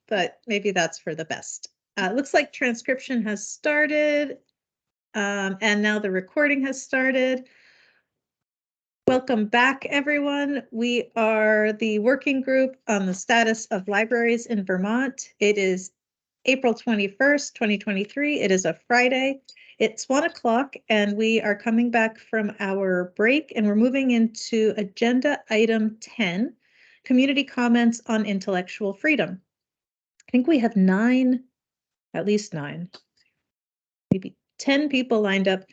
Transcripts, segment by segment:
but maybe that's for the best. Looks like transcription has started, and now the recording has started. Welcome back, everyone. We are the working group on the status of libraries in Vermont. It is April 21st, 2023. It is a Friday. It's 1 o'clock, and we are coming back from our break, and we're moving into agenda item 10, community comments on intellectual freedom. I think we have at least nine, maybe 10 people lined up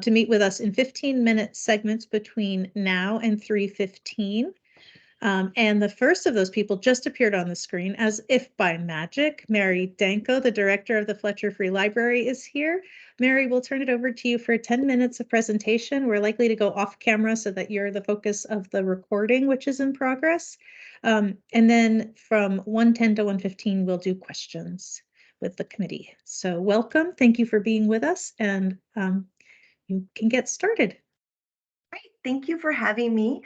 to meet with us in 15-minute segments between now and 3:15. And the first of those people just appeared on the screen as if by magic. Mary Danko, the director of the Fletcher Free Library, is here. Mary, we'll turn it over to you for 10 minutes of presentation. We're likely to go off camera so that you're the focus of the recording, which is in progress. And then from 1:10 to 1:15, we'll do questions with the committee. So welcome. Thank you for being with us, and you can get started. Great. Thank you for having me.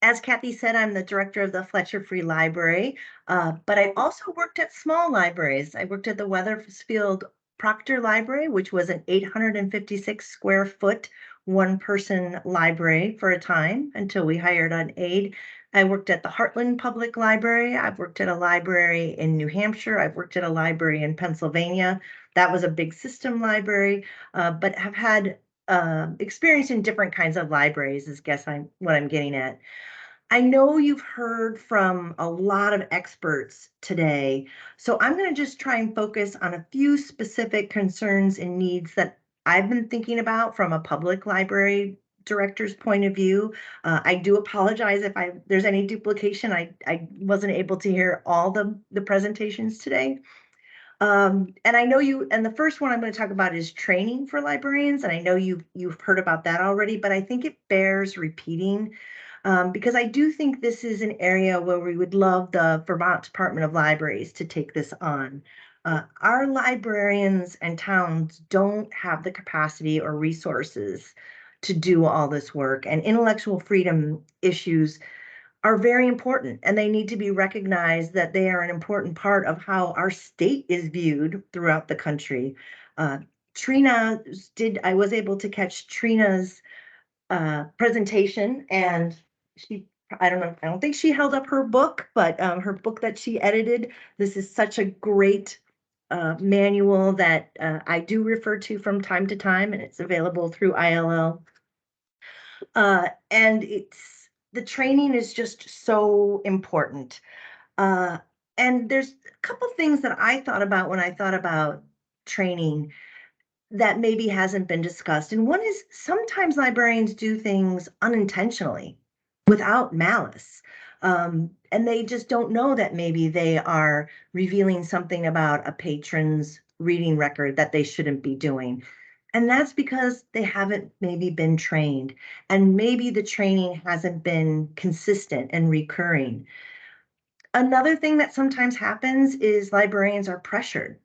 As Kathy said, I'm the director of the Fletcher Free Library, but I also worked at small libraries. I worked at the Wethersfield Proctor Library, which was an 856 square foot, one-person library for a time until we hired an aide. I worked at the Heartland Public Library. I've worked at a library in New Hampshire. I've worked at a library in Pennsylvania. That was a big system library, but have had experience in different kinds of libraries is what I'm getting at. I know you've heard from a lot of experts today, so I'm going to just try and focus on a few specific concerns and needs that I've been thinking about from a public library director's point of view. I do apologize if there's any duplication. I wasn't able to hear all the presentations today. And I know and the first one I'm going to talk about is training for librarians, and I know you've heard about that already, but I think it bears repeating. Because I do think this is an area where we would love the Vermont Department of Libraries to take this on. Our librarians and towns don't have the capacity or resources to do all this work, and intellectual freedom issues are very important, and they need to be recognized that they are an important part of how our state is viewed throughout the country. I was able to catch Trina's presentation, and I don't think she held up her book, but her book that she edited. This is such a great manual that I do refer to from time to time, and it's available through ILL. And the training is just so important. And there's a couple things that I thought about when I thought about training that maybe hasn't been discussed. And one is sometimes librarians do things unintentionally without malice. And they just don't know that maybe they are revealing something about a patron's reading record that they shouldn't be doing. And that's because they haven't maybe been trained, and maybe the training hasn't been consistent and recurring. Another thing that sometimes happens is librarians are pressured.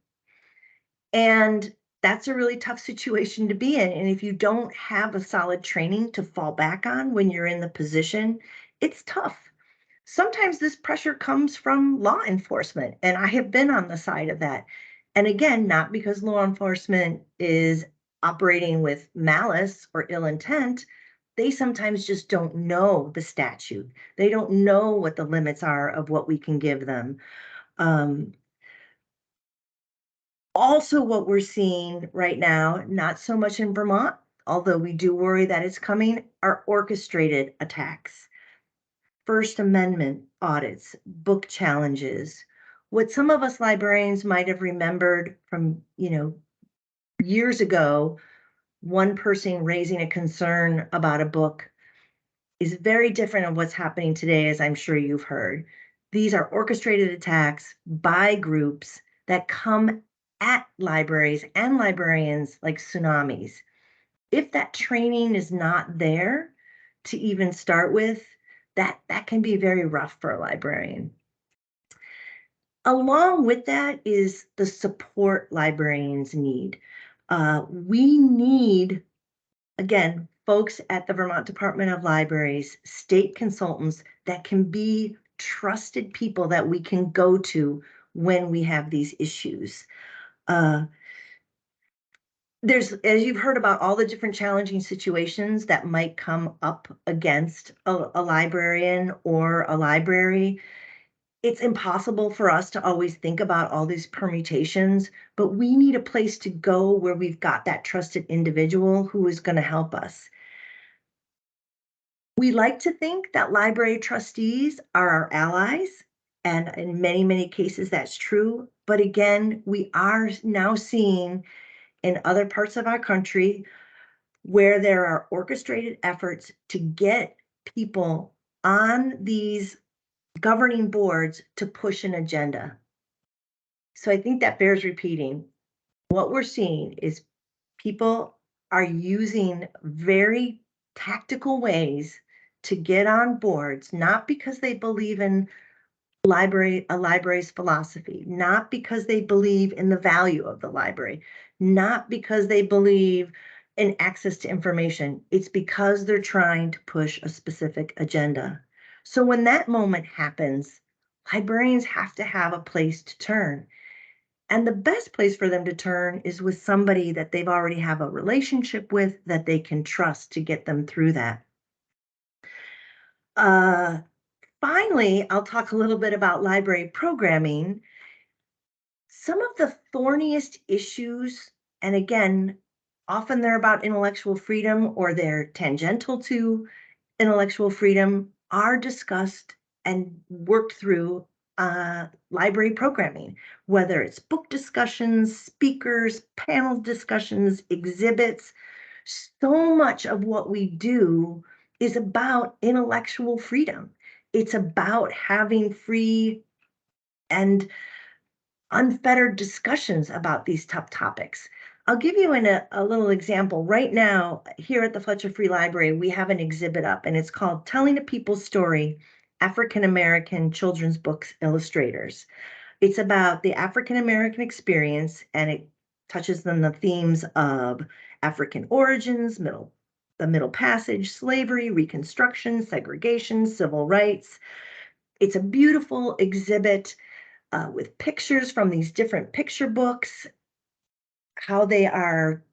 And that's a really tough situation to be in. And if you don't have a solid training to fall back on when you're in the position, it's tough. Sometimes this pressure comes from law enforcement, and I have been on the side of that. And again, not because law enforcement is operating with malice or ill intent. They sometimes just don't know the statute. They don't know what the limits are of what we can give them. Also, what we're seeing right now, not so much in Vermont, although we do worry that it's coming, are orchestrated attacks. First Amendment audits, book challenges, what some of us librarians might have remembered from, years ago, one person raising a concern about a book is very different of what's happening today, as I'm sure you've heard. These are orchestrated attacks by groups that come at libraries and librarians like tsunamis. If that training is not there to even start with, that can be very rough for a librarian. Along with that is the support librarians need. We need, again, folks at the Vermont Department of Libraries, state consultants that can be trusted people that we can go to when we have these issues. As you've heard about all the different challenging situations that might come up against a librarian or a library, it's impossible for us to always think about all these permutations, but we need a place to go where we've got that trusted individual who is going to help us. We like to think that library trustees are our allies, and in many, many cases that's true. But again, we are now seeing in other parts of our country where there are orchestrated efforts to get people on these governing boards to push an agenda. So I think that bears repeating. What we're seeing is people are using very tactical ways to get on boards, not because they believe in a library's philosophy, not because they believe in the value of the library, not because they believe in access to information. It's because they're trying to push a specific agenda. So when that moment happens, librarians have to have a place to turn. And the best place for them to turn is with somebody that they've already have a relationship with that they can trust to get them through that. Finally, I'll talk a little bit about library programming. Some of the thorniest issues, and again, often they're about intellectual freedom or they're tangential to intellectual freedom, are discussed and worked through library programming, whether it's book discussions, speakers, panel discussions, exhibits. So much of what we do is about intellectual freedom. It's about having free and unfettered discussions about these tough topics. I'll give you a little example. Right now, here at the Fletcher Free Library, we have an exhibit up, and it's called Telling a People's Story, African American Children's Books Illustrators. It's about the African American experience, and it touches on the themes of African origins, the Middle Passage, slavery, Reconstruction, segregation, civil rights. It's a beautiful exhibit with pictures from these different picture books, how they are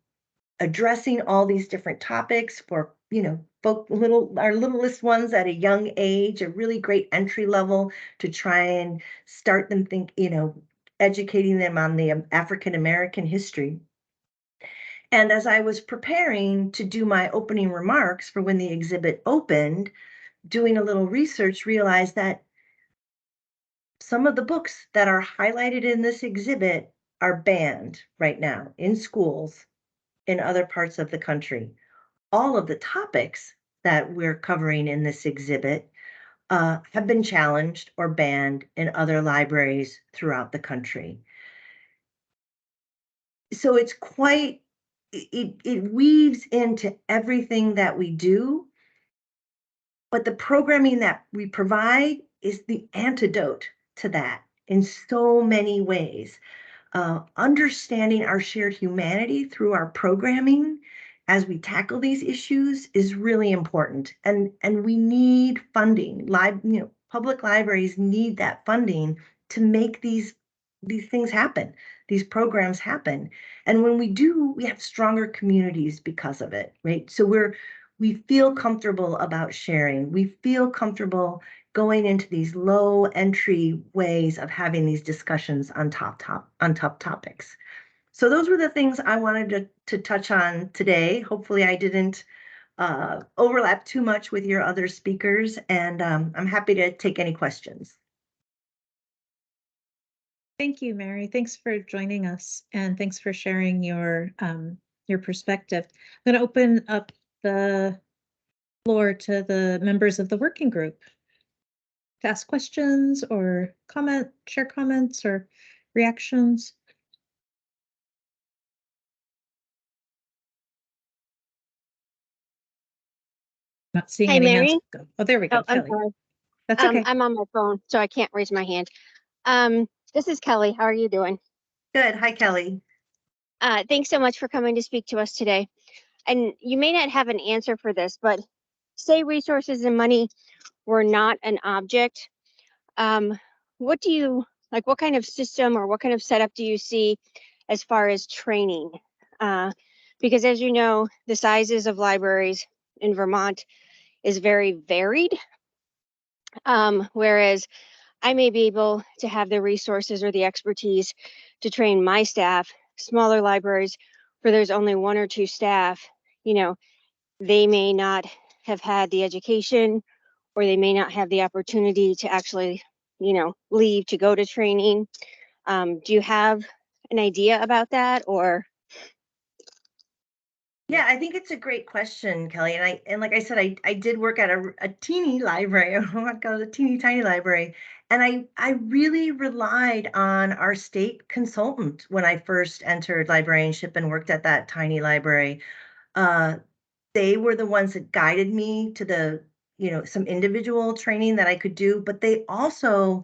addressing all these different topics for, our littlest ones at a young age, a really great entry level to try and start them educating them on the African American history. And as I was preparing to do my opening remarks for when the exhibit opened, doing a little research, realized that some of the books that are highlighted in this exhibit are banned right now in schools in other parts of the country. All of the topics that we're covering in this exhibit have been challenged or banned in other libraries throughout the country. So it's it weaves into everything that we do, but the programming that we provide is the antidote to that in so many ways. Understanding our shared humanity through our programming as we tackle these issues is really important. And we need funding. Public libraries need that funding to make these things happen, these programs happen. And when we do, we have stronger communities because of it, right? So we feel comfortable about sharing. We feel comfortable going into these low entry ways of having these discussions on tough topics. So those were the things I wanted to touch on today. Hopefully I didn't overlap too much with your other speakers, and I'm happy to take any questions. Thank you, Mary. Thanks for joining us, and thanks for sharing your perspective. I'm going to open up the floor to the members of the working group to ask questions or share comments or reactions. Not seeing Hey, any Mary. hands go. Oh, there we go. Oh, I'm Kelly. sorry. That's okay. I'm on my phone, so I can't raise my hand. This is Kelly. How are you doing? Good. Hi, Kelly. Thanks so much for coming to speak to us today. And you may not have an answer for this, but say resources and money were not an object, what do you like? What kind of system or what kind of setup do you see as far as training? Because as you know, the sizes of libraries in Vermont is very varied. Whereas I may be able to have the resources or the expertise to train my staff. Smaller libraries where there's only 1 or 2 staff, you know, they may not have had the education, or they may not have the opportunity to actually, leave to go to training. Do you have an idea about that, or? Yeah, I think it's a great question, Kelly. And like I said, I did work at a teeny library, I want to call it a teeny tiny library. And I really relied on our state consultant when I first entered librarianship and worked at that tiny library. Uh, they were the ones that guided me to some individual training that I could do, but they also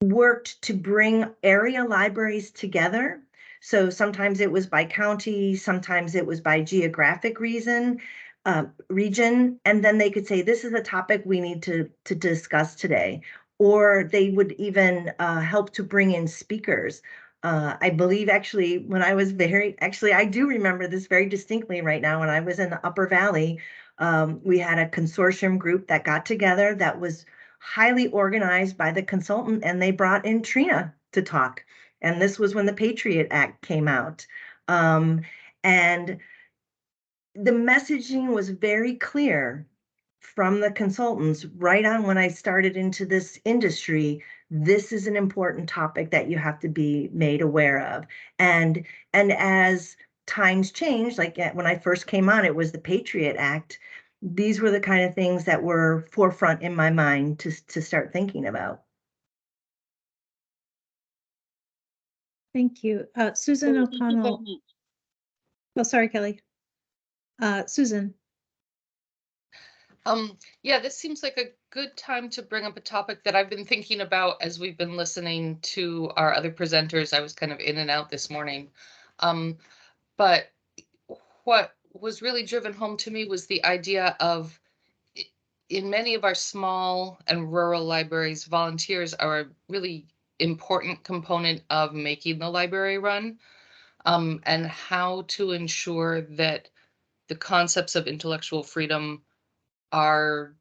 worked to bring area libraries together. So sometimes it was by county, sometimes it was by geographic region, and then they could say, this is a topic we need to discuss today. Or they would even help to bring in speakers. I believe actually when I was I do remember this very distinctly right now. When I was in the Upper Valley, we had a consortium group that got together that was highly organized by the consultant, and they brought in Trina to talk. And this was when the Patriot Act came out. And the messaging was very clear from the consultants right on when I started into this industry. This is an important topic that you have to be made aware of. And as times changed, like when I first came on, it was the Patriot Act. These were the kind of things that were forefront in my mind to start thinking about. Thank you. Susan Thank you very O'Connell. much. Oh, sorry, Kelly. Susan. Yeah, this seems like a good time to bring up a topic that I've been thinking about as we've been listening to our other presenters. I was kind of in and out this morning. But what was really driven home to me was the idea of, in many of our small and rural libraries, volunteers are a really important component of making the library run, and how to ensure that the concepts of intellectual freedom are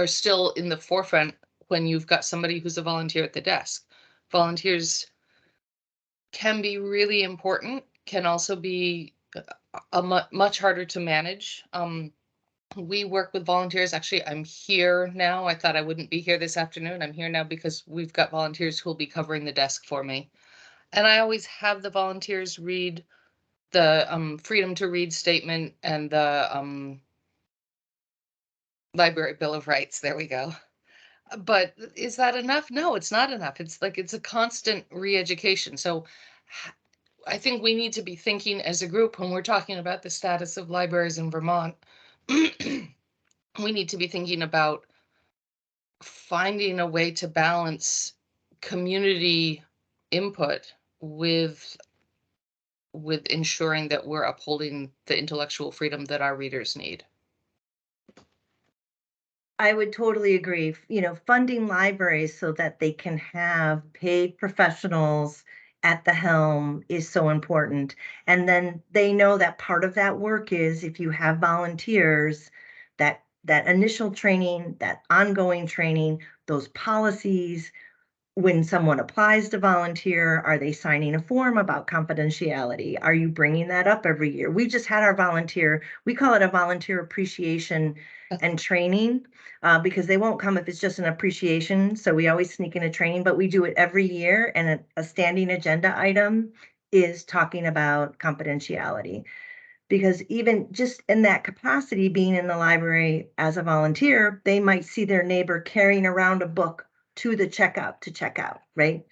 still in the forefront when you've got somebody who's a volunteer at the desk. Volunteers can be really important, can also be much harder to manage. We work with volunteers. Actually, I'm here now. I thought I wouldn't be here this afternoon. I'm here now because we've got volunteers who will be covering the desk for me. And I always have the volunteers read the Freedom to Read statement and the Library Bill of Rights. There we go. But is that enough? No, it's not enough. It's a constant re-education. So I think we need to be thinking as a group when we're talking about the status of libraries in Vermont. We need to be thinking about finding a way to balance community input with ensuring that we're upholding the intellectual freedom that our readers need. I would totally agree. Funding libraries so that they can have paid professionals at the helm is so important. And then they know that part of that work is, if you have volunteers, that initial training, that ongoing training, those policies. When someone applies to volunteer, are they signing a form about confidentiality? Are you bringing that up every year? We just had our we call it a volunteer appreciation and training, because they won't come if it's just an appreciation. So we always sneak in a training, but we do it every year. And a standing agenda item is talking about confidentiality. Because even just in that capacity, being in the library as a volunteer, they might see their neighbor carrying around a book to the checkout to check out, right?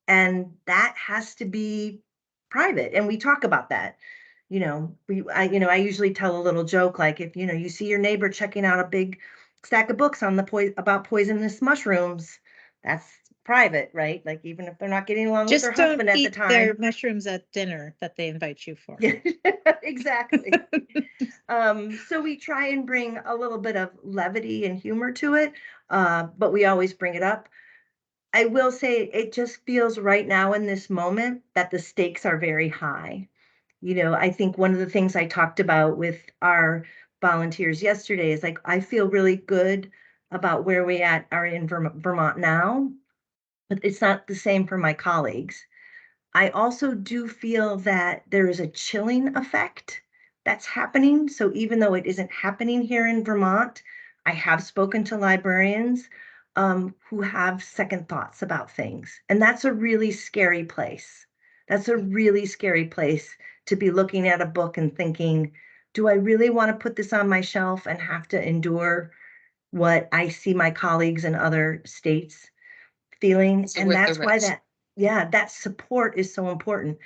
And that has to be private. And we talk about that. I usually tell a little joke, like, if you see your neighbor checking out a big stack of books on about poisonous mushrooms, that's private, right? Like even if they're not getting along with Just their don't husband at the eat time. their mushrooms at dinner that they invite you for. Yeah, exactly. So we try and bring a little bit of levity and humor to it, but we always bring it up. I will say it just feels right now in this moment that the stakes are very high. I think one of the things I talked about with our volunteers yesterday is like, I feel really good about where we are in Vermont now, but it's not the same for my colleagues. I also do feel that there is a chilling effect that's happening. So even though it isn't happening here in Vermont, I have spoken to librarians who have second thoughts about things. And that's a really scary place. That's a really scary place to be looking at a book and thinking, do I really want to put this on my shelf and have to endure what I see my colleagues in other states feeling? Is it And worth the that's why risk? that support is so important.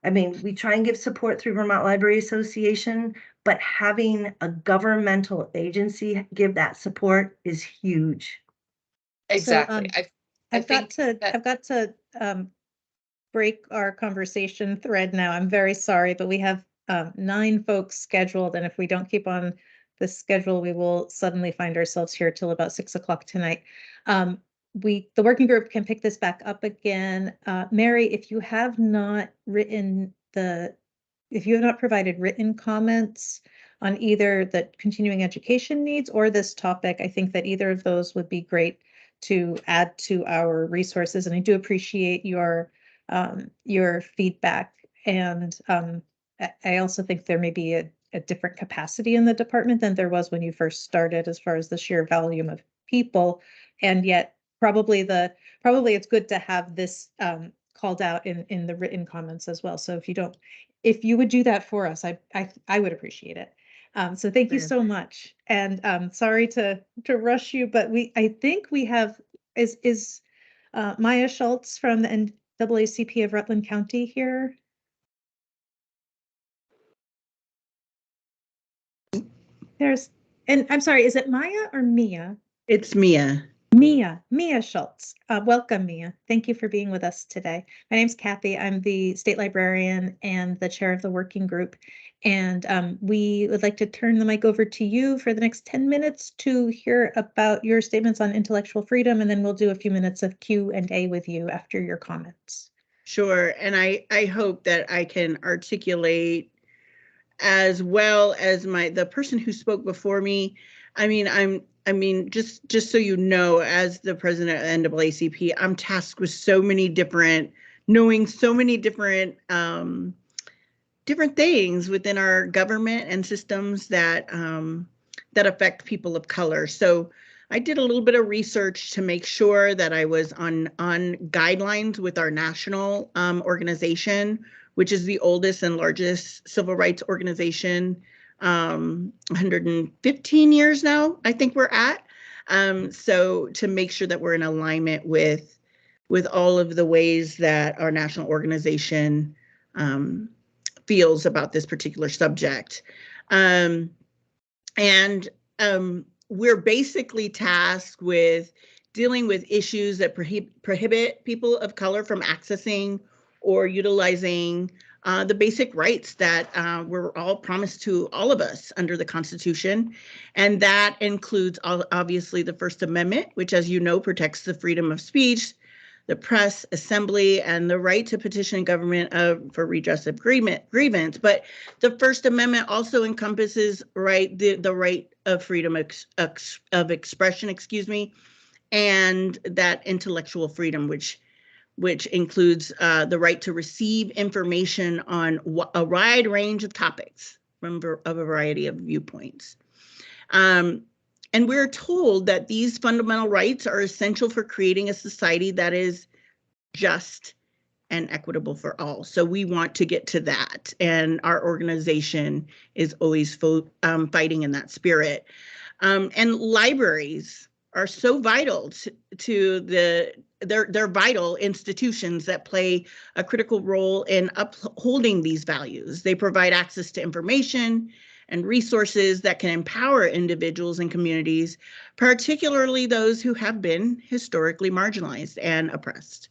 I mean, we try and give support through Vermont Library Association, but having a governmental agency give that support is huge. Exactly. I I've got think to that I've got to break our conversation thread now. I'm very sorry, but we have 9 folks scheduled, and if we don't keep on the schedule, we will suddenly find ourselves here till about 6 o'clock tonight. The working group can pick this back up again. Mary, if you have not provided written comments on either the continuing education needs or this topic, I think that either of those would be great to add to our resources. And I do appreciate your feedback. And I also think there may be a different capacity in the department than there was when you first started, as far as the sheer volume of people. And yet probably it's good to have this called out in the written comments as well. So if you would do that for us, I would appreciate it. So thank you so much. And sorry to rush you, but I think we have is Maya Schultz from the NAACP of Rutland County here. And I'm sorry, is it Maya or Mia? It's Mia. Mia Schultz. Welcome, Mia. Thank you for being with us today. My name's Kathy. I'm the state librarian and the chair of the working group. And we would like to turn the mic over to you for the next 10 minutes to hear about your statements on intellectual freedom, and then we'll do a few minutes of Q&A with you after your comments. Sure. And I hope that I can articulate as well as the person who spoke before me. I mean, just so you know, as the president of NAACP, I'm tasked with knowing so many different things within our government and systems that affect people of color. So I did a little bit of research to make sure that I was on guidelines with our national organization, which is the oldest and largest civil rights organization, 115 years now, I think we're at. So to make sure that we're in alignment with all of the ways that our national organization feels about this particular subject. We're basically tasked with dealing with issues that prohibit people of color from accessing or utilizing the basic rights that were all promised to all of us under the Constitution. And that includes obviously the First Amendment, which, as you know, protects the freedom of speech, the press, assembly, and the right to petition government for redress of grievance. But the First Amendment also encompasses the right of freedom of expression, and that intellectual freedom, which includes the right to receive information on a wide range of topics from a variety of viewpoints. And we're told that these fundamental rights are essential for creating a society that is just and equitable for all. So we want to get to that. And our organization is always fighting in that spirit. And libraries are so vital to they're vital institutions that play a critical role in upholding these values. They provide access to information and resources that can empower individuals and communities, particularly those who have been historically marginalized and oppressed.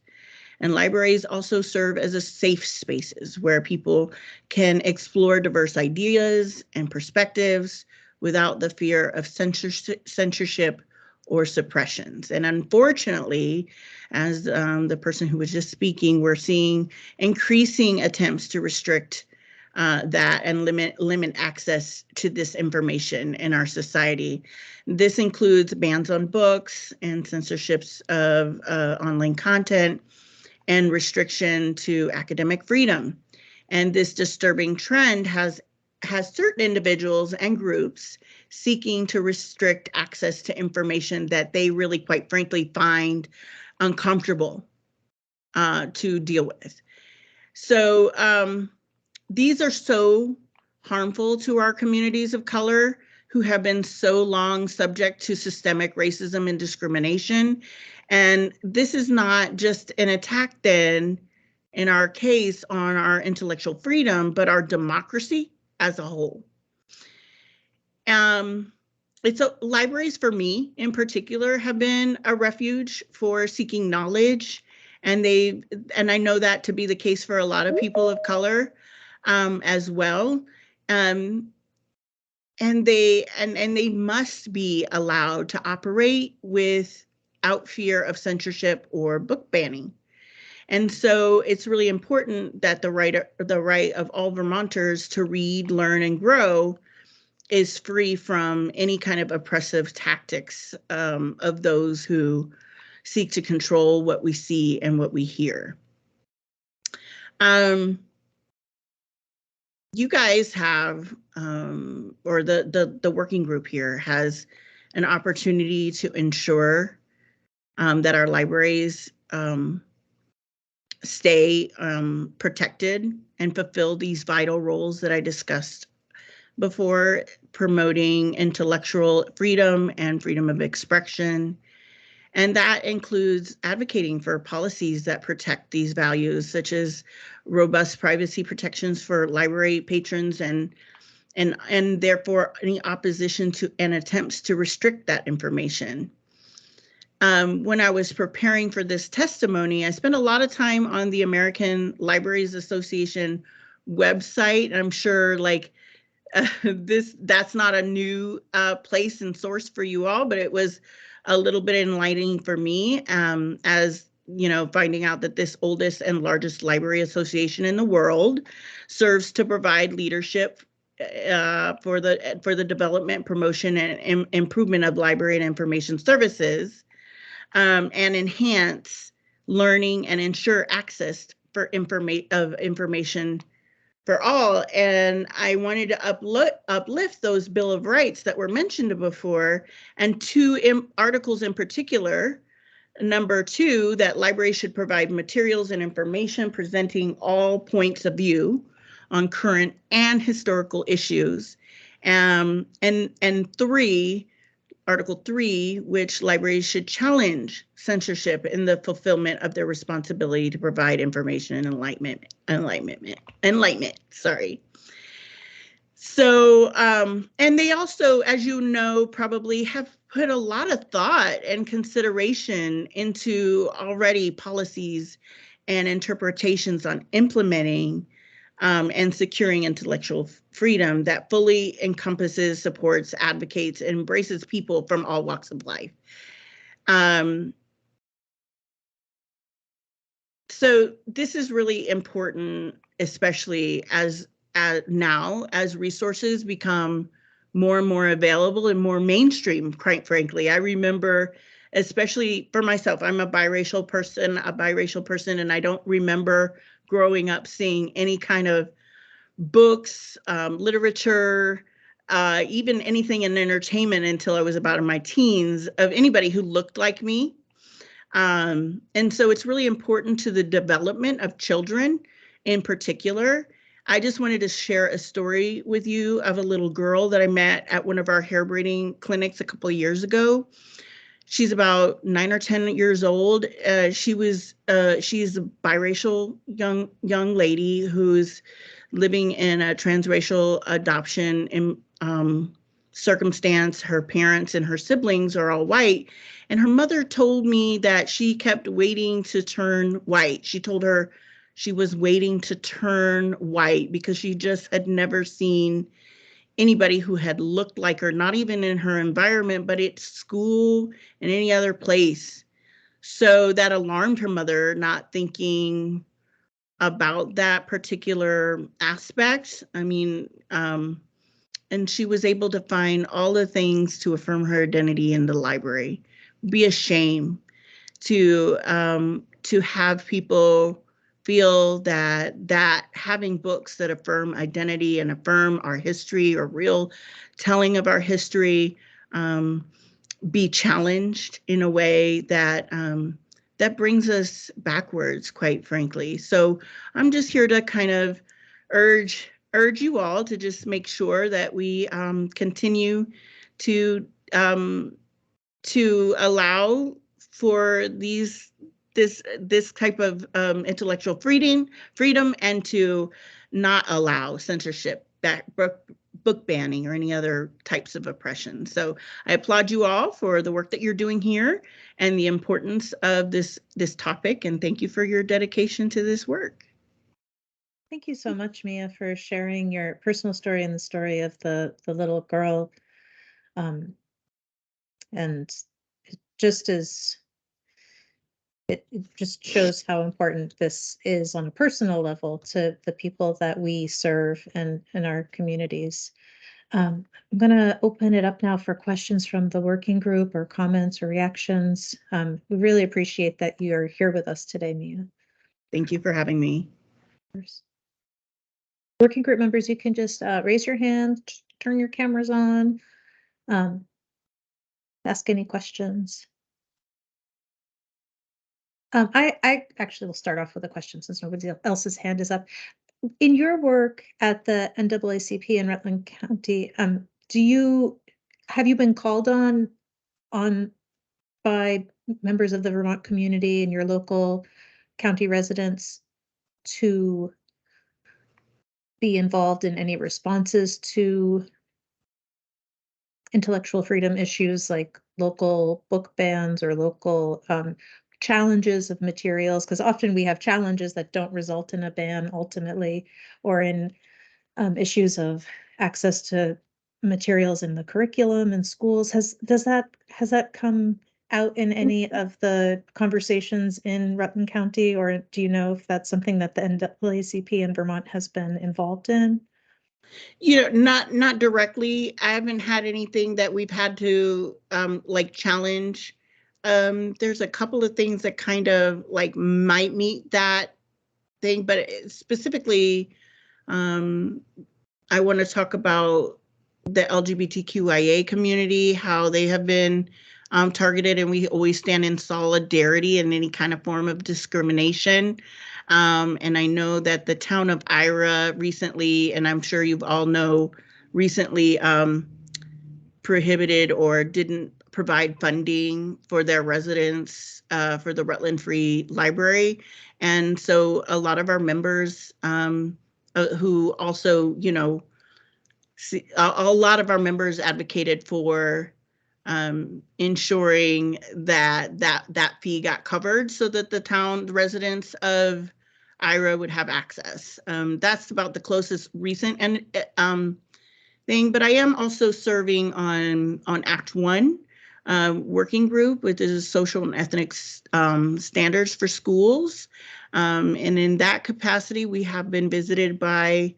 And libraries also serve as a safe spaces where people can explore diverse ideas and perspectives without the fear of censorship or suppressions. And unfortunately, as the person who was just speaking, we're seeing increasing attempts to restrict that and limit access to this information in our society. This includes bans on books and censorships of online content and restriction to academic freedom. And this disturbing trend has certain individuals and groups seeking to restrict access to information that they really, quite frankly, find uncomfortable to deal with. So these are so harmful to our communities of color who have been so long subject to systemic racism and discrimination. And this is not just an attack then, in our case, on our intellectual freedom, but our democracy as a whole. Libraries for me in particular have been a refuge for seeking knowledge. And I know that to be the case for a lot of people of color as well. And they must be allowed to operate without fear of censorship or book banning. And so it's really important that the right of all Vermonters to read, learn, and grow is free from any kind of oppressive tactics of those who seek to control what we see and what we hear. You guys have, or the working group here has an opportunity to ensure that our libraries stay protected and fulfill these vital roles that I discussed before, promoting intellectual freedom and freedom of expression. And that includes advocating for policies that protect these values, such as robust privacy protections for library patrons and therefore any opposition to and attempts to restrict that information. When I was preparing for this testimony, I spent a lot of time on the American Libraries Association website. I'm sure that's not a new place and source for you all, but it was a little bit enlightening for me as finding out that this oldest and largest library association in the world serves to provide leadership for the development, promotion, and improvement of library and information services, and enhance learning and ensure access for information for all. And I wanted to uplift those Bill of Rights that were mentioned before, and two articles in particular. Number 2, that libraries should provide materials and information presenting all points of view on current and historical issues. And 3, Article 3, which libraries should challenge censorship in the fulfillment of their responsibility to provide information and enlightenment. Sorry. So, and they also, as you know, probably have put a lot of thought and consideration into already policies and interpretations on implementing and securing intellectual freedom that fully encompasses, supports, advocates, and embraces people from all walks of life. So this is really important, especially as now as resources become more and more available and more mainstream, quite frankly. I remember, especially for myself, I'm a biracial person, and I don't remember growing up seeing any kind of books, literature, even anything in entertainment until I was about in my teens of anybody who looked like me. And so it's really important to the development of children in particular. I just wanted to share a story with you of a little girl that I met at one of our hair braiding clinics a couple of years ago. She's about 9 or 10 years old. She's a biracial young lady who's living in a transracial adoption circumstance. Her parents and her siblings are all white. And her mother told me that she kept waiting to turn white. She told her she was waiting to turn white because she just had never seen anybody who had looked like her, not even in her environment, but at school and any other place. So that alarmed her mother, not thinking about that particular aspect. I mean, and she was able to find all the things to affirm her identity in the library. Be a shame to have people feel that having books that affirm identity and affirm our history or real telling of our history be challenged in a way that that brings us backwards, quite frankly. So I'm just here to kind of urge you all to just make sure that we continue to allow for this type of intellectual freedom and to not allow censorship, book banning, or any other types of oppression. So I applaud you all for the work that you're doing here and the importance of this topic, and thank you for your dedication to this work. Thank you so much, Mia, for sharing your personal story and the story of the little girl. And it just shows how important this is on a personal level to the people that we serve and in our communities. I'm going to open it up now for questions from the working group or comments or reactions. We really appreciate that you're here with us today, Mia. Thank you for having me. Working group members, you can just raise your hand, turn your cameras on, ask any questions. I actually will start off with a question since nobody else's hand is up. In your work at the NAACP in Rutland County, have you been called on by members of the Vermont community and your local county residents to be involved in any responses to intellectual freedom issues like local book bans or local challenges of materials? Because often we have challenges that don't result in a ban ultimately, or in issues of access to materials in the curriculum in schools. Has that come out in any of the conversations in Rutland County, or do you know if that's something that the NAACP in Vermont has been involved in? Not directly. I haven't had anything that we've had to like challenge. There's a couple of things that kind of like might meet that thing, but specifically, I want to talk about the LGBTQIA community, how they have been targeted, and we always stand in solidarity in any kind of form of discrimination. And I know that the town of Ira recently, and I'm sure you all know, recently prohibited or didn't provide funding for their residents for the Rutland Free Library. And so a lot of our members who also, a lot of our members advocated for ensuring that fee got covered so that the residents of Ira would have access. That's about the closest recent thing, but I am also serving on Act 1 working group, which is social and ethnic standards for schools. And in that capacity, we have been visited by,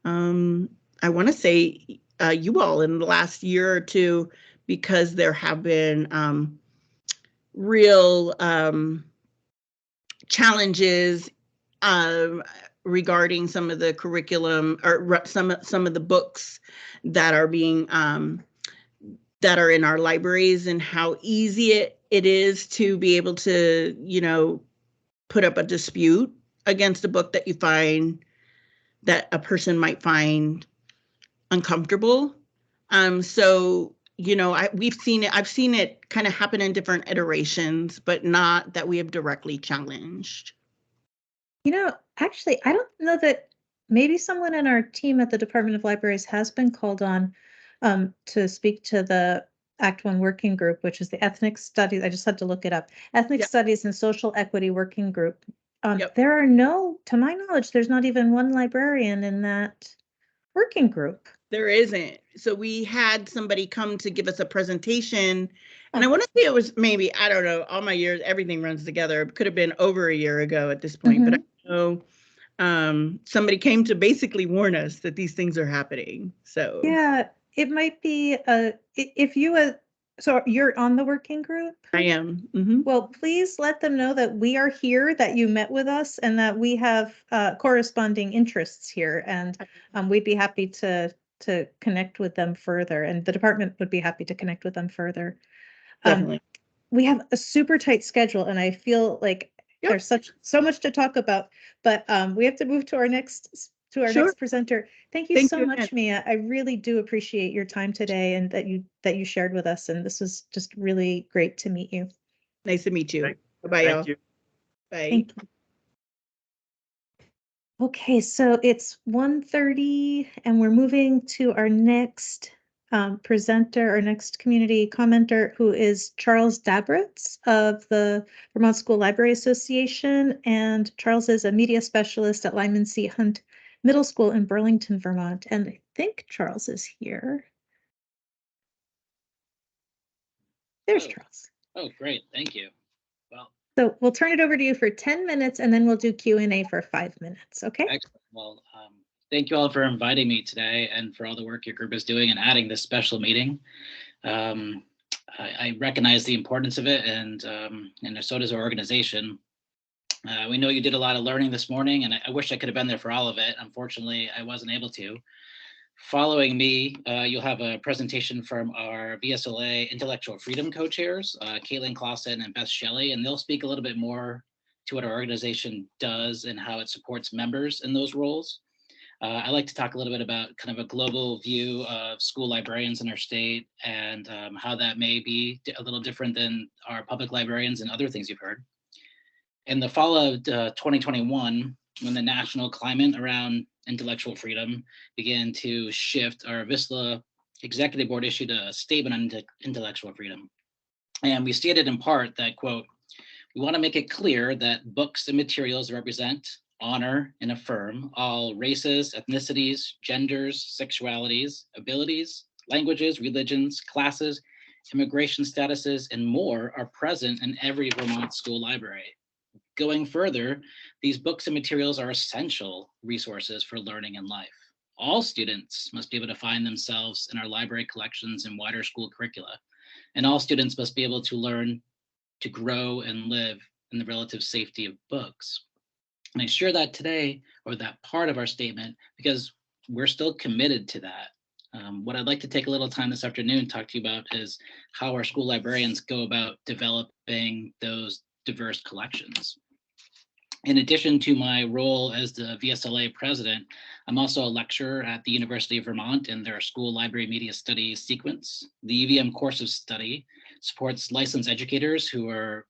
I want to say, you all in the last year or two, because there have been real challenges regarding some of the curriculum or some of the books that are being that are in our libraries, and how easy it is to be able to put up a dispute against a book that you find that a person might find uncomfortable. So I've seen it kind of happen in different iterations, but not that we have directly challenged. Actually, I don't know that maybe someone in our team at the Department of Libraries has been called on to speak to the Act One Working Group, which is the Ethnic Studies. I just had to look it up. Ethnic Yep. Studies and Social Equity Working Group. Yep. There are no, to my knowledge, there's not even one librarian in that working group. There isn't. So we had somebody come to give us a presentation, and I want to say it was maybe, I don't know, all my years, everything runs together. It could have been over a year ago at this point, but I know somebody came to basically warn us that these things are happening. So Yeah, it might be if you so you're on the working group? I am. Mm-hmm. Well, please let them know that we are here, that you met with us, and that we have corresponding interests here, and we'd be happy to connect with them further, and the department would be happy to connect with them further. Definitely. We have a super tight schedule, and I feel like Yep. there's so much to talk about, but we have to move to our next Sure. next presenter. Thank you Thank so you much, again. Mia. I really do appreciate your time today, and that you shared with us, and this was just really great to meet you. Nice to meet you. Thank- Bye, y'all. Thank you. Bye. Thank you. Okay, so it's 1:30 and we're moving to our next presenter, our next community commenter, who is Charles Dabritz of the Vermont School Library Association. And Charles is a media specialist at Lyman C. Hunt Middle School in Burlington, Vermont. And I think Charles is here. There's Charles. Oh, great. Thank you. Well, So we'll turn it over to you for 10 minutes and then we'll do Q&A for 5 minutes. Okay. excellent. Well, thank you all for inviting me today and for all the work your group is doing and adding this special meeting. I recognize the importance of it, and so does our organization. We know you did a lot of learning this morning, and I wish I could have been there for all of it. Unfortunately, I wasn't able to. Following me, you'll have a presentation from our VSLA Intellectual Freedom co-chairs, Caitlin Clausen and Beth Shelley, and they'll speak a little bit more to what our organization does and how it supports members in those roles. I like to talk a little bit about kind of a global view of school librarians in our state and how that may be a little different than our public librarians and other things you've heard. In the fall of 2021, when the national climate around intellectual freedom began to shift, our VISLA Executive Board issued a statement on intellectual freedom. And we stated in part that, quote, "We want to make it clear that books and materials represent, honor, and affirm all races, ethnicities, genders, sexualities, abilities, languages, religions, classes, immigration statuses, and more are present in every Vermont school library. Going further, these books and materials are essential resources for learning and life. All students must be able to find themselves in our library collections and wider school curricula, and all students must be able to learn to grow and live in the relative safety of books." And I share that today, or that part of our statement, because we're still committed to that. What I'd like to take a little time this afternoon to talk to you about is how our school librarians go about developing those diverse collections. In addition to my role as the VSLA president, I'm also a lecturer at the University of Vermont in their School Library Media Studies sequence. The UVM course of study supports licensed educators who are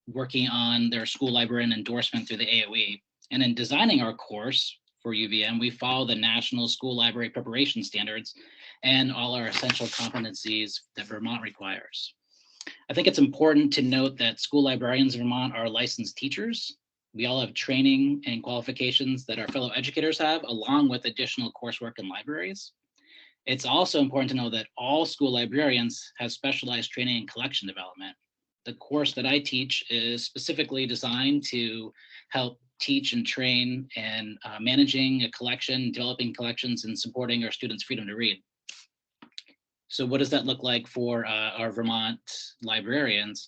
working on their school librarian endorsement through the AOE. And in designing our course for UVM, we follow the National School Library Preparation Standards and all our essential competencies that Vermont requires. I think it's important to note that school librarians in Vermont are licensed teachers. We all have training and qualifications that our fellow educators have, along with additional coursework in libraries. It's also important to know that all school librarians have specialized training in collection development. The course that I teach is specifically designed to help teach and train in managing a collection, developing collections, and supporting our students' freedom to read. So what does that look like for our Vermont librarians?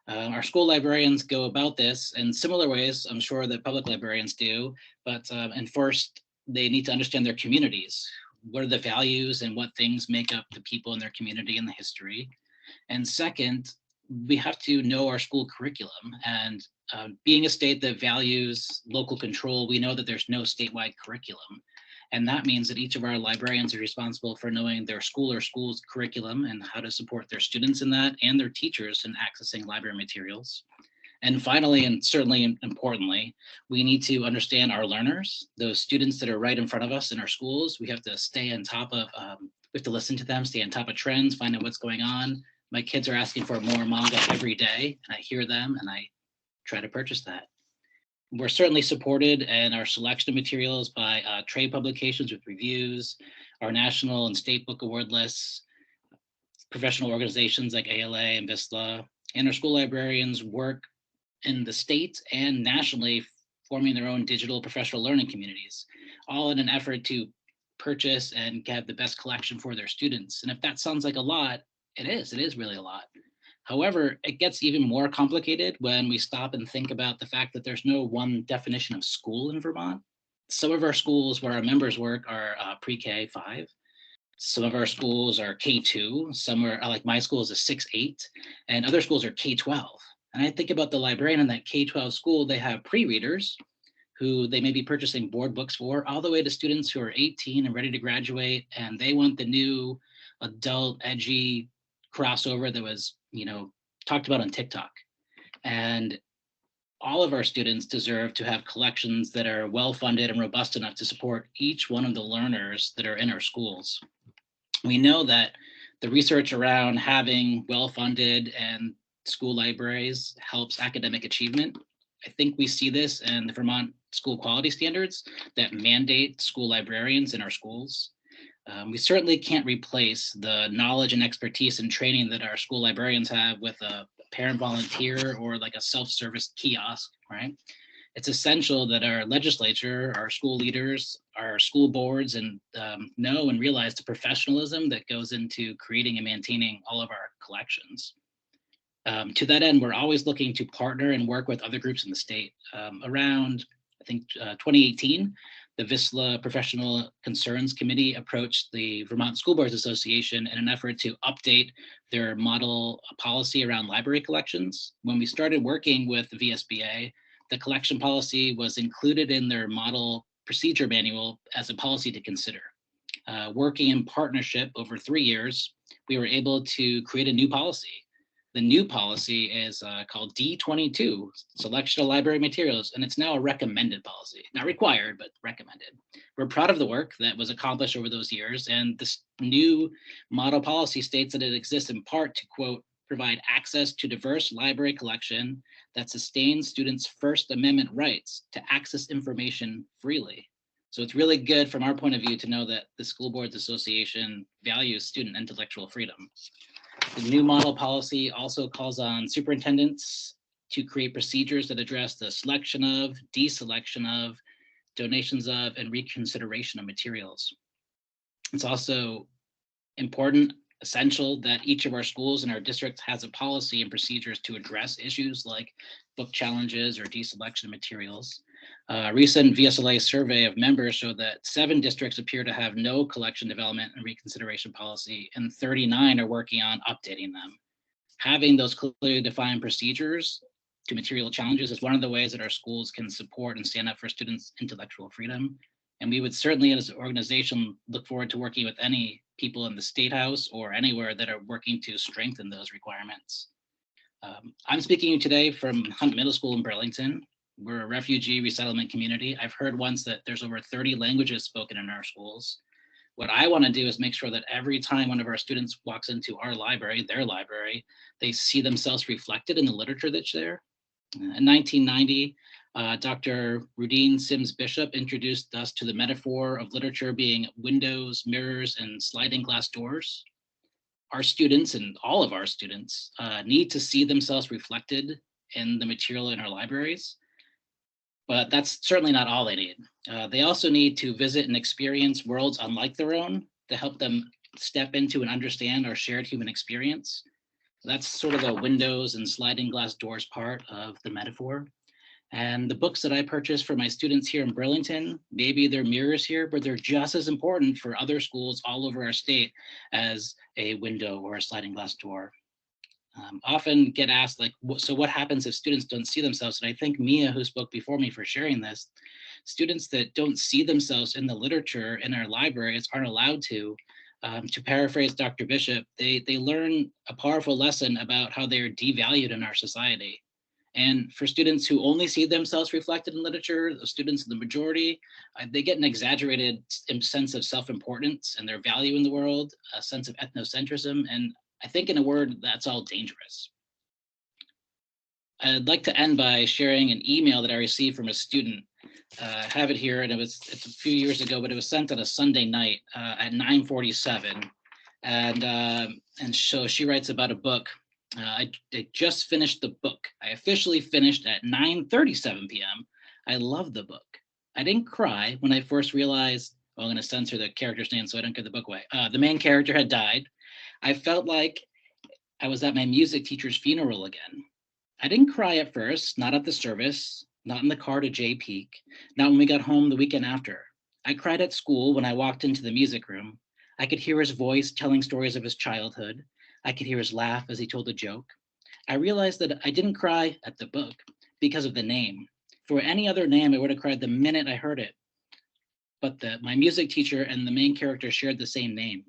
Our school librarians go about this in similar ways, I'm sure that public librarians do, but and first, they need to understand their communities. What are the values and what things make up the people in their community and the history? And second, we have to know our school curriculum. And being a state that values local control, we know that there's no statewide curriculum. And that means that each of our librarians are responsible for knowing their school or school's curriculum and how to support their students in that and their teachers in accessing library materials. And finally, and certainly importantly, we need to understand our learners, those students that are right in front of us in our schools. We have to stay on top of, we have to listen to them, stay on top of trends, find out what's going on. My kids are asking for more manga every day, and I hear them and I try to purchase that. We're certainly supported in our selection of materials by trade publications with reviews, our national and state book award lists, professional organizations like ALA and VISLA, and our school librarians work in the state and nationally forming their own digital professional learning communities, all in an effort to purchase and get the best collection for their students. And if that sounds like a lot, it is really a lot. However, it gets even more complicated when we stop and think about the fact that there's no one definition of school in Vermont. Some of our schools where our members work are pre-K 5. Some of our schools are K2. Some are like my school is a 6-8, and other schools are K12. And I think about the librarian in that K-12 school, they have pre-readers who they may be purchasing board books for, all the way to students who are 18 and ready to graduate, and they want the new adult edgy crossover that was, talked about on TikTok. And all of our students deserve to have collections that are well-funded and robust enough to support each one of the learners that are in our schools. We know that the research around having well-funded and school libraries helps academic achievement. I think we see this in the Vermont school quality standards that mandate school librarians in our schools. We certainly can't replace the knowledge and expertise and training that our school librarians have with a parent volunteer or like a self-service kiosk, right? It's essential that our legislature, our school leaders, our school boards, and know and realize the professionalism that goes into creating and maintaining all of our collections. To that end, we're always looking to partner and work with other groups in the state. Around, I think, 2018, the VISLA Professional Concerns Committee approached the Vermont School Boards Association in an effort to update their model policy around library collections. When we started working with the VSBA, the collection policy was included in their model procedure manual as a policy to consider. Working in partnership over 3 years, we were able to create a new policy. The new policy is called D22, Selection of Library Materials, and it's now a recommended policy. Not required, but recommended. We're proud of the work that was accomplished over those years, and this new model policy states that it exists in part to, quote, provide access to diverse library collection that sustains students' First Amendment rights to access information freely. So it's really good from our point of view to know that the School Boards Association values student intellectual freedom. The new model policy also calls on superintendents to create procedures that address the selection of, deselection of, donations of, and reconsideration of materials. It's also important, essential that each of our schools and our districts has a policy and procedures to address issues like book challenges or deselection of materials. A recent VSLA survey of members showed that 7 districts appear to have no collection development and reconsideration policy, and 39 are working on updating them. Having those clearly defined procedures to material challenges is one of the ways that our schools can support and stand up for students' intellectual freedom. And we would certainly, as an organization, look forward to working with any people in the State House or anywhere that are working to strengthen those requirements. I'm speaking today from Hunt Middle School in Burlington. We're a refugee resettlement community. I've heard once that there's over 30 languages spoken in our schools. What I want to do is make sure that every time one of our students walks into our library, their library, they see themselves reflected in the literature that's there. In 1990, Dr. Rudine Sims Bishop introduced us to the metaphor of literature being windows, mirrors, and sliding glass doors. Our students, and all of our students, need to see themselves reflected in the material in our libraries. But that's certainly not all they need. They also need to visit and experience worlds unlike their own to help them step into and understand our shared human experience. That's sort of the windows and sliding glass doors part of the metaphor. And the books that I purchase for my students here in Burlington, maybe they're mirrors here, but they're just as important for other schools all over our state as a window or a sliding glass door. Often get asked, like, so what happens if students don't see themselves? And I thank Mia, who spoke before me, for sharing this. Students that don't see themselves in the literature in our libraries aren't allowed to paraphrase Dr. Bishop, they learn a powerful lesson about how they are devalued in our society. And for students who only see themselves reflected in literature, the students in the majority, they get an exaggerated sense of self-importance and their value in the world, a sense of ethnocentrism. And I think, in a word, that's all dangerous. I'd like to end by sharing an email that I received from a student. I have it here, and it's a few years ago, but it was sent on a Sunday night at 9:47. And so she writes about a book. I just finished the book. I officially finished at 9:37 p.m. I love the book. I didn't cry when I first realized, well, I'm going to censor the character's name so I don't give the book away. The main character had died. I felt like I was at my music teacher's funeral again. I didn't cry at first, not at the service, not in the car to Jay Peak, not when we got home the weekend after. I cried at school when I walked into the music room. I could hear his voice telling stories of his childhood. I could hear his laugh as he told a joke. I realized that I didn't cry at the book because of the name. For any other name, I would have cried the minute I heard it. But my music teacher and the main character shared the same name.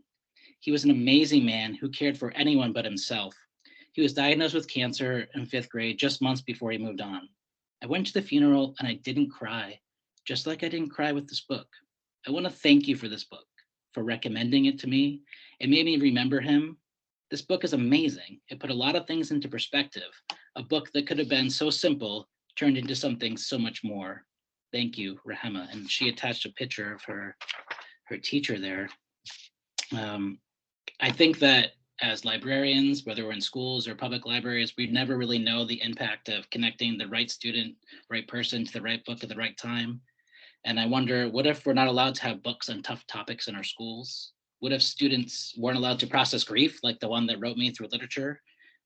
He was an amazing man who cared for anyone but himself. He was diagnosed with cancer in 5th grade just months before he moved on. I went to the funeral and I didn't cry, just like I didn't cry with this book. I want to thank you for this book, for recommending it to me. It made me remember him. This book is amazing. It put a lot of things into perspective. A book that could have been so simple turned into something so much more. Thank you, Rahema. And she attached a picture of her teacher there. I think that as librarians, whether we're in schools or public libraries, we never really know the impact of connecting the right student, right person to the right book at the right time. And I wonder, what if we're not allowed to have books on tough topics in our schools? What if students weren't allowed to process grief, like the one that wrote me through literature?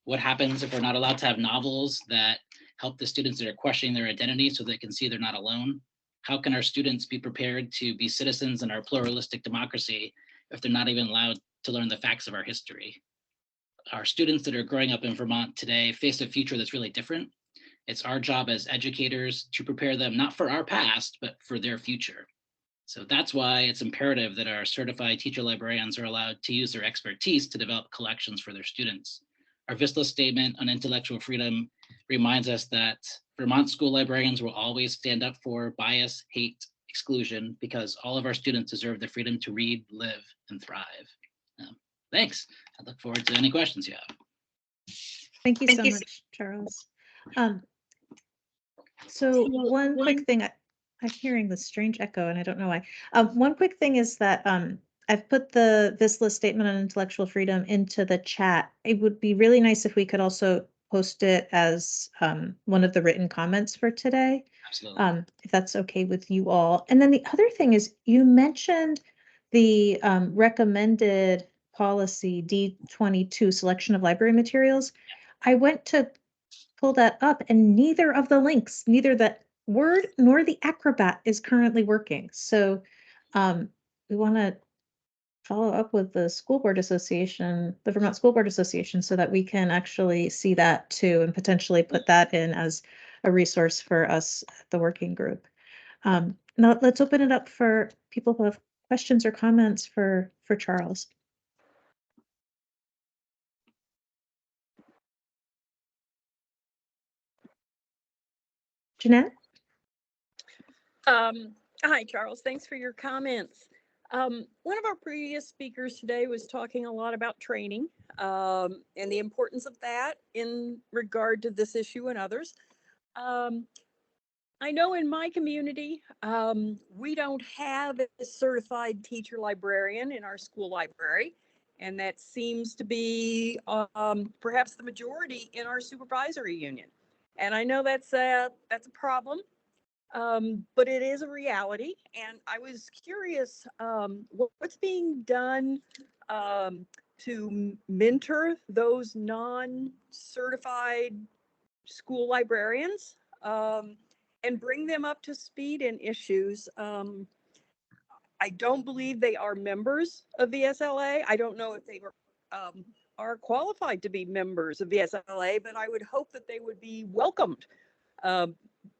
What happens if we're not allowed to have novels that help the students that are questioning their identity so they can see they're not alone? How can our students be prepared to be citizens in our pluralistic democracy if they're not even allowed to learn the facts of our history? Our students that are growing up in Vermont today face a future that's really different. It's our job as educators to prepare them not for our past, but for their future. So that's why it's imperative that our certified teacher librarians are allowed to use their expertise to develop collections for their students. Our VISLA statement on intellectual freedom reminds us that Vermont school librarians will always stand up for bias, hate, exclusion, because all of our students deserve the freedom to read, live, and thrive. Thanks. I look forward to any questions you have. Thank you so much, Charles. So one quick thing, I'm hearing this strange echo and I don't know why. One quick thing is that I've put the VISLA statement on intellectual freedom into the chat. It would be really nice if we could also post it as one of the written comments for today. Absolutely. If that's okay with you all. And then the other thing is you mentioned the recommended policy D22 selection of library materials. I went to pull that up and neither of the links, neither the Word nor the Acrobat is currently working. So we want to follow up with the School Board Association, the Vermont School Board Association, so that we can actually see that too and potentially put that in as a resource for us at the working group. Now let's open it up for people who have questions or comments for Charles. Jeanette? Hi, Charles. Thanks for your comments. One of our previous speakers today was talking a lot about training and the importance of that in regard to this issue and others. I know in my community, we don't have a certified teacher librarian in our school library, and that seems to be perhaps the majority in our supervisory union. And I know that's a problem. But it is a reality. And I was curious, what's being done to mentor those non-certified school librarians and bring them up to speed in issues. I don't believe they are members of VSLA. I don't know if they are qualified to be members of VSLA, but I would hope that they would be welcomed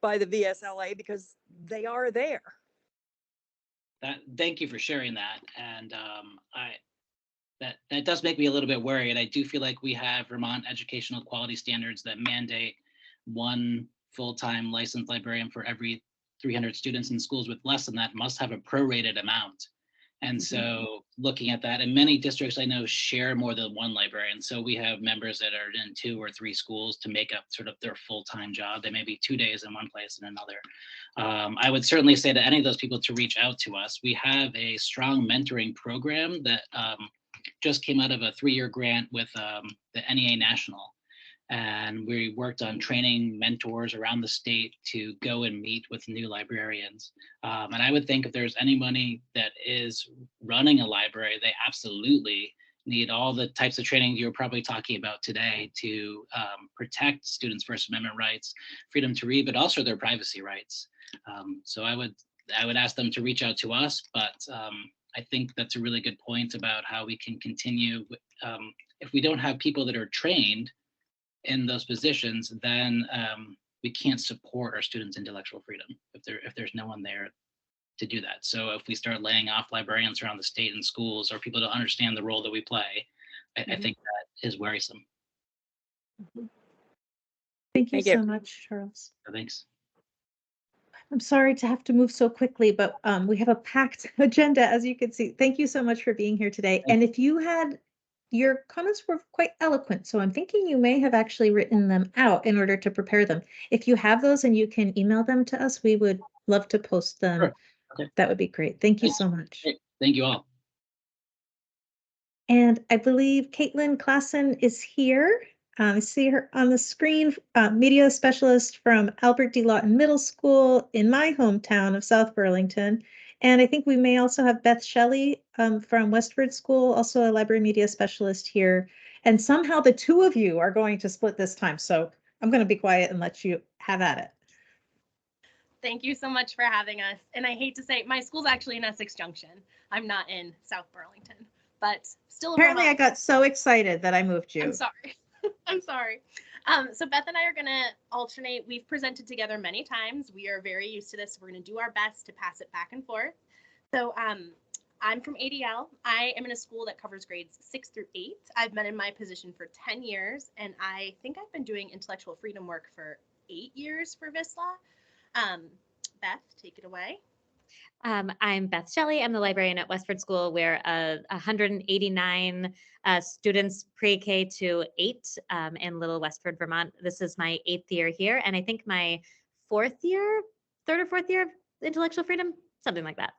by the VSLA because they are there. Thank you for sharing that. And that does make me a little bit worried. I do feel like we have Vermont educational quality standards that mandate one full-time licensed librarian for every 300 students, in schools with less than that must have a prorated amount. And so looking at that, and many districts I know share more than one librarian. So we have members that are in 2 or 3 schools to make up sort of their full-time job. They may be 2 days in one place and another. I would certainly say to any of those people to reach out to us. We have a strong mentoring program that just came out of a 3-year grant with the NEA National. And we worked on training mentors around the state to go and meet with new librarians. And I would think if there's anybody that is running a library, they absolutely need all the types of training you're probably talking about today to protect students' First Amendment rights, freedom to read, but also their privacy rights. So I would ask them to reach out to us, but I think that's a really good point about how we can continue. If we don't have people that are trained in those positions, then we can't support our students' intellectual freedom if there's no one there to do that. So if we start laying off librarians around the state and schools, or people don't understand the role that we play, I think that is worrisome. Thank you Thank you. so much, Charles. So thanks. I'm sorry to have to move so quickly, but we have a packed agenda, as you can see. Thank you so much for being here today. And if you had, your comments were quite eloquent, so I'm thinking you may have actually written them out in order to prepare them. If you have those and you can email them to us, we would love to post them. Sure. Okay. That would be great. Thank you Thanks. so much. Great. Thank you all. And I believe Caitlin Klassen is here. I see her on the screen, media specialist from Albert D. Lawton Middle School in my hometown of South Burlington. And I think we may also have Beth Shelley from Westford School, also a library media specialist here. And somehow the two of you are going to split this time. So I'm going to be quiet and let you have at it. Thank you so much for having us. And I hate to say, my school's actually in Essex Junction. I'm not in South Burlington, but still. Apparently I got so excited that I moved you. I'm sorry. I'm sorry. So Beth and I are going to alternate. We've presented together many times. We are very used to this. We're going to do our best to pass it back and forth. So I'm from ADL. I am in a school that covers grades 6 through 8. I've been in my position for 10 years, and I think I've been doing intellectual freedom work for 8 years for VISLA. Beth, take it away. I'm Beth Shelley. I'm the librarian at Westford School. We're 189 students pre-K to 8 in Little Westford, Vermont. This is my 8th year here, and I think my 4th year, 3rd or 4th year of intellectual freedom, something like that.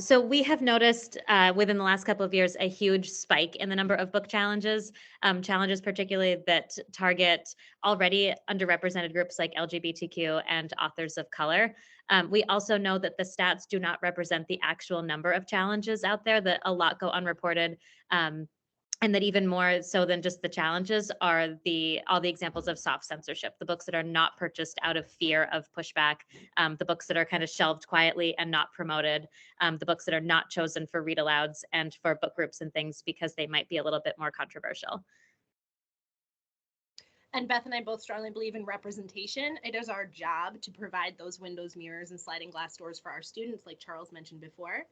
So we have noticed within the last couple of years a huge spike in the number of book challenges, challenges particularly that target already underrepresented groups like LGBTQ and authors of color. We also know that the stats do not represent the actual number of challenges out there, that a lot go unreported. And that even more so than just the challenges are all the examples of soft censorship, the books that are not purchased out of fear of pushback, the books that are kind of shelved quietly and not promoted, the books that are not chosen for read alouds and for book groups and things because they might be a little bit more controversial. And Beth and I both strongly believe in representation. It is our job to provide those windows, mirrors, and sliding glass doors for our students, like Charles mentioned before.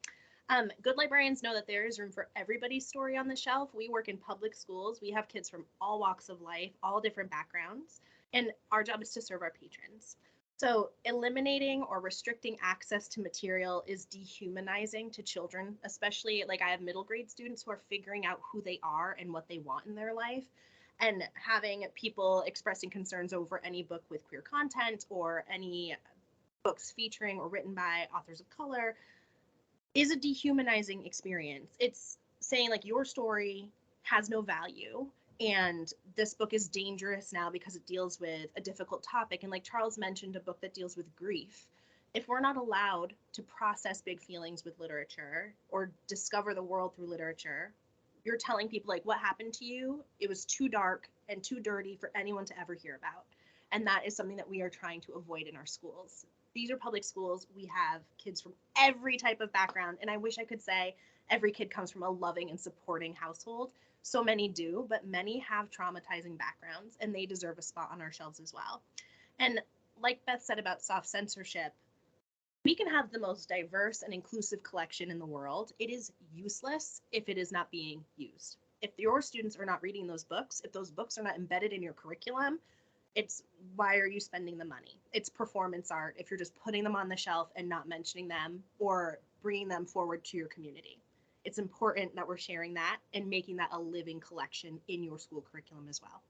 Good librarians know that there is room for everybody's story on the shelf. We work in public schools. We have kids from all walks of life, all different backgrounds, and our job is to serve our patrons. So eliminating or restricting access to material is dehumanizing to children, especially like I have middle grade students who are figuring out who they are and what they want in their life. And having people expressing concerns over any book with queer content or any books featuring or written by authors of color is a dehumanizing experience. It's saying like your story has no value and this book is dangerous now because it deals with a difficult topic. And like Charles mentioned, a book that deals with grief. If we're not allowed to process big feelings with literature or discover the world through literature, you're telling people like what happened to you, it was too dark and too dirty for anyone to ever hear about. And that is something that we are trying to avoid in our schools. These are public schools. We have kids from every type of background. And I wish I could say every kid comes from a loving and supporting household. So many do, but many have traumatizing backgrounds and they deserve a spot on our shelves as well. And like Beth said about soft censorship, we can have the most diverse and inclusive collection in the world. It is useless if it is not being used. If your students are not reading those books, if those books are not embedded in your curriculum, it's why are you spending the money? It's performance art if you're just putting them on the shelf and not mentioning them or bringing them forward to your community. It's important that we're sharing that and making that a living collection in your school curriculum as well.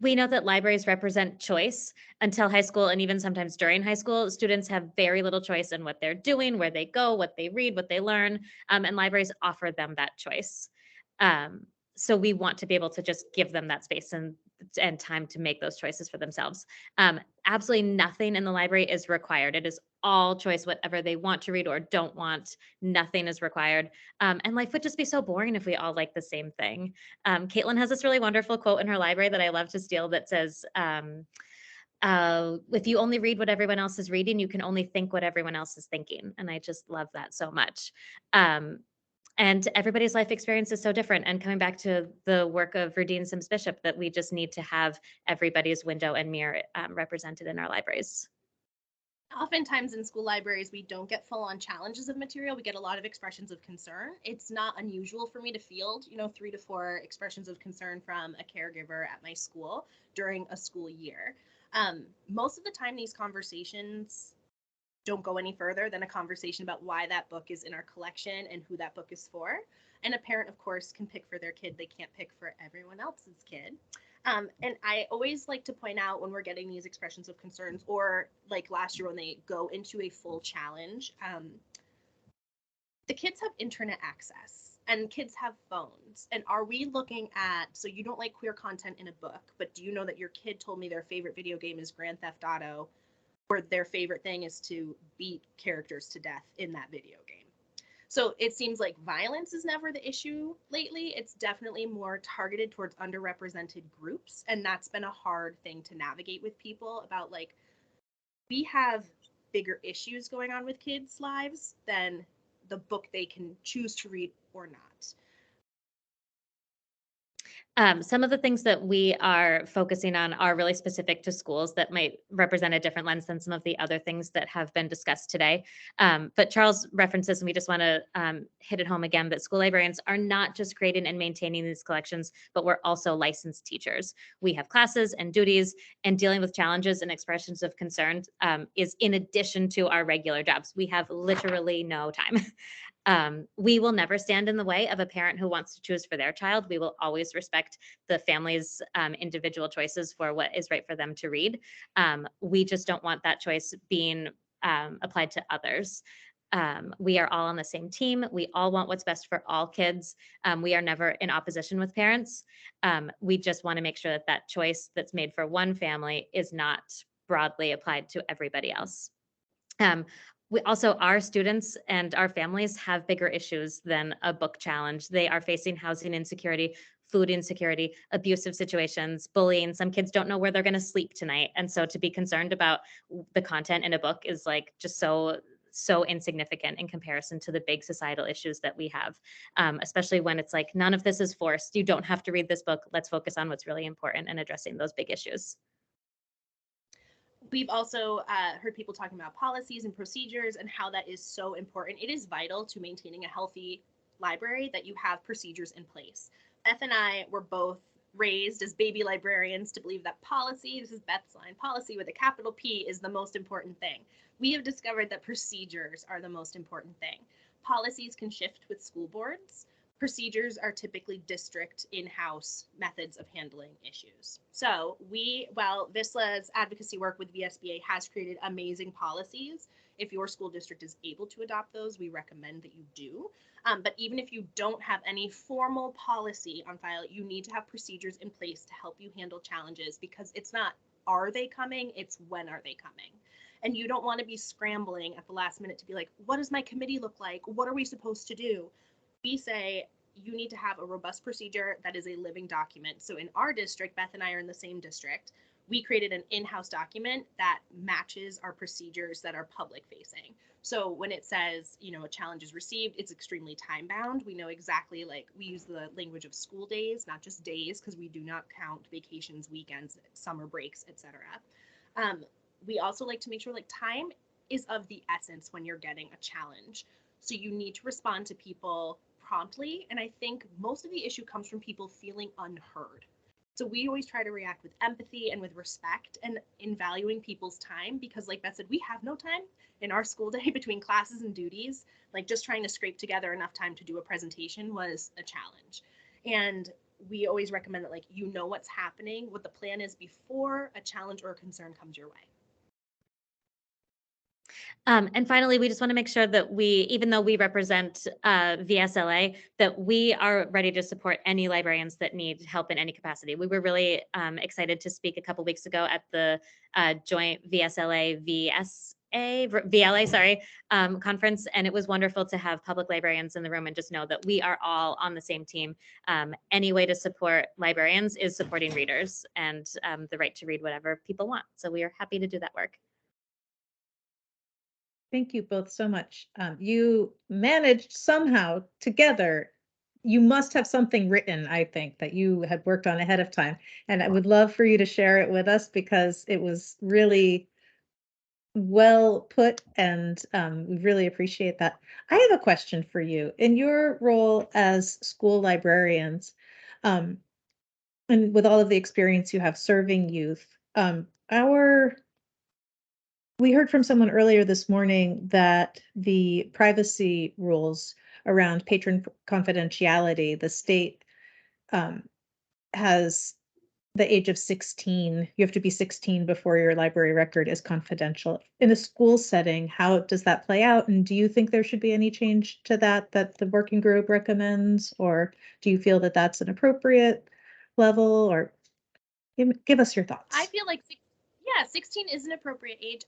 We know that libraries represent choice until high school, and even sometimes during high school, students have very little choice in what they're doing, where they go, what they read, what they learn, and libraries offer them that choice. So we want to be able to just give them that space and time to make those choices for themselves. Absolutely nothing in the library is required. It is all choice, whatever they want to read or don't want. Nothing is required. And life would just be so boring if we all like the same thing. Caitlin has this really wonderful quote in her library that I love to steal that says, if you only read what everyone else is reading, you can only think what everyone else is thinking. And I just love that so much. And everybody's life experience is so different. And coming back to the work of Rudine Sims Bishop, that we just need to have everybody's window and mirror represented in our libraries. Oftentimes in school libraries, we don't get full-on challenges of material. We get a lot of expressions of concern. It's not unusual for me to field, 3 to 4 expressions of concern from a caregiver at my school during a school year. Most of the time, these conversations don't go any further than a conversation about why that book is in our collection and who that book is for. And a parent, of course, can pick for their kid. They can't pick for everyone else's kid. And I always like to point out when we're getting these expressions of concerns, or like last year when they go into a full challenge, the kids have internet access and kids have phones. And are we looking at, so you don't like queer content in a book, but do you know that your kid told me their favorite video game is Grand Theft Auto, or their favorite thing is to beat characters to death in that video game? So it seems like violence is never the issue lately. It's definitely more targeted towards underrepresented groups. And that's been a hard thing to navigate with people about, like, we have bigger issues going on with kids' lives than the book they can choose to read or not. Some of the things that we are focusing on are really specific to schools that might represent a different lens than some of the other things that have been discussed today. But Charles references, and we just want to hit it home again, that school librarians are not just creating and maintaining these collections, but we're also licensed teachers. We have classes and duties, and dealing with challenges and expressions of concern is in addition to our regular jobs. We have literally no time. We will never stand in the way of a parent who wants to choose for their child. We will always respect the family's individual choices for what is right for them to read. We just don't want that choice being applied to others. We are all on the same team. We all want what's best for all kids. We are never in opposition with parents. We just want to make sure that that choice that's made for one family is not broadly applied to everybody else. We also, our students and our families have bigger issues than a book challenge. They are facing housing insecurity, food insecurity, abusive situations, bullying. Some kids don't know where they're going to sleep tonight. And so to be concerned about the content in a book is like just so insignificant in comparison to the big societal issues that we have, especially when it's like, none of this is forced. You don't have to read this book. Let's focus on what's really important and addressing those big issues. We've also heard people talking about policies and procedures and how that is so important. It is vital to maintaining a healthy library that you have procedures in place. Beth and I were both raised as baby librarians to believe that policy, this is Beth's line, policy with a capital P, is the most important thing. We have discovered that procedures are the most important thing. Policies can shift with school boards. Procedures are typically district in-house methods of handling issues. So while VISLA's advocacy work with VSBA has created amazing policies, if your school district is able to adopt those, we recommend that you do. But even if you don't have any formal policy on file, you need to have procedures in place to help you handle challenges, because it's not, are they coming? It's when are they coming? And you don't want to be scrambling at the last minute to be like, what does my committee look like? What are we supposed to do? We say you need to have a robust procedure that is a living document. So in our district, Beth and I are in the same district, we created an in-house document that matches our procedures that are public facing. So when it says, a challenge is received, it's extremely time bound. We know exactly, like, we use the language of school days, not just days, because we do not count vacations, weekends, summer breaks, etc. We also like to make sure, like, time is of the essence when you're getting a challenge. So you need to respond to people promptly. And I think most of the issue comes from people feeling unheard. So we always try to react with empathy and with respect and in valuing people's time, because like Beth said, we have no time in our school day between classes and duties. Like just trying to scrape together enough time to do a presentation was a challenge. And we always recommend that, like, you know what's happening, what the plan is before a challenge or a concern comes your way. And finally, we just want to make sure that we, even though we represent VSLA, that we are ready to support any librarians that need help in any capacity. We were really excited to speak a couple weeks ago at the joint VLA conference, and it was wonderful to have public librarians in the room and just know that we are all on the same team. Any way to support librarians is supporting readers and the right to read whatever people want. So we are happy to do that work. Thank you both so much. You managed somehow together. You must have something written, I think, that you had worked on ahead of time. And I would love for you to share it with us because it was really well put, and we really appreciate that. I have a question for you. In your role as school librarians, and with all of the experience you have serving youth, we heard from someone earlier this morning that the privacy rules around patron confidentiality, the state has the age of 16. You have to be 16 before your library record is confidential. In a school setting, how does that play out? And do you think there should be any change to that the working group recommends? Or do you feel that that's an appropriate level? Or give us your thoughts. I feel like 16 is an appropriate age.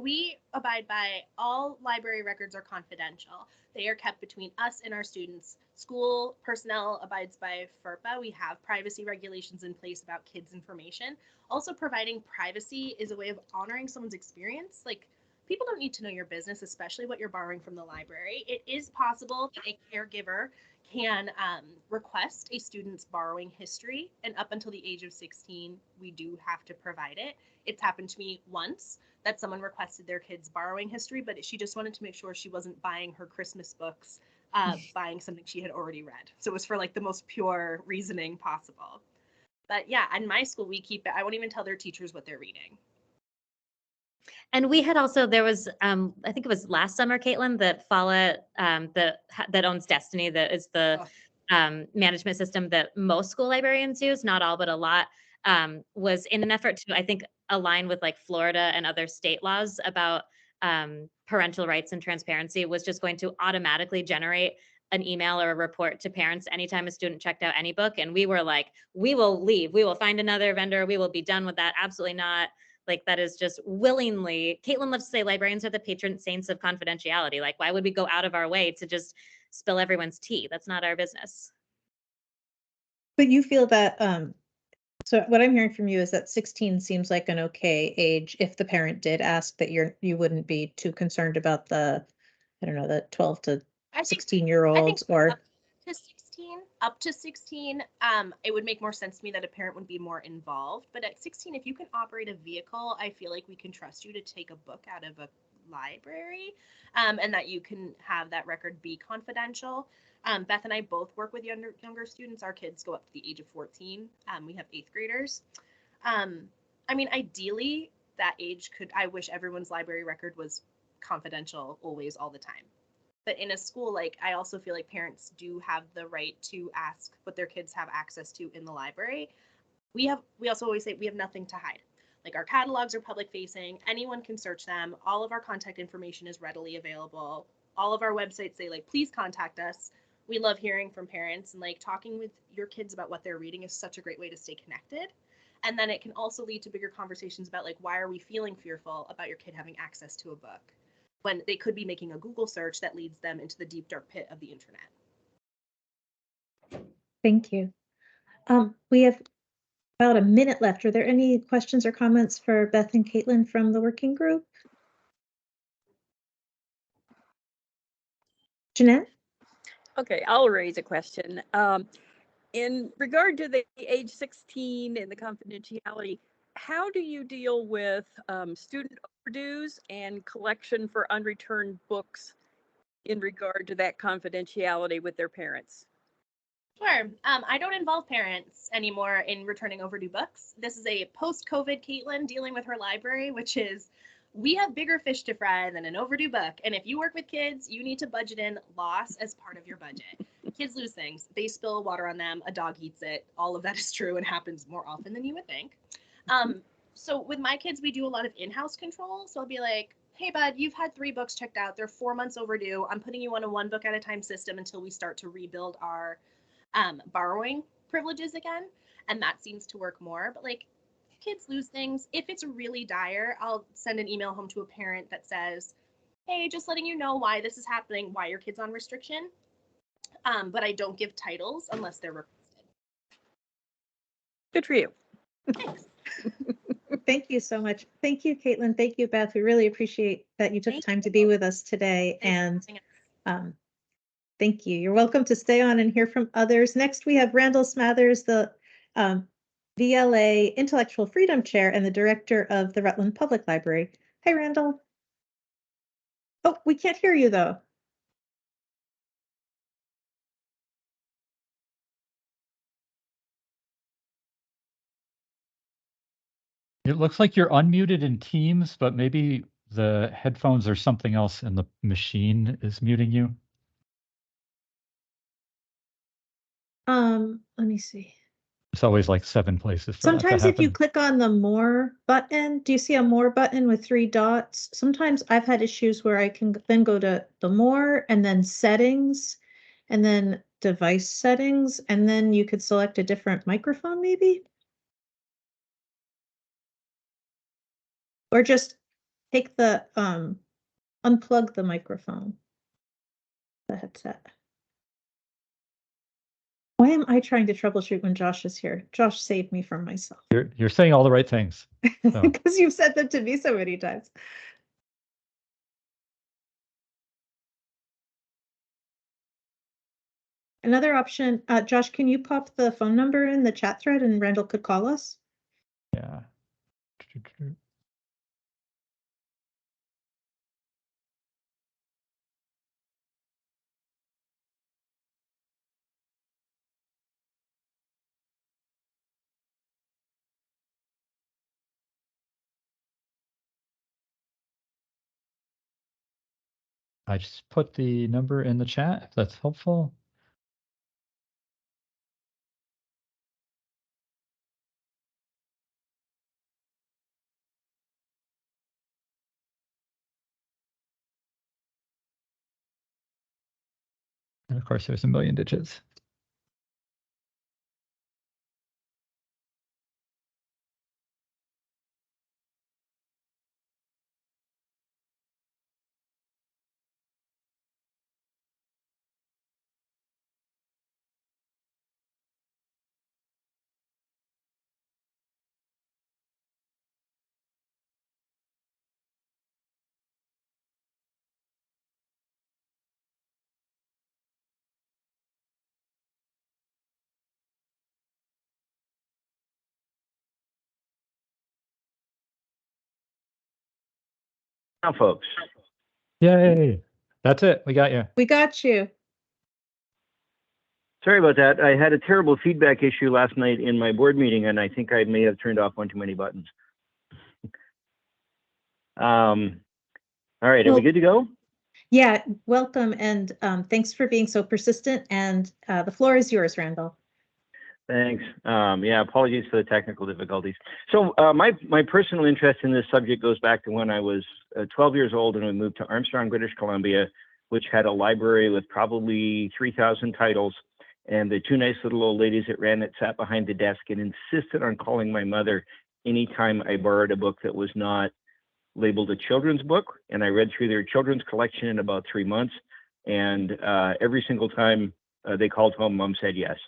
We abide by all library records are confidential. They are kept between us and our students. School personnel abides by FERPA. We have privacy regulations in place about kids' information. Also, providing privacy is a way of honoring someone's experience. Like, people don't need to know your business, especially what you're borrowing from the library. It is possible that a caregiver can request a student's borrowing history, and up until the age of 16, we do have to provide it. It's happened to me once that someone requested their kid's borrowing history, but she just wanted to make sure she wasn't buying her Christmas books, buying something she had already read. So it was for like the most pure reasoning possible. But yeah, in my school, we keep it. I won't even tell their teachers what they're reading. And we had also, there was, I think it was last summer, Caitlin, that Follett, that owns Destiny, that is the management system that most school librarians use, not all, but a lot, was in an effort to, I think, align with like Florida and other state laws about parental rights and transparency, was just going to automatically generate an email or a report to parents anytime a student checked out any book. And we were like, we will leave. We will find another vendor. We will be done with that. Absolutely not. Like, that is just willingly. Caitlin loves to say librarians are the patron saints of confidentiality. Like, why would we go out of our way to just spill everyone's tea? That's not our business. But you feel that, so what I'm hearing from you is that 16 seems like an okay age if the parent did ask, that you wouldn't be too concerned about the, I don't know, the 12 to 16-year-olds or up to 16, it would make more sense to me that a parent would be more involved. But at 16, if you can operate a vehicle, I feel like we can trust you to take a book out of a library, and that you can have that record be confidential. Beth and I both work with younger students. Our kids go up to the age of 14. We have 8th graders. I mean, ideally, that age I wish everyone's library record was confidential always, all the time. But in a school, like, I also feel like parents do have the right to ask what their kids have access to in the library. We also always say we have nothing to hide. Like, our catalogs are public facing. Anyone can search them. All of our contact information is readily available. All of our websites say, like, please contact us. We love hearing from parents, and like talking with your kids about what they're reading is such a great way to stay connected. And then it can also lead to bigger conversations about, like, why are we feeling fearful about your kid having access to a book when they could be making a Google search that leads them into the deep, dark pit of the internet. Thank you. We have about a minute left. Are there any questions or comments for Beth and Caitlin from the working group? Jeanette? Okay, I'll raise a question. In regard to the age 16 and the confidentiality, how do you deal with student overdues and collection for unreturned books in regard to that confidentiality with their parents? Sure. I don't involve parents anymore in returning overdue books. This is a post-COVID Caitlin dealing with her library, which is we have bigger fish to fry than an overdue book. And if you work with kids, you need to budget in loss as part of your budget. Kids lose things. They spill water on them. A dog eats it. All of that is true and happens more often than you would think. So with my kids, we do a lot of in-house control. So I'll be like, hey, bud, you've had 3 books checked out. They're 4 months overdue. I'm putting you on a 1 book at a time system until we start to rebuild our borrowing privileges again. And that seems to work more. But like, kids lose things. If it's really dire, I'll send an email home to a parent that says, hey, just letting you know why this is happening, why your kid's on restriction. But I don't give titles unless they're requested. Good for you. Thanks. Thank you so much. Thank you, Caitlin. Thank you, Beth. We really appreciate that you took Thank time to you. be with us today. Thanks for And having us. thank you. You're welcome to stay on and hear from others. Next, we have Randall Smathers, the VLA Intellectual Freedom Chair and the Director of the Rutland Public Library. Hi, Randall. Oh, we can't hear you, though. It looks like you're unmuted in Teams, but maybe the headphones or something else in the machine is muting you. Let me see. It's always like 7 places for that to Sometimes if you happen. click on the More button, do you see a More button with 3 dots? Sometimes I've had issues where I can then go to the More and then Settings and then Device Settings, and then you could select a different microphone maybe? Or just take the, unplug the microphone, the headset. Why am I trying to troubleshoot when Josh is here? Josh saved me from myself. You're saying all the right things. So. Because you've said them to me so many times. Another option, Josh, can you pop the phone number in the chat thread and Randall could call us? Yeah. I just put the number in the chat, if that's helpful. And of course, there's a million digits. Now, folks. Yay. That's it. We got you. We got you. Sorry about that. I had a terrible feedback issue last night in my board meeting, and I think I may have turned off one too many buttons. All right, are we good to go? Yeah, welcome, and thanks for being so persistent, and the floor is yours, Randall. Thanks. Yeah, apologies for the technical difficulties. So my personal interest in this subject goes back to when I was 12 years old and we moved to Armstrong, British Columbia, which had a library with probably 3,000 titles. And the 2 nice little old ladies that ran it sat behind the desk and insisted on calling my mother anytime I borrowed a book that was not labeled a children's book. And I read through their children's collection in about 3 months. And every single time they called home, Mom said yes.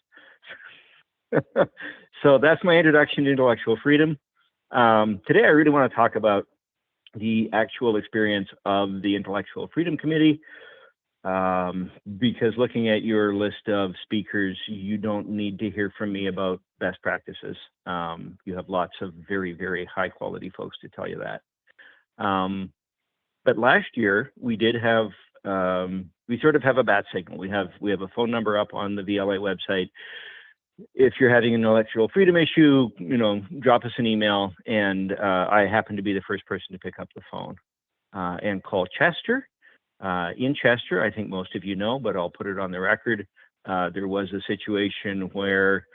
So that's my introduction to intellectual freedom. Today, I really want to talk about the actual experience of the Intellectual Freedom Committee, because looking at your list of speakers, you don't need to hear from me about best practices. You have lots of very, very high quality folks to tell you that. But last year, we did have we sort of have a bat signal. We have a phone number up on the VLA website. If you're having an intellectual freedom issue, drop us an email, and I happen to be the first person to pick up the phone and call Chester. In Chester, I think most of you know, but I'll put it on the record. There was a situation where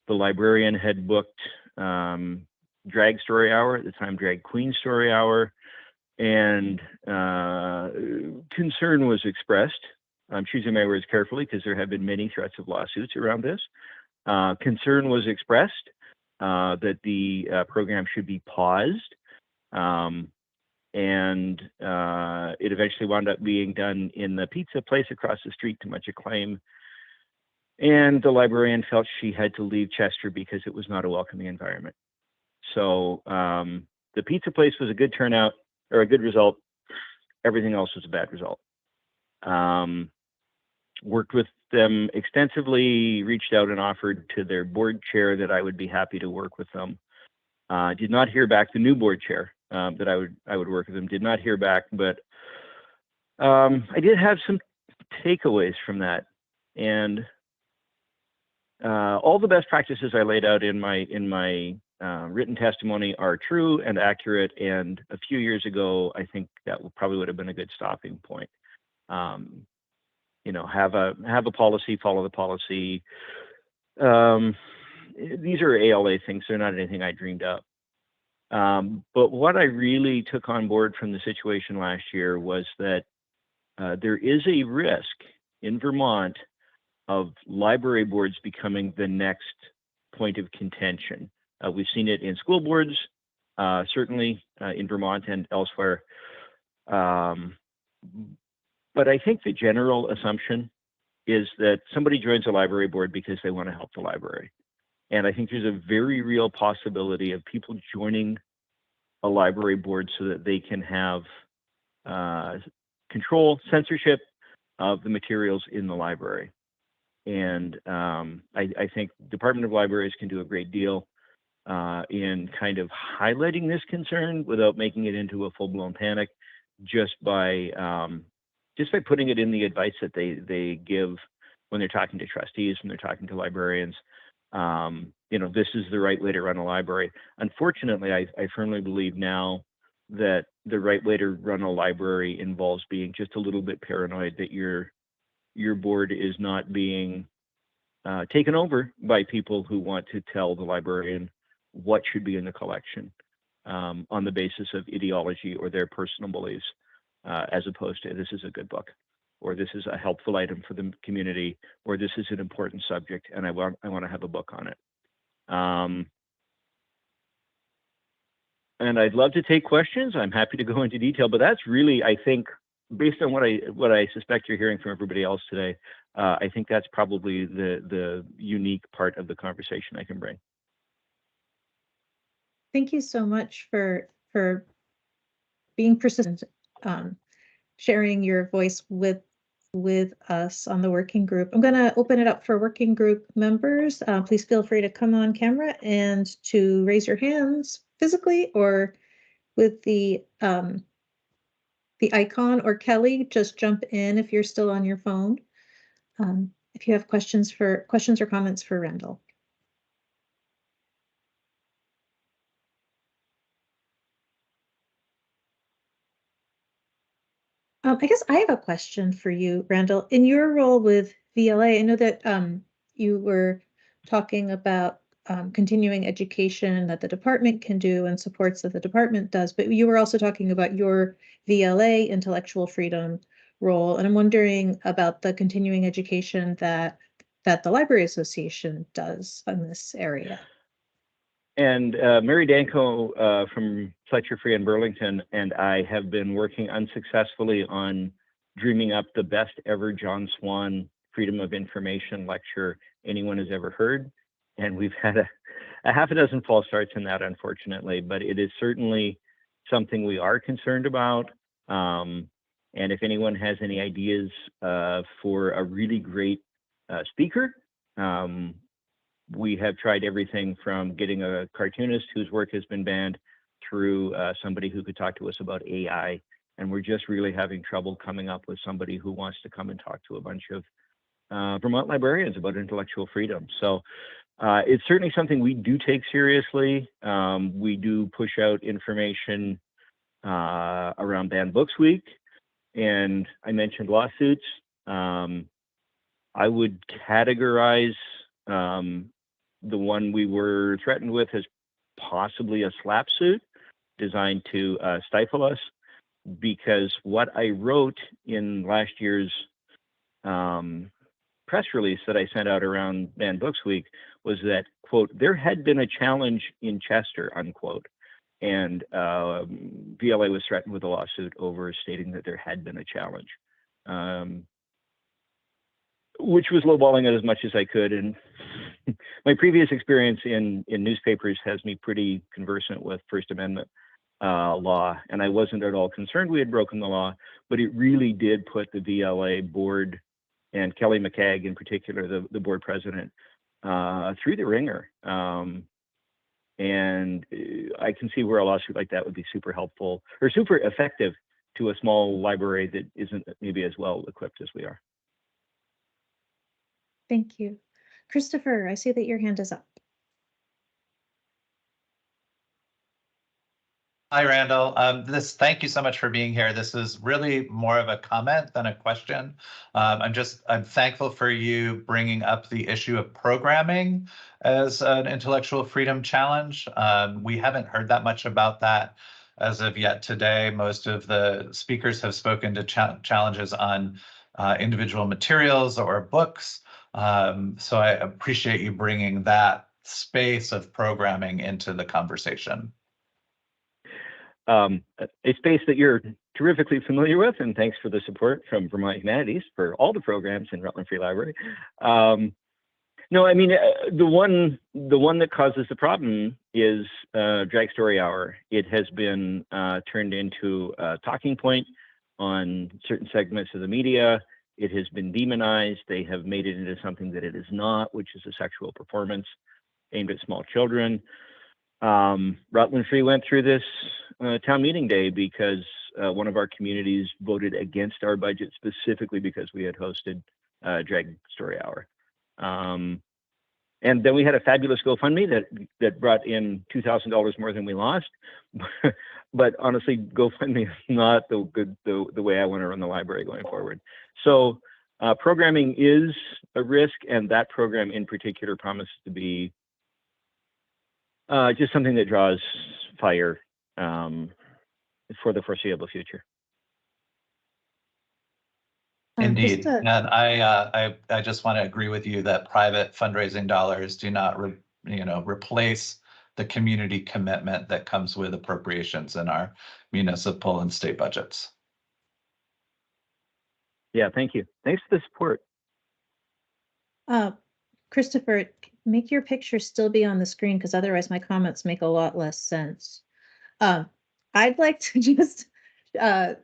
the librarian had booked drag story hour, at the time drag queen story hour, and concern was expressed. I'm choosing my words carefully because there have been many threats of lawsuits around this. Concern was expressed that the program should be paused, and it eventually wound up being done in the pizza place across the street to much acclaim. And the librarian felt she had to leave Chester because it was not a welcoming environment. So the pizza place was a good turnout, or a good result. Everything else was a bad result. Worked with them extensively, reached out and offered to their board chair that I would be happy to work with them. Did not hear back. The new board chair that I would work with them did not hear back, but I did have some takeaways from that. And all the best practices I laid out in my written testimony are true and accurate. And a few years ago, I think that probably would have been a good stopping point. Have a policy, follow the policy. These are ALA things; they're not anything I dreamed up. But what I really took on board from the situation last year was that there is a risk in Vermont of library boards becoming the next point of contention. We've seen it in school boards, certainly in Vermont and elsewhere. But I think the general assumption is that somebody joins a library board because they want to help the library. And I think there's a very real possibility of people joining a library board so that they can have control, censorship of the materials in the library. And I think Department of Libraries can do a great deal in kind of highlighting this concern without making it into a full-blown panic, just by putting it in the advice that they give when they're talking to trustees, when they're talking to librarians. This is the right way to run a library. Unfortunately, I firmly believe now that the right way to run a library involves being just a little bit paranoid that your board is not being taken over by people who want to tell the librarian what should be in the collection on the basis of ideology or their personal beliefs, as opposed to this is a good book, or this is a helpful item for the community, or this is an important subject and I want to have a book on it. And I'd love to take questions. I'm happy to go into detail, but that's really, I think, based on what I suspect you're hearing from everybody else today, I think that's probably the unique part of the conversation I can bring. Thank you so much for being persistent, sharing your voice with us on the working group. I'm going to open it up for working group members. Please feel free to come on camera and to raise your hands physically or with the icon, or Kelly, just jump in if you're still on your phone. If you have questions or comments for Randall. I guess I have a question for you, Randall. In your role with VLA, I know that you were talking about continuing education that the department can do and supports that the department does, but you were also talking about your VLA intellectual freedom role. And I'm wondering about the continuing education that the Library Association does in this area. And Mary Danko from Fletcher Free in Burlington and I have been working unsuccessfully on dreaming up the best ever John Swan Freedom of Information lecture anyone has ever heard. And we've had a half a dozen false starts in that, unfortunately, but it is certainly something we are concerned about. And if anyone has any ideas for a really great speaker, we have tried everything from getting a cartoonist whose work has been banned through somebody who could talk to us about AI and we're just really having trouble coming up with somebody who wants to come and talk to a bunch of Vermont librarians about intellectual freedom. So it's certainly something we do take seriously. We do push out information around Banned Books Week, and I mentioned lawsuits. I would categorize the one we were threatened with as possibly a slap suit designed to stifle us, because what I wrote in last year's press release that I sent out around Banned Books Week was that, quote, there had been a challenge in Chester, unquote. And VLA was threatened with a lawsuit over stating that there had been a challenge, which was lowballing it as much as I could. And my previous experience in newspapers has me pretty conversant with First Amendment law, and I wasn't at all concerned we had broken the law, but it really did put the VLA board and Kelly McCagg in particular, the board president, through the ringer. And I can see where a lawsuit like that would be super helpful or super effective to a small library that isn't maybe as well equipped as we are. Thank you. Christopher, I see that your hand is up. Hi, Randall. Thank you so much for being here. This is really more of a comment than a question. I'm thankful for you bringing up the issue of programming as an intellectual freedom challenge. We haven't heard that much about that as of yet today. Most of the speakers have spoken to challenges on individual materials or books. So I appreciate you bringing that space of programming into the conversation. A space that you're terrifically familiar with, and thanks for the support from Vermont Humanities for all the programs in Rutland Free Library. No, I mean, the one that causes the problem is Drag Story Hour. It has been turned into a talking point on certain segments of the media. It has been demonized. They have made it into something that it is not, which is a sexual performance aimed at small children. Rutland Free went through this town meeting day because one of our communities voted against our budget specifically because we had hosted Drag Story Hour. And then we had a fabulous GoFundMe that brought in $2,000 more than we lost. But honestly, GoFundMe is not the way I want to run the library going forward. So programming is a risk, and that program in particular promises to be just something that draws fire for the foreseeable future. Indeed, and I just want to agree with you that private fundraising dollars do not, replace the community commitment that comes with appropriations in our municipal and state budgets. Yeah, thank you. Thanks for the support. Christopher, make your picture still be on the screen, because otherwise my comments make a lot less sense. I'd like to just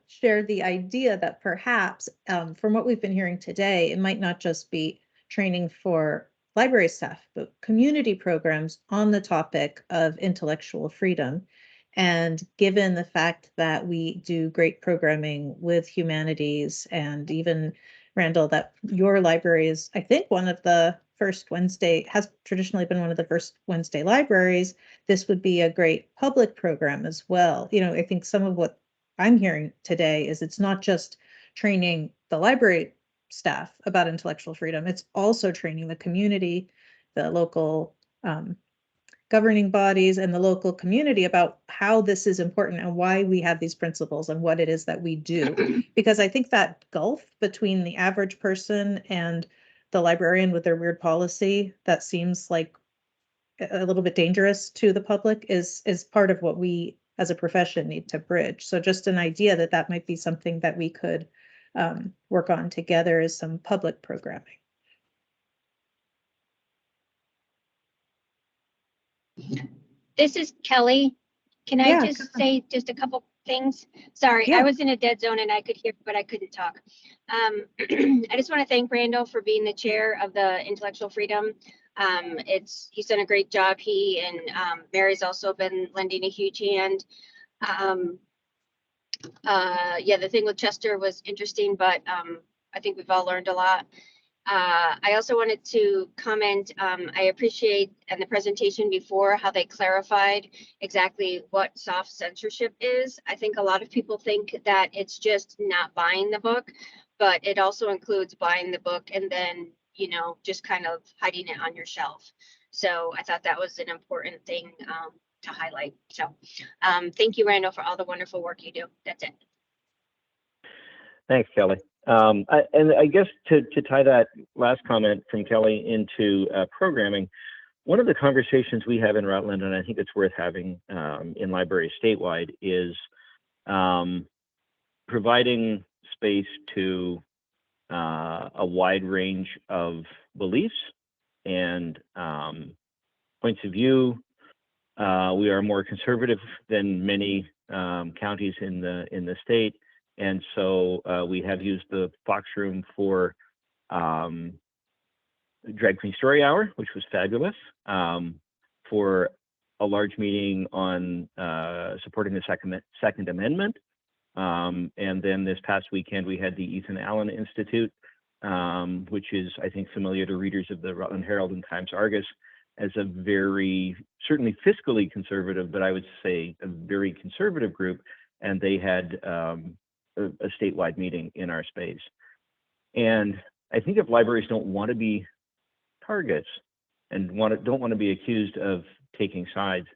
share the idea that perhaps from what we've been hearing today, it might not just be training for library staff, but community programs on the topic of intellectual freedom. And given the fact that we do great programming with humanities, and even Randall, that your library is, I think, one of the first Wednesday, has traditionally been one of the first Wednesday libraries, this would be a great public program as well. I think some of what I'm hearing today is it's not just training the library staff about intellectual freedom, it's also training the community, the local governing bodies, and the local community about how this is important and why we have these principles and what it is that we do. Because I think that gulf between the average person and the librarian with their weird policy that seems like a little bit dangerous to the public is part of what we as a profession need to bridge. So just an idea that might be something that we could work on together is some public programming. This is Kelly. Can I just say just a couple things? Sorry, I was in a dead zone and I could hear, but I couldn't talk. I just want to thank Randall for being the chair of the intellectual freedom. He's done a great job. He and Mary's also been lending a huge hand. Yeah, the thing with Chester was interesting, but I think we've all learned a lot. I also wanted to comment, I appreciate in the presentation before how they clarified exactly what soft censorship is. I think a lot of people think that it's just not buying the book, but it also includes buying the book and then, you know, just kind of hiding it on your shelf. So I thought that was an important thing to highlight. So thank you, Randall, for all the wonderful work you do. That's it. Thanks, Kelly. And I guess to tie that last comment from Kelly into programming, one of the conversations we have in Rutland, and I think it's worth having in libraries statewide, is providing space to a wide range of beliefs and points of view. We are more conservative than many counties in the state. And so we have used the Fox Room for Drag Queen Story Hour, which was fabulous, for a large meeting on supporting the Second Amendment. And then this past weekend, we had the Ethan Allen Institute, which is, I think, familiar to readers of the Rutland Herald and Times Argus as a very, certainly fiscally conservative, but I would say a very conservative group. And they had a statewide meeting in our space. And I think if libraries don't want to be targets and don't want to be accused of taking sides,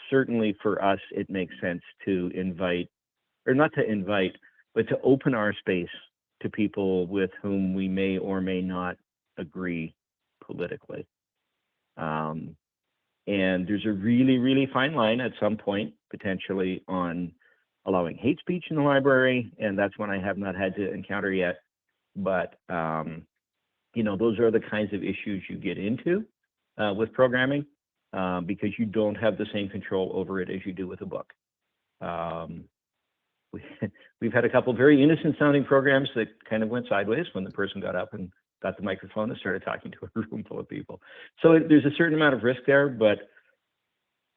certainly for us, it makes sense to invite, or not to invite, but to open our space to people with whom we may or may not agree politically. And there's a really, really fine line at some point, potentially, on allowing hate speech in the library, and that's one I have not had to encounter yet. But you know, those are the kinds of issues you get into with programming because you don't have the same control over it as you do with a book. We've had a couple of very innocent-sounding programs that kind of went sideways when the person got up and got the microphone and started talking to a room full of people. So there's a certain amount of risk there, but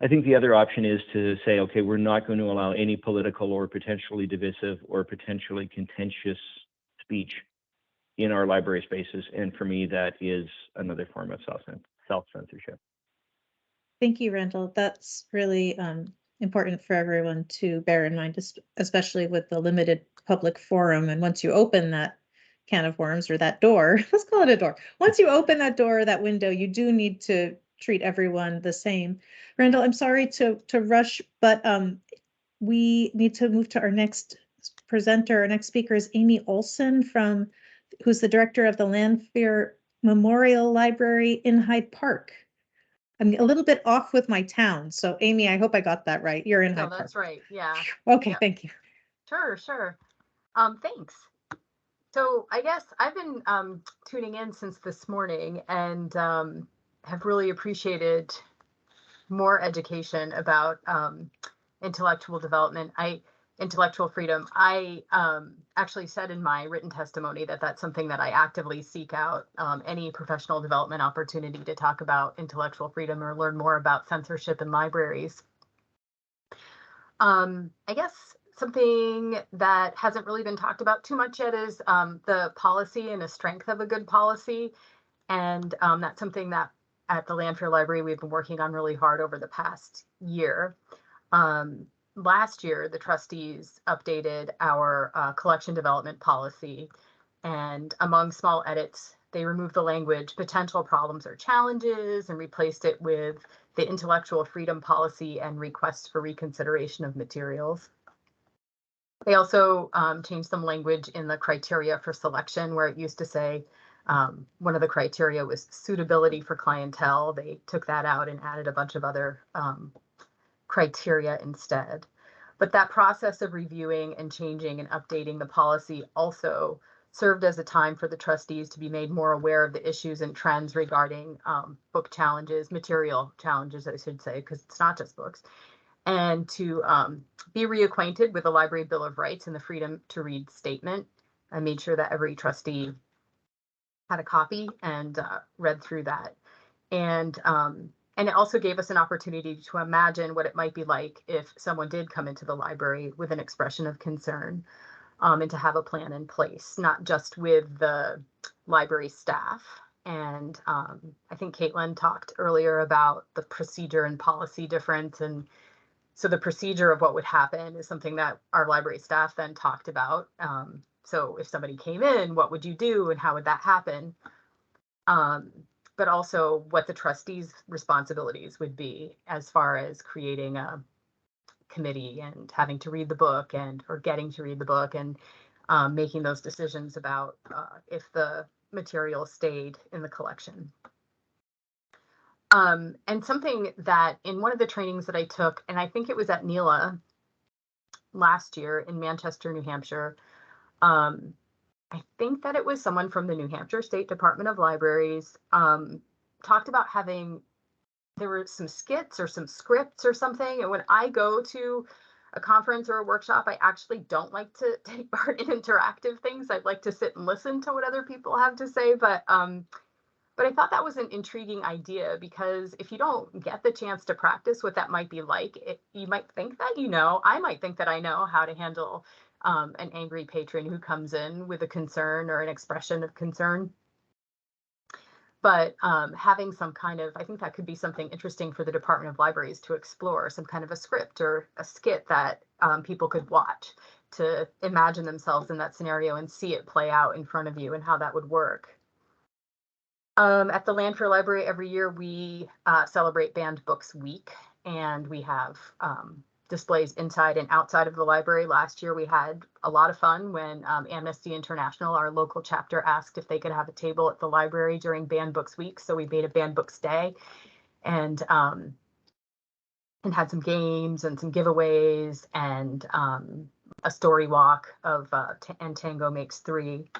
I think the other option is to say, okay, we're not going to allow any political or potentially divisive or potentially contentious speech in our library spaces. And for me, that is another form of self-censorship. Thank you, Randall. That's really important for everyone to bear in mind, especially with the limited public forum. And once you open that can of worms or that door, let's call it a door. Once you open that door or that window, you do need to treat everyone the same. Randall, I'm sorry to rush, but we need to move to our next presenter. Our next speaker is Amy Olson, who's the director of the Lanphier Memorial Library in Hyde Park. I'm a little bit off with my town, so Amy, I hope I got that right. You're in Hyde Park. No, that's right. Yeah. Okay, Yep. Thank you. Sure. Thanks. So I guess I've been tuning in since this morning and have really appreciated more education about intellectual development. Intellectual freedom. I actually said in my written testimony that that's something that I actively seek out, any professional development opportunity to talk about intellectual freedom or learn more about censorship in libraries. I guess something that hasn't really been talked about too much yet is the policy and the strength of a good policy. And that's something that at the Lanphier Library we've been working on really hard over the past year. Last year, the trustees updated our collection development policy, and among small edits, they removed the language potential problems or challenges and replaced it with the intellectual freedom policy and requests for reconsideration of materials. They also changed some language in the criteria for selection, where it used to say one of the criteria was suitability for clientele. They took that out and added a bunch of other criteria instead. But that process of reviewing and changing and updating the policy also served as a time for the trustees to be made more aware of the issues and trends regarding book challenges, material challenges, I should say, because it's not just books, and to be reacquainted with the Library Bill of Rights and the Freedom to Read statement. I made sure that every trustee had a copy and read through that. And And it also gave us an opportunity to imagine what it might be like if someone did come into the library with an expression of concern, and to have a plan in place, not just with the library staff. And I think Caitlin talked earlier about the procedure and policy difference. And so the procedure of what would happen is something that our library staff then talked about. So if somebody came in, what would you do and how would that happen? But also what the trustees' responsibilities would be as far as creating a committee and having to read the book or getting to read the book and making those decisions about if the material stayed in the collection. And something that in one of the trainings that I took, and I think it was at NELA last year in Manchester, New Hampshire, I think that it was someone from the New Hampshire State Department of Libraries, talked about there were some skits or some scripts or something. And when I go to a conference or a workshop, I actually don't like to take part in interactive things. I'd like to sit and listen to what other people have to say. But I thought that was an intriguing idea, because if you don't get the chance to practice what that might be like, you might think that I might think that I know how to handle an angry patron who comes in with a concern or an expression of concern. But having some kind of, I think that could be something interesting for the Department of Libraries to explore, some kind of a script or a skit that people could watch to imagine themselves in that scenario and see it play out in front of you and how that would work. At the Lanphier Library every year, we celebrate Banned Books Week, and we have displays inside and outside of the library. Last year, we had a lot of fun when Amnesty International, our local chapter, asked if they could have a table at the library during Banned Books Week. So we made a Banned Books Day and had some games and some giveaways and a story walk of And Tango Makes Three.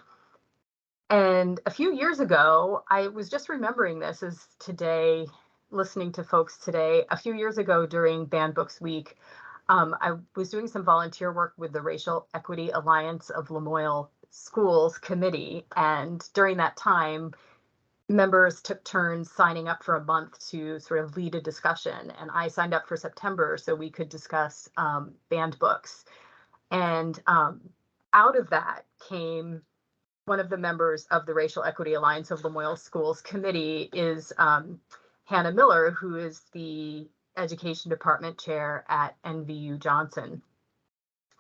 And a few years ago, I was just remembering this as today, listening to folks today. A few years ago during Banned Books Week, I was doing some volunteer work with the Racial Equity Alliance of Lamoille Schools Committee. And during that time, members took turns signing up for a month to sort of lead a discussion. And I signed up for September so we could discuss banned books. And out of that came one of the members of the Racial Equity Alliance of Lamoille Schools Committee is Hannah Miller, who is the Education Department Chair at NVU Johnson.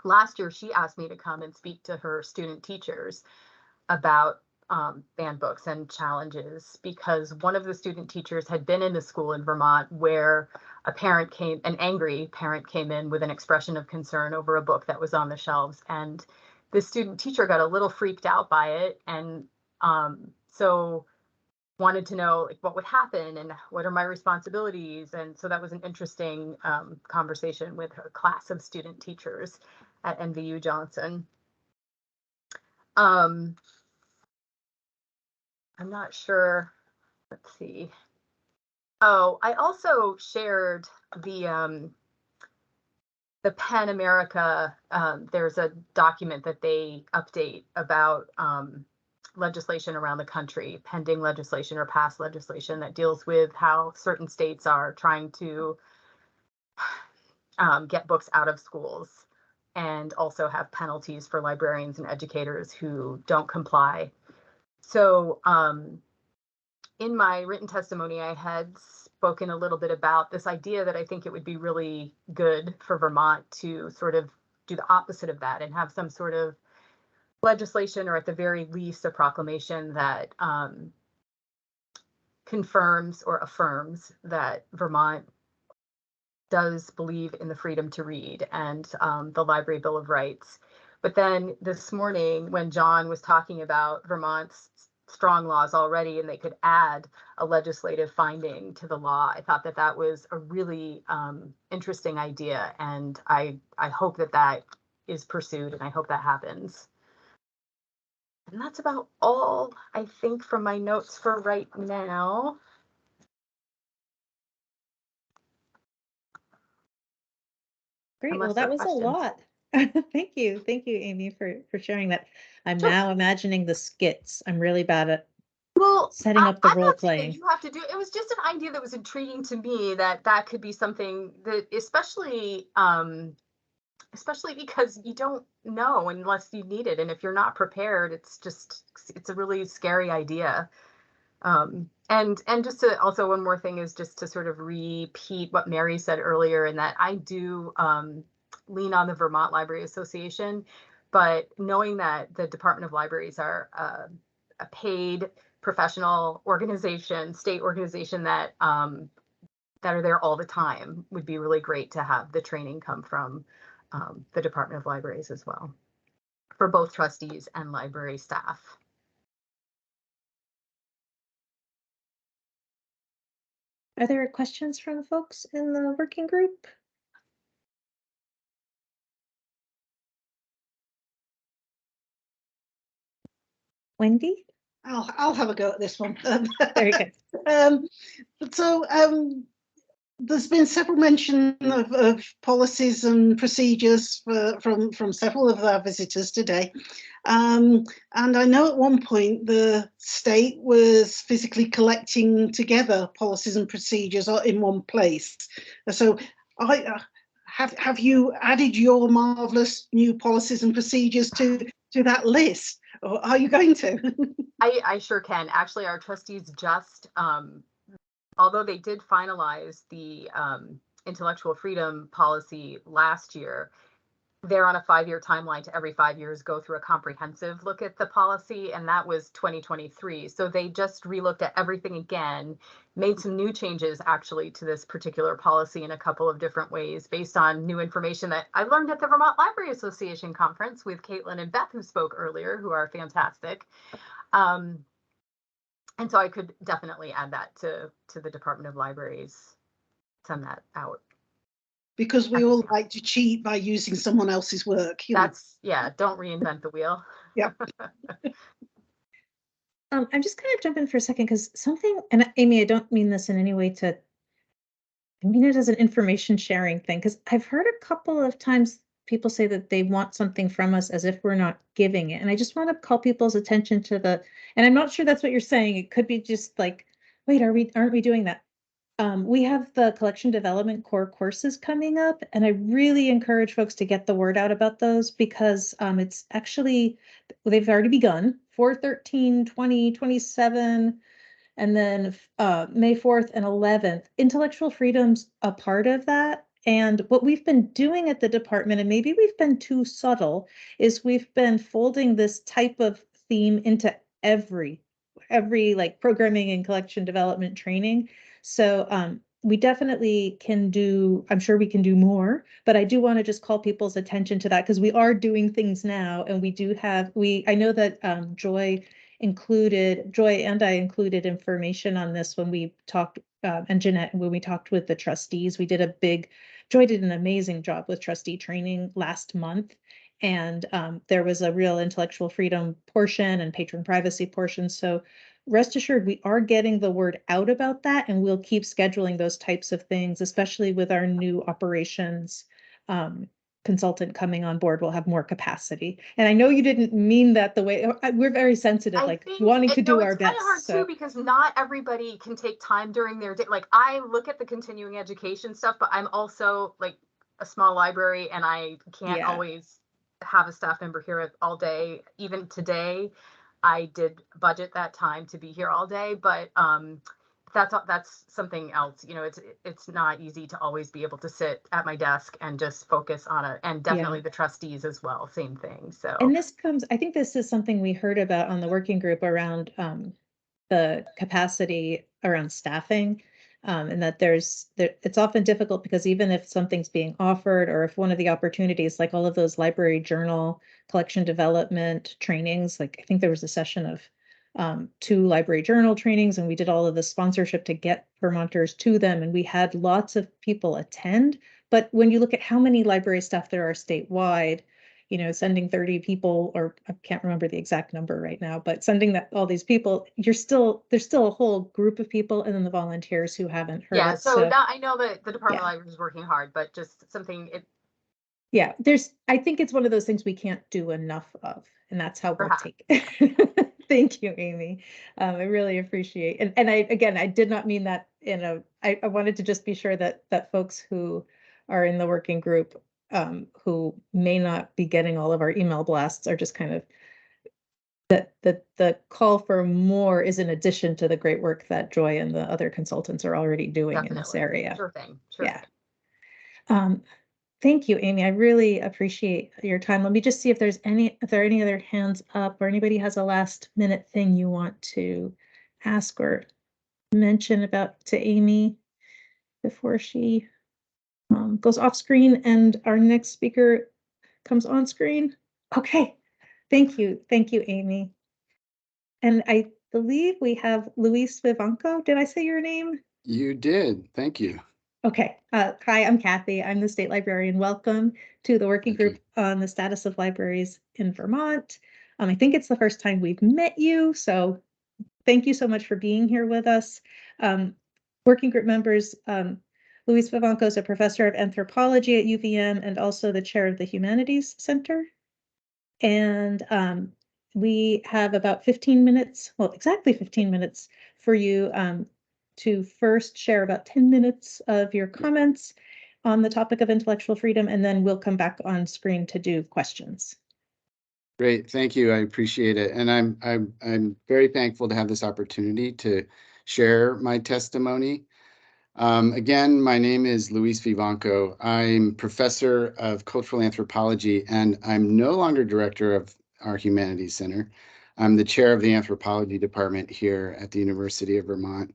Last year, she asked me to come and speak to her student teachers about banned books and challenges, because one of the student teachers had been in a school in Vermont where an angry parent came in with an expression of concern over a book that was on the shelves, and the student teacher got a little freaked out by it, and so wanted to know what would happen and what are my responsibilities. And so that was an interesting conversation with her class of student teachers at NVU Johnson. I'm not sure, let's see. Oh, I also shared the PEN America, there's a document that they update about legislation around the country, pending legislation or past legislation that deals with how certain states are trying to get books out of schools, and also have penalties for librarians and educators who don't comply. So in my written testimony, I had spoken a little bit about this idea that I think it would be really good for Vermont to sort of do the opposite of that and have some sort of legislation, or at the very least a proclamation that confirms or affirms that Vermont does believe in the freedom to read and the Library Bill of Rights. But then this morning, when John was talking about Vermont's strong laws already, and they could add a legislative finding to the law, I thought that that was a really interesting idea, and I hope that that is pursued, and I hope that happens. And that's about all, I think, from my notes for right now. Great. Unless Well, there that are was questions. a lot. Thank you. Thank you, Amy, for sharing that. I'm now imagining the skits. I'm really bad at Well, setting up the I'm role not saying playing. that you have to do. It was just an idea that was intriguing to me that could be something that, especially because you don't know unless you need it, and if you're not prepared, it's a really scary idea. And just to also, one more thing is just to sort of repeat what Mary said earlier, in that I do lean on the Vermont Library Association, but knowing that the Department of Libraries are a paid professional organization, state organization that are there all the time, would be really great to have the training come from the Department of Libraries as well, for both trustees and library staff. Are there questions from folks in the working group? Wendy? I'll have a go at this one. Very good. So there's been several mention of policies and procedures from several of our visitors today. And I know at one point the state was physically collecting together policies and procedures in one place. So have you added your marvelous new policies and procedures to that list? Or are you going to? I sure can. Actually, our trustees just, although they did finalize the intellectual freedom policy last year, they're on a 5-year timeline to every 5 years go through a comprehensive look at the policy, and that was 2023. So they just relooked at everything again, made some new changes actually to this particular policy in a couple of different ways based on new information that I learned at the Vermont Library Association conference with Caitlin and Beth, who spoke earlier, who are fantastic. And so I could definitely add that to the Department of Libraries, send that out. Because we all like to cheat by using someone else's work. Yeah, don't reinvent the wheel. Yeah. I'm just going to jump in for a second because something, and Amy, I don't mean this in any way I mean it as an information sharing thing, because I've heard a couple of times people say that they want something from us as if we're not giving it. And I just want to call people's attention to and I'm not sure that's what you're saying. It could be just like, wait, aren't we doing that? We have the collection development core courses coming up, and I really encourage folks to get the word out about those because it's actually, they've already begun, 4/13, 20, 27, and then May 4th and 11th. Intellectual freedom's a part of that. And what we've been doing at the department, and maybe we've been too subtle, is we've been folding this type of theme into every like programming and collection development training. So we definitely can do, I'm sure we can do more, but I do want to just call people's attention to that because we are doing things now, and we do have, I know that Joy and I included information on this when we talked, and Jeanette, when we talked with the trustees. Joy did an amazing job with trustee training last month. And there was a real intellectual freedom portion and patron privacy portion. So rest assured, we are getting the word out about that, and we'll keep scheduling those types of things, especially with our new operations consultant coming on board. We'll have more capacity. And I know you didn't mean that the way, we're very sensitive, wanting to do our best. It's kind of hard too, because not everybody can take time during their day. Like, I look at the continuing education stuff, but I'm also like a small library, and I can't always have a staff member here all day. Even today, I did budget that time to be here all day, but that's something else. You know, it's not easy to always be able to sit at my desk and just focus on it. And definitely the trustees as well, same thing. So, and I think this is something we heard about on the working group around the capacity around staffing. And that it's often difficult because even if something's being offered, or if one of the opportunities, like all of those library journal collection development trainings, like I think there was a session of 2 library journal trainings, and we did all of the sponsorship to get Vermonters to them, and we had lots of people attend. But when you look at how many library staff there are statewide, sending 30 people, or I can't remember the exact number right now, but sending all these people, there's still a whole group of people, and then the volunteers who haven't heard. Yeah, so now I know that the Department of Libraries is working hard, but just something. I think it's one of those things we can't do enough of, and that's how we'll take it. Thank you, Amy. I really appreciate, and I did not mean that in I wanted to just be sure that folks who are in the working group, who may not be getting all of our email blasts are just kind of, that the call for more is in addition to the great work that Joy and the other consultants are already doing in this Definitely. area. Sure thing. Sure Yeah. thing. Thank you, Amy. I really appreciate your time. Let me just see if there are any other hands up, or anybody has a last minute thing you want to ask or mention about to Amy before she goes off screen and our next speaker comes on screen. Okay. Thank you, Amy. And I believe we have Luis Vivanco. Did I say your name? You did. Thank you. Okay. Hi, I'm Kathy. I'm the state librarian. Welcome to the working Thank you. group on the status of libraries in Vermont. I think it's the first time we've met you, so thank you so much for being here with us. Working group members, Luis Vivanco is a professor of anthropology at UVM and also the chair of the Humanities Center. And we have about 15 minutes, well, exactly 15 minutes for you to first share about 10 minutes of your comments on the topic of intellectual freedom, and then we'll come back on screen to do questions. Great, thank you. I appreciate it, and I'm very thankful to have this opportunity to share my testimony. Again, my name is Luis Vivanco. I'm professor of cultural anthropology, and I'm no longer director of our Humanities Center. I'm the chair of the anthropology department here at the University of Vermont.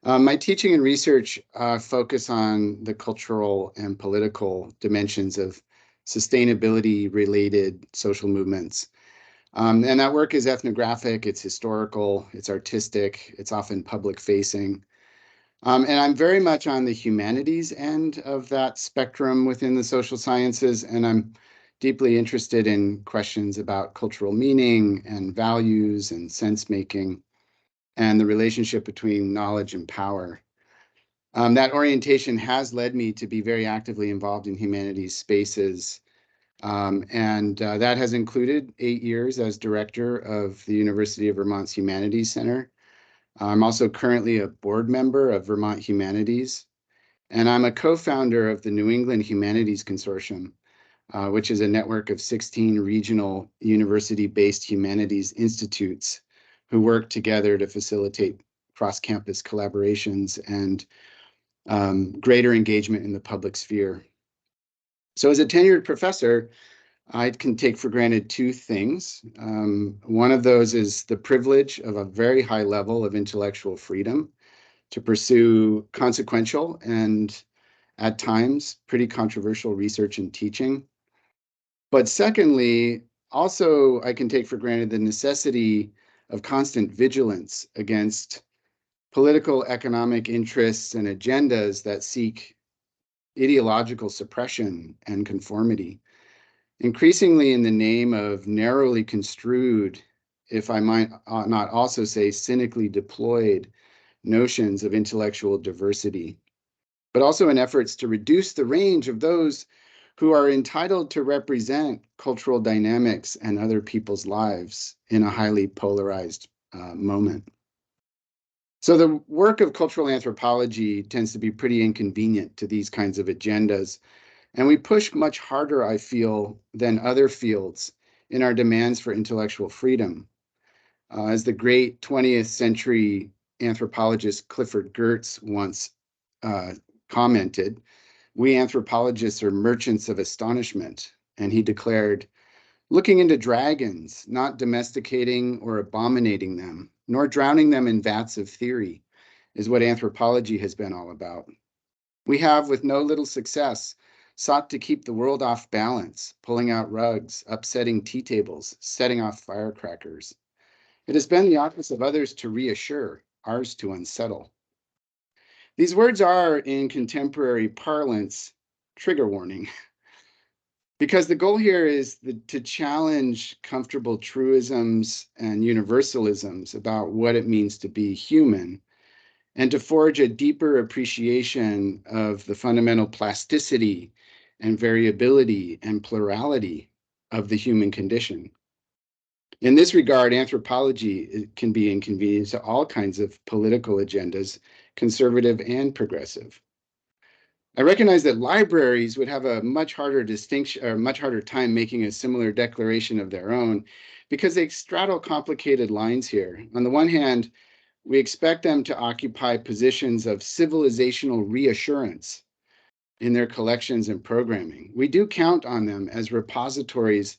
My teaching and research focus on the cultural and political dimensions of sustainability-related social movements. And that work is ethnographic, it's historical, it's artistic, it's often public-facing. And I'm very much on the humanities end of that spectrum within the social sciences, and I'm deeply interested in questions about cultural meaning and values and sense-making, and the relationship between knowledge and power. That orientation has led me to be very actively involved in humanities spaces, and that has included 8 years as director of the University of Vermont's Humanities Center. I'm also currently a board member of Vermont Humanities, and I'm a co-founder of the New England Humanities Consortium, which is a network of 16 regional university-based humanities institutes who work together to facilitate cross-campus collaborations and greater engagement in the public sphere. So as a tenured professor, I can take for granted 2 things. One of those is the privilege of a very high level of intellectual freedom to pursue consequential and at times pretty controversial research and teaching. But secondly, also I can take for granted the necessity of constant vigilance against political, economic interests and agendas that seek ideological suppression and conformity, increasingly in the name of narrowly construed, if I might not also say cynically deployed, notions of intellectual diversity, but also in efforts to reduce the range of those who are entitled to represent cultural dynamics and other people's lives in a highly polarized moment. So the work of cultural anthropology tends to be pretty inconvenient to these kinds of agendas, and we push much harder, I feel, than other fields in our demands for intellectual freedom. As the great 20th century anthropologist Clifford Geertz once commented, we anthropologists are merchants of astonishment. And he declared, looking into dragons, not domesticating or abominating them, nor drowning them in vats of theory, is what anthropology has been all about. We have, with no little success, sought to keep the world off balance, pulling out rugs, upsetting tea tables, setting off firecrackers. It has been the office of others to reassure, ours to unsettle. These words are, in contemporary parlance, trigger warning, because the goal here is to challenge comfortable truisms and universalisms about what it means to be human, and to forge a deeper appreciation of the fundamental plasticity and variability and plurality of the human condition. In this regard, anthropology can be inconvenient to all kinds of political agendas, conservative and progressive. I recognize that libraries would have a much harder distinction or much harder time making a similar declaration of their own because they straddle complicated lines here. On the one hand, we expect them to occupy positions of civilizational reassurance in their collections and programming. We do count on them as repositories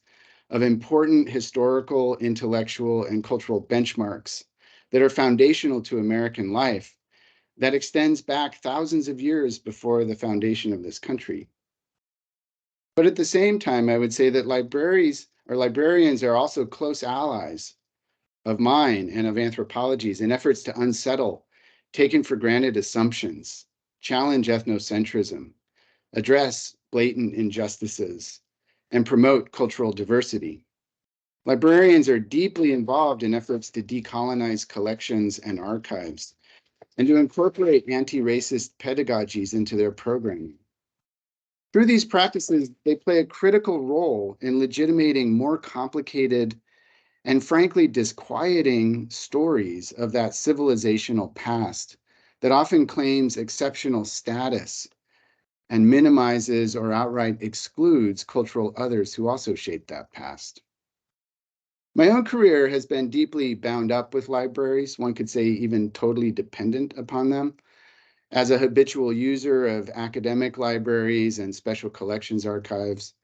of important historical, intellectual, and cultural benchmarks that are foundational to American life that extends back thousands of years before the foundation of this country. But at the same time, I would say that librarians are also close allies of mine and of anthropology's in efforts to unsettle taken for granted assumptions, challenge ethnocentrism, address blatant injustices, and promote cultural diversity. Librarians are deeply involved in efforts to decolonize collections and archives and to incorporate anti-racist pedagogies into their programming. Through these practices, they play a critical role in legitimating more complicated and frankly disquieting stories of that civilizational past that often claims exceptional status and minimizes or outright excludes cultural others who also shaped that past. My own career has been deeply bound up with libraries, one could say even totally dependent upon them. As a habitual user of academic libraries and special collections archives,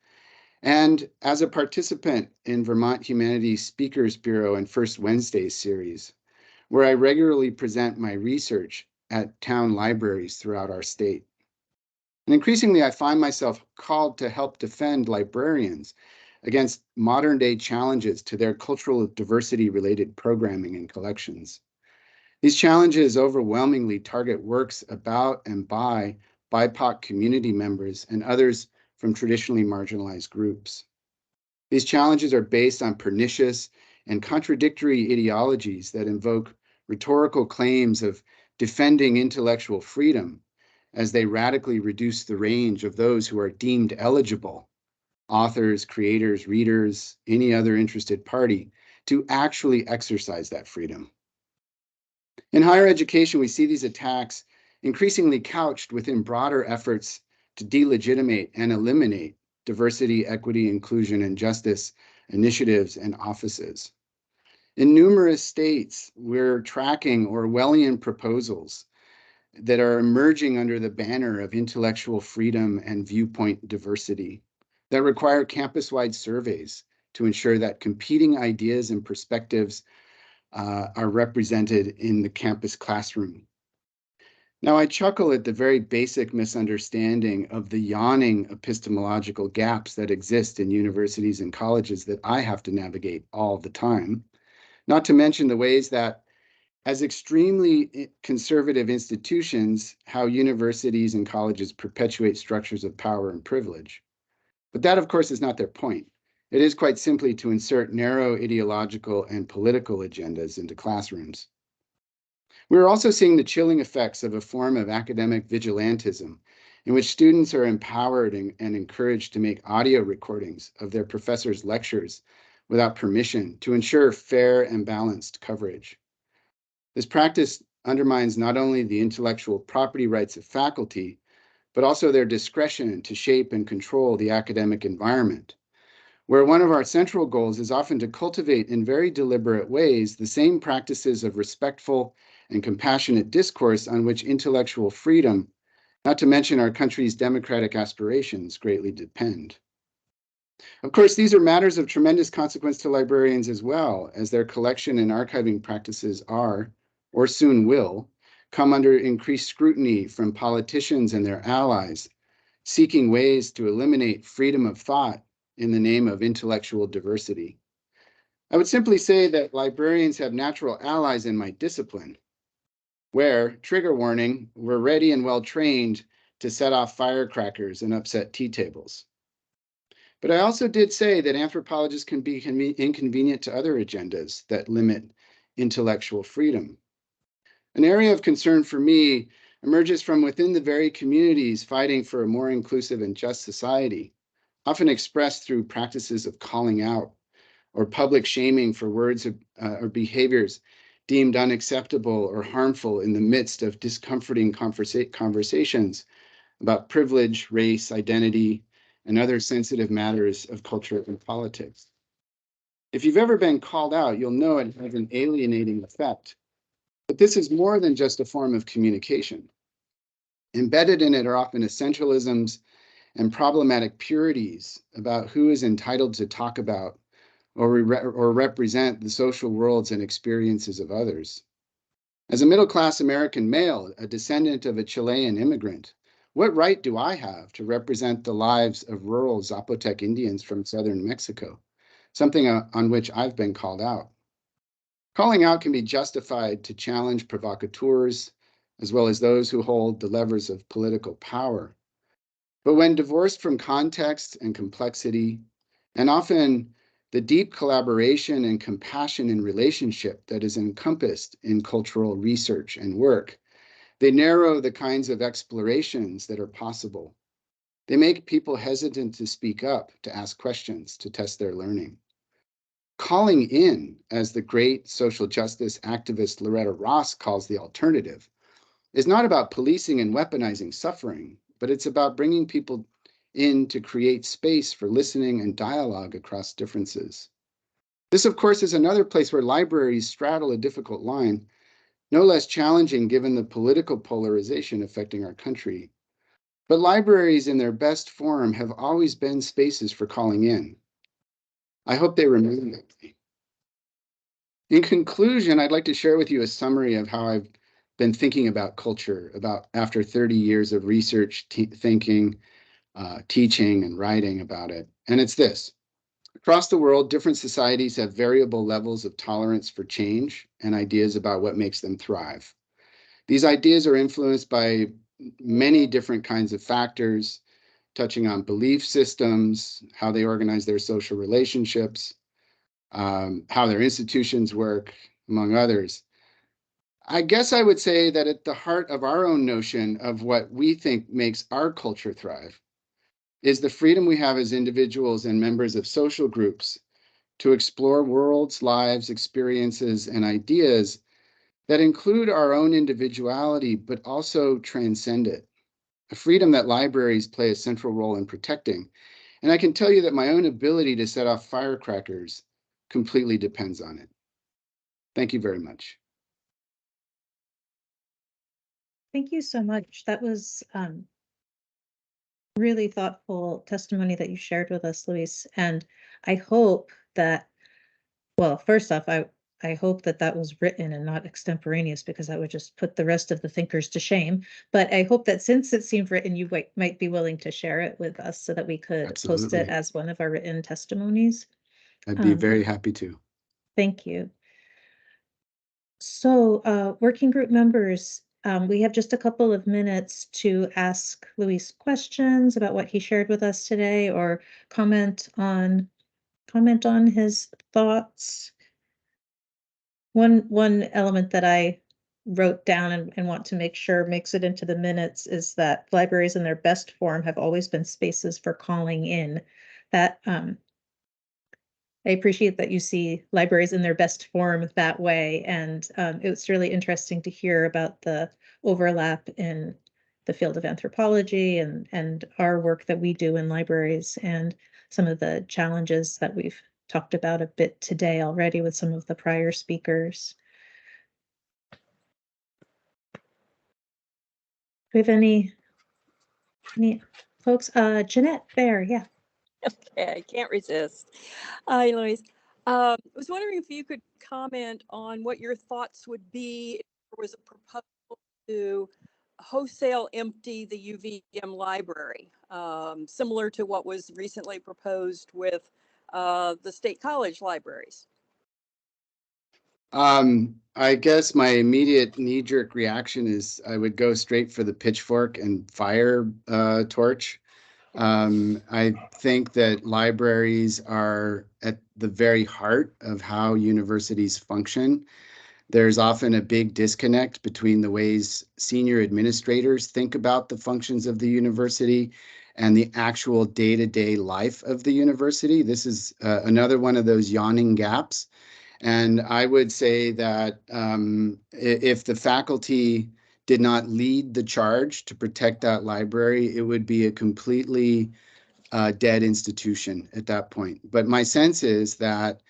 and as a participant in Vermont Humanities Speakers Bureau and First Wednesdays series, where I regularly present my research at town libraries throughout our state. And increasingly, I find myself called to help defend librarians against modern day challenges to their cultural diversity related programming and collections. These challenges overwhelmingly target works about and by BIPOC community members and others from traditionally marginalized groups. These challenges are based on pernicious and contradictory ideologies that invoke rhetorical claims of defending intellectual freedom as they radically reduce the range of those who are deemed eligible, authors, creators, readers, any other interested party, to actually exercise that freedom. In higher education, we see these attacks increasingly couched within broader efforts to delegitimate and eliminate diversity, equity, inclusion, and justice initiatives and offices. In numerous states, we're tracking Orwellian proposals that are emerging under the banner of intellectual freedom and viewpoint diversity that require campus-wide surveys to ensure that competing ideas and perspectives are represented in the campus classroom. Now, I chuckle at the very basic misunderstanding of the yawning epistemological gaps that exist in universities and colleges that I have to navigate all the time, not to mention the ways that as extremely conservative institutions, how universities and colleges perpetuate structures of power and privilege. But that, of course, is not their point. It is quite simply to insert narrow ideological and political agendas into classrooms. We're also seeing the chilling effects of a form of academic vigilantism in which students are empowered and encouraged to make audio recordings of their professors' lectures without permission to ensure fair and balanced coverage. This practice undermines not only the intellectual property rights of faculty, but also their discretion to shape and control the academic environment, where one of our central goals is often to cultivate in very deliberate ways the same practices of respectful and compassionate discourse on which intellectual freedom, not to mention our country's democratic aspirations, greatly depend. Of course, these are matters of tremendous consequence to librarians as well, as their collection and archiving practices are, or soon will, come under increased scrutiny from politicians and their allies, seeking ways to eliminate freedom of thought in the name of intellectual diversity. I would simply say that librarians have natural allies in my discipline, where, trigger warning, we're ready and well trained to set off firecrackers and upset tea tables. But I also did say that anthropologists can be inconvenient to other agendas that limit intellectual freedom. An area of concern for me emerges from within the very communities fighting for a more inclusive and just society, often expressed through practices of calling out or public shaming for words or behaviors deemed unacceptable or harmful in the midst of discomforting conversations about privilege, race, identity, and other sensitive matters of culture and politics. If you've ever been called out, you'll know it has an alienating effect. But this is more than just a form of communication. Embedded in it are often essentialisms and problematic purities about who is entitled to talk about or represent the social worlds and experiences of others. As a middle-class American male, a descendant of a Chilean immigrant, what right do I have to represent the lives of rural Zapotec Indians from southern Mexico? Something on which I've been called out. Calling out can be justified to challenge provocateurs, as well as those who hold the levers of political power. But when divorced from context and complexity, and often the deep collaboration and compassion in relationship that is encompassed in cultural research and work, they narrow the kinds of explorations that are possible. They make people hesitant to speak up, to ask questions, to test their learning. Calling in, as the great social justice activist Loretta Ross calls the alternative, is not about policing and weaponizing suffering, but it's about bringing people in to create space for listening and dialogue across differences. This, of course, is another place where libraries straddle a difficult line, no less challenging given the political polarization affecting our country. But libraries in their best form have always been spaces for calling in. I hope they remain that way. In conclusion, I'd like to share with you a summary of how I've been thinking about culture after 30 years of research, thinking, teaching, and writing about it. And it's this. Across the world, different societies have variable levels of tolerance for change and ideas about what makes them thrive. These ideas are influenced by many different kinds of factors, touching on belief systems, how they organize their social relationships, how their institutions work, among others. I guess I would say that at the heart of our own notion of what we think makes our culture thrive is the freedom we have as individuals and members of social groups to explore worlds, lives, experiences, and ideas that include our own individuality, but also transcend it. A freedom that libraries play a central role in protecting. And I can tell you that my own ability to set off firecrackers completely depends on it. Thank you very much. Thank you so much. That was really thoughtful testimony that you shared with us, Luis. And I hope that, well, first off, I hope that that was written and not extemporaneous, because that would just put the rest of the thinkers to shame. But I hope that since it seemed written, you might be willing to share it with us so that we could post it as one of our written testimonies. I'd be very happy to. Thank you. So, working group members, we have just a couple of minutes to ask Luis questions about what he shared with us today, or comment on his thoughts. One element that I wrote down and want to make sure makes it into the minutes is that libraries in their best form have always been spaces for calling in. That I appreciate that you see libraries in their best form that way, and it's really interesting to hear about the overlap in the field of anthropology and our work that we do in libraries, and some of the challenges that we've talked about a bit today already with some of the prior speakers. Do we have any folks? Jeanette Bear, yeah. Okay, I can't resist. Hi, Louise. I was wondering if you could comment on what your thoughts would be if there was a proposal to wholesale empty the UVM library, similar to what was recently proposed with the state college libraries. I guess my immediate knee-jerk reaction is I would go straight for the pitchfork and fire torch. I think that libraries are at the very heart of how universities function. There's often a big disconnect between the ways senior administrators think about the functions of the university and the actual day-to-day life of the university. This is another one of those yawning gaps. And I would say that if the faculty did not lead the charge to protect that library, it would be a completely dead institution at that point. But my sense is that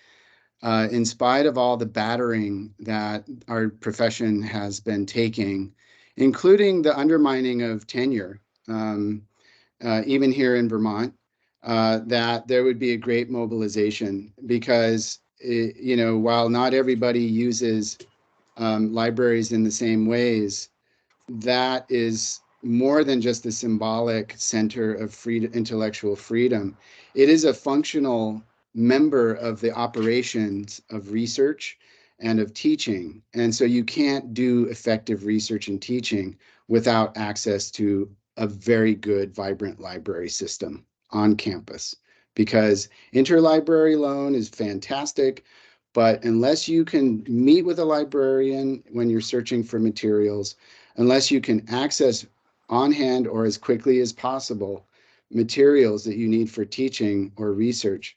in spite of all the battering that our profession has been taking, including the undermining of tenure, even here in Vermont, that there would be a great mobilization because, while not everybody uses libraries in the same ways, that is more than just a symbolic center of intellectual freedom. It is a functional member of the operations of research and of teaching. And so you can't do effective research and teaching without access to a very good, vibrant library system on campus, because interlibrary loan is fantastic, but unless you can meet with a librarian when you're searching for materials, unless you can access on hand or as quickly as possible materials that you need for teaching or research,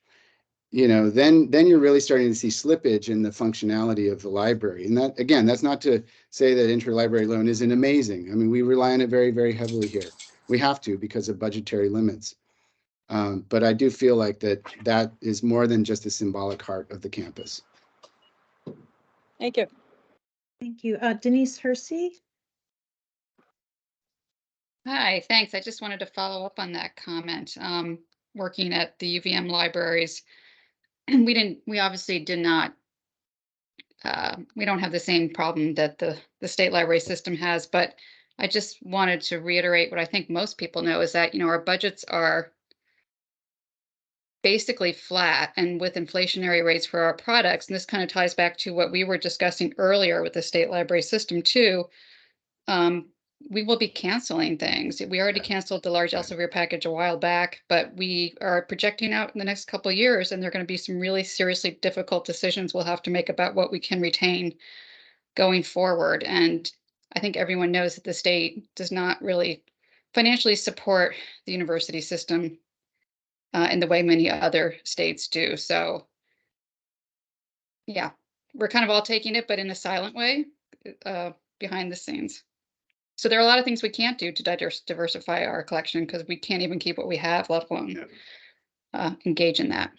then you're really starting to see slippage in the functionality of the library. And that, again, that's not to say that interlibrary loan isn't amazing. I mean, we rely on it very, very heavily here. We have to because of budgetary limits. But I do feel like that is more than just a symbolic heart of the campus. Thank you. Thank you. Denise Hersey? Hi, thanks. I just wanted to follow up on that comment. Working at the UVM libraries, we obviously did not, we don't have the same problem that the state library system has, but I just wanted to reiterate what I think most people know is that, our budgets are basically flat and with inflationary rates for our products. And this kind of ties back to what we were discussing earlier with the state library system too. We will be canceling things. We already canceled the large Elsevier package a while back, but we are projecting out in the next couple of years, and there are going to be some really seriously difficult decisions we'll have to make about what we can retain going forward. And I think everyone knows that the state does not really financially support the university system in the way many other states do. So yeah, we're kind of all taking it, but in a silent way behind the scenes. So there are a lot of things we can't do to diversify our collection because we can't even keep what we have, let alone engage in that.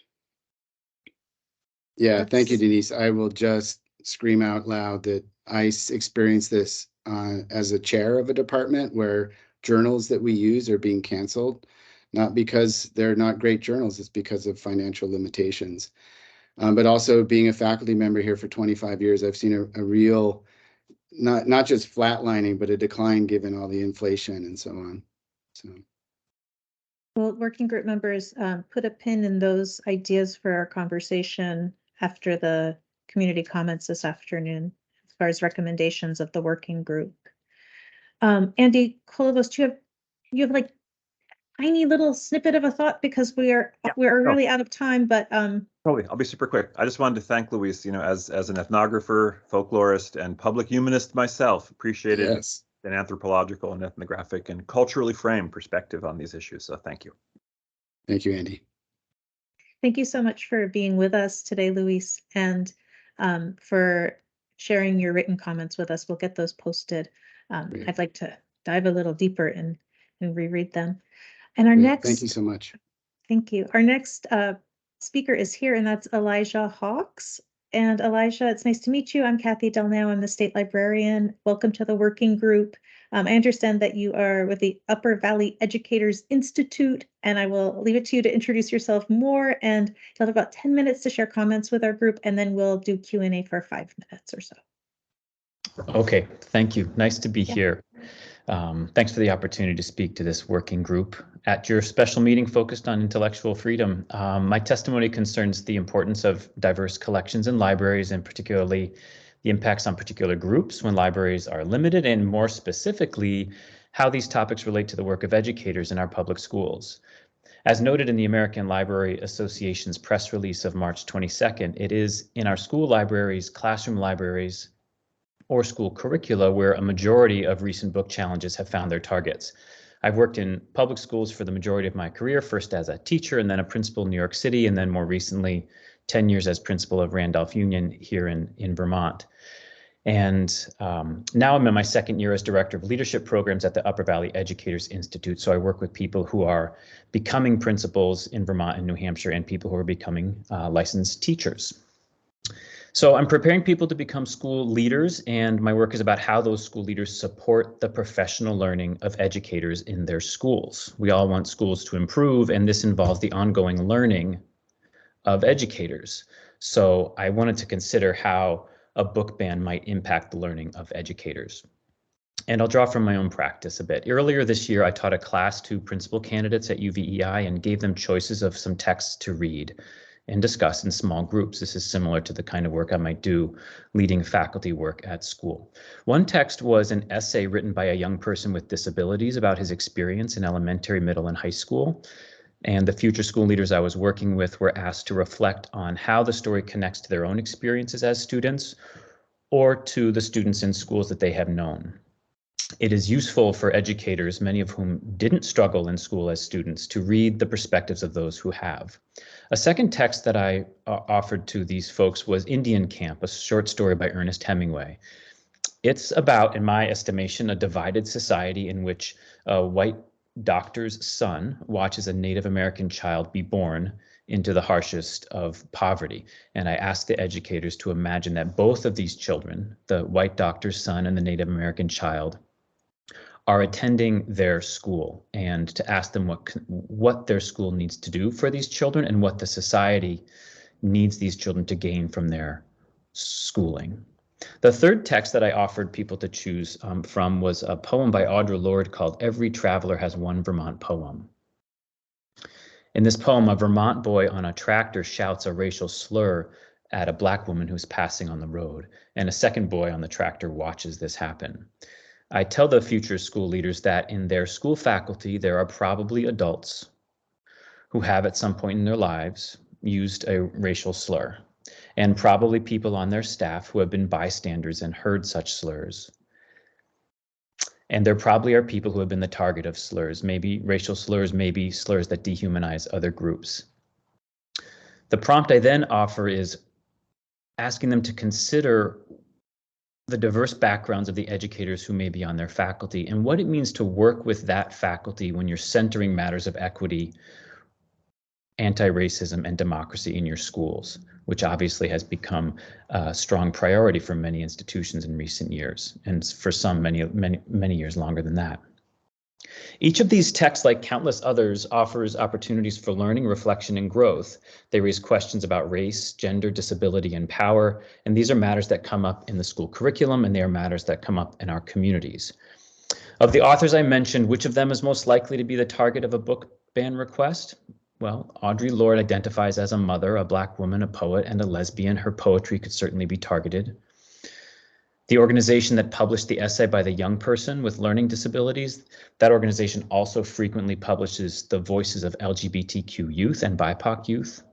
Yeah, thank you, Denise. I will just scream out loud that I experienced this as a chair of a department where journals that we use are being canceled, not because they're not great journals, it's because of financial limitations. But also being a faculty member here for 25 years, I've seen a real, not just flatlining, but a decline given all the inflation and so on. So. Well, working group members, put a pin in those ideas for our conversation after the community comments this afternoon, as far as recommendations of the working group. Andy Kolovos, do you have like tiny little snippet of a thought, because we're really out of time, but Totally, I'll be super quick. I just wanted to thank Luis, as an ethnographer, folklorist, and public humanist myself, appreciated an anthropological and ethnographic and culturally framed perspective on these issues. So thank you. Thank you, Andy. Thank you so much for being with us today, Luis, and for sharing your written comments with us. We'll get those posted. I'd like to dive a little deeper and reread them. And our next, thank you so much. Thank you. Our next speaker is here, and that's Elijah Hawks. And Elijah, it's nice to meet you. I'm Kathy Delnow. I'm the state librarian. Welcome to the working group. I understand that you are with the Upper Valley Educators Institute, and I will leave it to you to introduce yourself more. And you'll have about 10 minutes to share comments with our group, and then we'll do Q&A for 5 minutes or so. Okay, thank you. Nice to be here. Thanks for the opportunity to speak to this working group at your special meeting focused on intellectual freedom. My testimony concerns the importance of diverse collections in libraries, and particularly the impacts on particular groups when libraries are limited, and more specifically, how these topics relate to the work of educators in our public schools. As noted in the American Library Association's press release of March 22nd, it is in our school libraries, classroom libraries, or school curricula where a majority of recent book challenges have found their targets. I've worked in public schools for the majority of my career, first as a teacher and then a principal in New York City, and then more recently, 10 years as principal of Randolph Union here in Vermont. And now I'm in my second year as director of leadership programs at the Upper Valley Educators Institute. So I work with people who are becoming principals in Vermont and New Hampshire and people who are becoming licensed teachers. So I'm preparing people to become school leaders, and my work is about how those school leaders support the professional learning of educators in their schools. We all want schools to improve, and this involves the ongoing learning of educators. So I wanted to consider how a book ban might impact the learning of educators. And I'll draw from my own practice a bit. Earlier this year, I taught a class to principal candidates at UVEI and gave them choices of some texts to read and discuss in small groups. This is similar to the kind of work I might do leading faculty work at school. One text was an essay written by a young person with disabilities about his experience in elementary, middle, and high school. And the future school leaders I was working with were asked to reflect on how the story connects to their own experiences as students or to the students in schools that they have known. It is useful for educators, many of whom didn't struggle in school as students, to read the perspectives of those who have. A second text that I offered to these folks was Indian Camp, a short story by Ernest Hemingway. It's about, in my estimation, a divided society in which a white doctor's son watches a Native American child be born into the harshest of poverty. And I asked the educators to imagine that both of these children, the white doctor's son and the Native American child, are attending their school, and to ask them what their school needs to do for these children and what the society needs these children to gain from their schooling. The third text that I offered people to choose from was a poem by Audre Lorde called "Every Traveler Has One Vermont Poem." In this poem, a Vermont boy on a tractor shouts a racial slur at a Black woman who's passing on the road, and a second boy on the tractor watches this happen. I tell the future school leaders that in their school faculty, there are probably adults who have at some point in their lives used a racial slur, and probably people on their staff who have been bystanders and heard such slurs. And there probably are people who have been the target of slurs, maybe racial slurs, maybe slurs that dehumanize other groups. The prompt I then offer is asking them to consider the diverse backgrounds of the educators who may be on their faculty and what it means to work with that faculty when you're centering matters of equity, anti-racism, and democracy in your schools, which obviously has become a strong priority for many institutions in recent years, and for some many years longer than that. Each of these texts, like countless others, offers opportunities for learning, reflection, and growth. They raise questions about race, gender, disability, and power, and these are matters that come up in the school curriculum, and they are matters that come up in our communities. Of the authors I mentioned, which of them is most likely to be the target of a book ban request? Well, Audre Lorde identifies as a mother, a Black woman, a poet, and a lesbian. Her poetry could certainly be targeted. The organization that published the essay by the young person with learning disabilities, that organization also frequently publishes the voices of LGBTQ youth and BIPOC youth.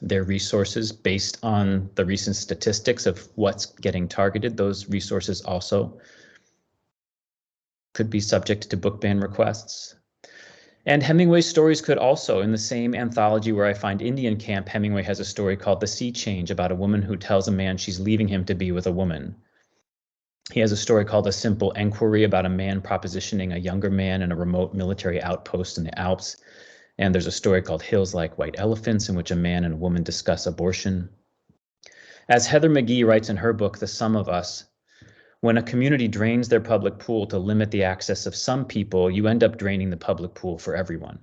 Their resources, based on the recent statistics of what's getting targeted, those resources also could be subject to book ban requests. And Hemingway's stories could also, in the same anthology where I find Indian Camp, Hemingway has a story called The Sea Change about a woman who tells a man she's leaving him to be with a woman. He has a story called A Simple Enquiry about a man propositioning a younger man in a remote military outpost in the Alps. And there's a story called Hills Like White Elephants, in which a man and a woman discuss abortion. As Heather McGee writes in her book, The Sum of Us, when a community drains their public pool to limit the access of some people, you end up draining the public pool for everyone.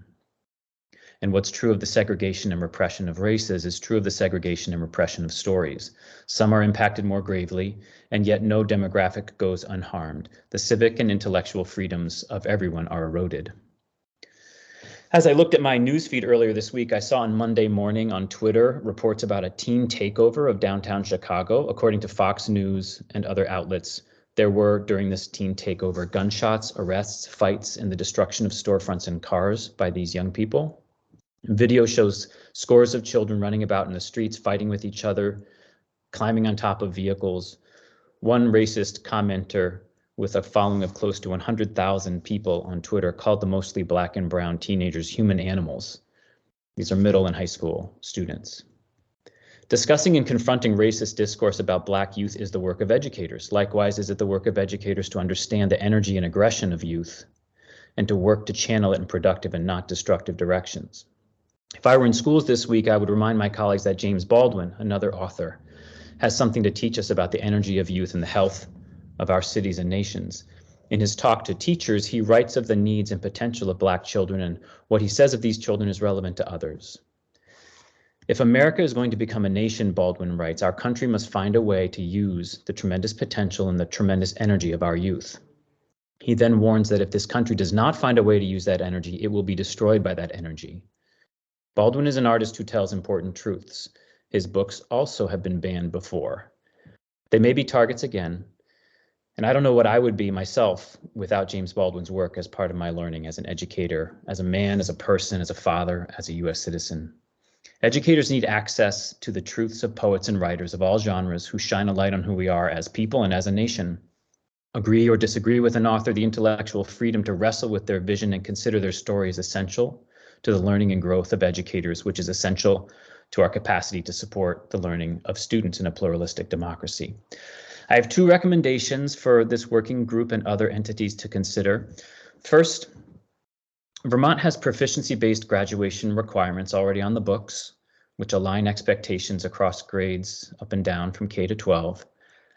And what's true of the segregation and repression of races is true of the segregation and repression of stories. Some are impacted more gravely, and yet no demographic goes unharmed. The civic and intellectual freedoms of everyone are eroded. As I looked at my newsfeed earlier this week, I saw on Monday morning on Twitter reports about a teen takeover of downtown Chicago. According to Fox News and other outlets, there were, during this teen takeover, gunshots, arrests, fights, and the destruction of storefronts and cars by these young people. Video shows scores of children running about in the streets, fighting with each other, climbing on top of vehicles. One racist commenter with a following of close to 100,000 people on Twitter, called the mostly Black and brown teenagers human animals. These are middle and high school students. Discussing and confronting racist discourse about Black youth is the work of educators. Likewise, is it the work of educators to understand the energy and aggression of youth and to work to channel it in productive and not destructive directions. If I were in schools this week, I would remind my colleagues that James Baldwin, another author, has something to teach us about the energy of youth and the health of our cities and nations. In his talk to teachers, he writes of the needs and potential of Black children, and what he says of these children is relevant to others. If America is going to become a nation, Baldwin writes, our country must find a way to use the tremendous potential and the tremendous energy of our youth. He then warns that if this country does not find a way to use that energy, it will be destroyed by that energy. Baldwin is an artist who tells important truths. His books also have been banned before. They may be targets again, and I don't know what I would be myself without James Baldwin's work as part of my learning as an educator, as a man, as a person, as a father, as a US citizen. Educators need access to the truths of poets and writers of all genres who shine a light on who we are as people and as a nation. Agree or disagree with an author, the intellectual freedom to wrestle with their vision and consider their story is essential to the learning and growth of educators, which is essential to our capacity to support the learning of students in a pluralistic democracy. I have two recommendations for this working group and other entities to consider. First, Vermont has proficiency-based graduation requirements already on the books, which align expectations across grades up and down from K to 12,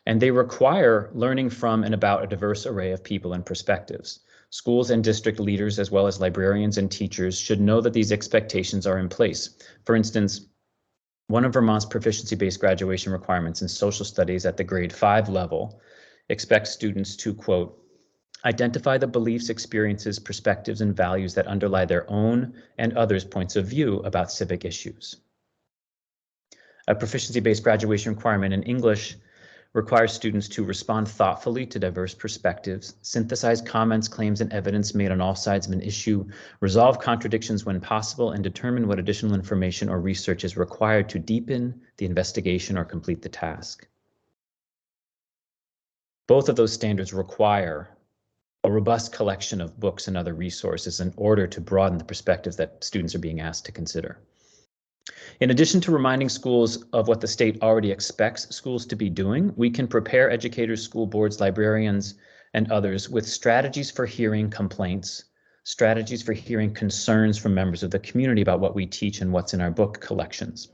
and they require learning from and about a diverse array of people and perspectives. Schools and district leaders, as well as librarians and teachers, should know that these expectations are in place. For instance, one of Vermont's proficiency-based graduation requirements in social studies at the grade 5 level expects students to, quote, identify the beliefs, experiences, perspectives, and values that underlie their own and others' points of view about civic issues. A proficiency-based graduation requirement in English requires students to respond thoughtfully to diverse perspectives, synthesize comments, claims, and evidence made on all sides of an issue, resolve contradictions when possible, and determine what additional information or research is required to deepen the investigation or complete the task. Both of those standards require a robust collection of books and other resources in order to broaden the perspectives that students are being asked to consider. In addition to reminding schools of what the state already expects schools to be doing, we can prepare educators, school boards, librarians, and others with strategies for hearing complaints, strategies for hearing concerns from members of the community about what we teach and what's in our book collections.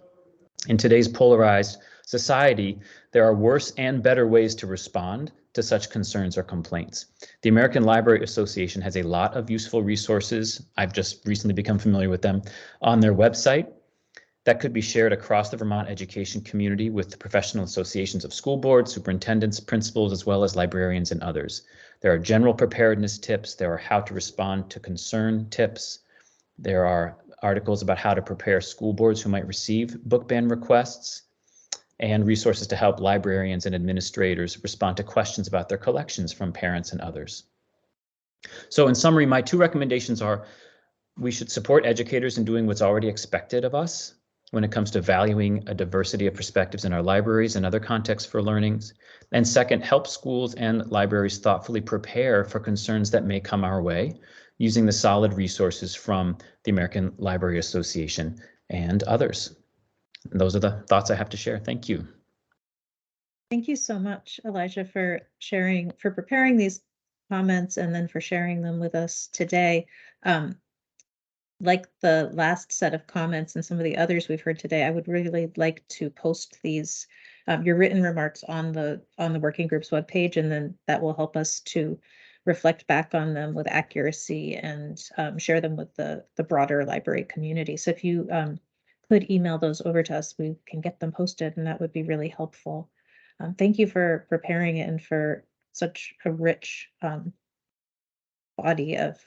In today's polarized society, there are worse and better ways to respond to such concerns or complaints. The American Library Association has a lot of useful resources. I've just recently become familiar with them on their website that could be shared across the Vermont education community with the professional associations of school boards, superintendents, principals, as well as librarians and others. There are general preparedness tips. There are how to respond to concern tips. There are articles about how to prepare school boards who might receive book ban requests, and resources to help librarians and administrators respond to questions about their collections from parents and others. So in summary, my two recommendations are we should support educators in doing what's already expected of us when it comes to valuing a diversity of perspectives in our libraries and other contexts for learnings. And second, help schools and libraries thoughtfully prepare for concerns that may come our way using the solid resources from the American Library Association and others. And those are the thoughts I have to share. Thank you. Thank you so much, Elijah, for sharing, for preparing these comments and then for sharing them with us today. Like the last set of comments and some of the others we've heard today, I would really like to post these, your written remarks on the working group's webpage, and then that will help us to reflect back on them with accuracy and share them with the broader library community. So if you could email those over to us, we can get them posted, and that would be really helpful. Thank you for preparing it and for such a rich body of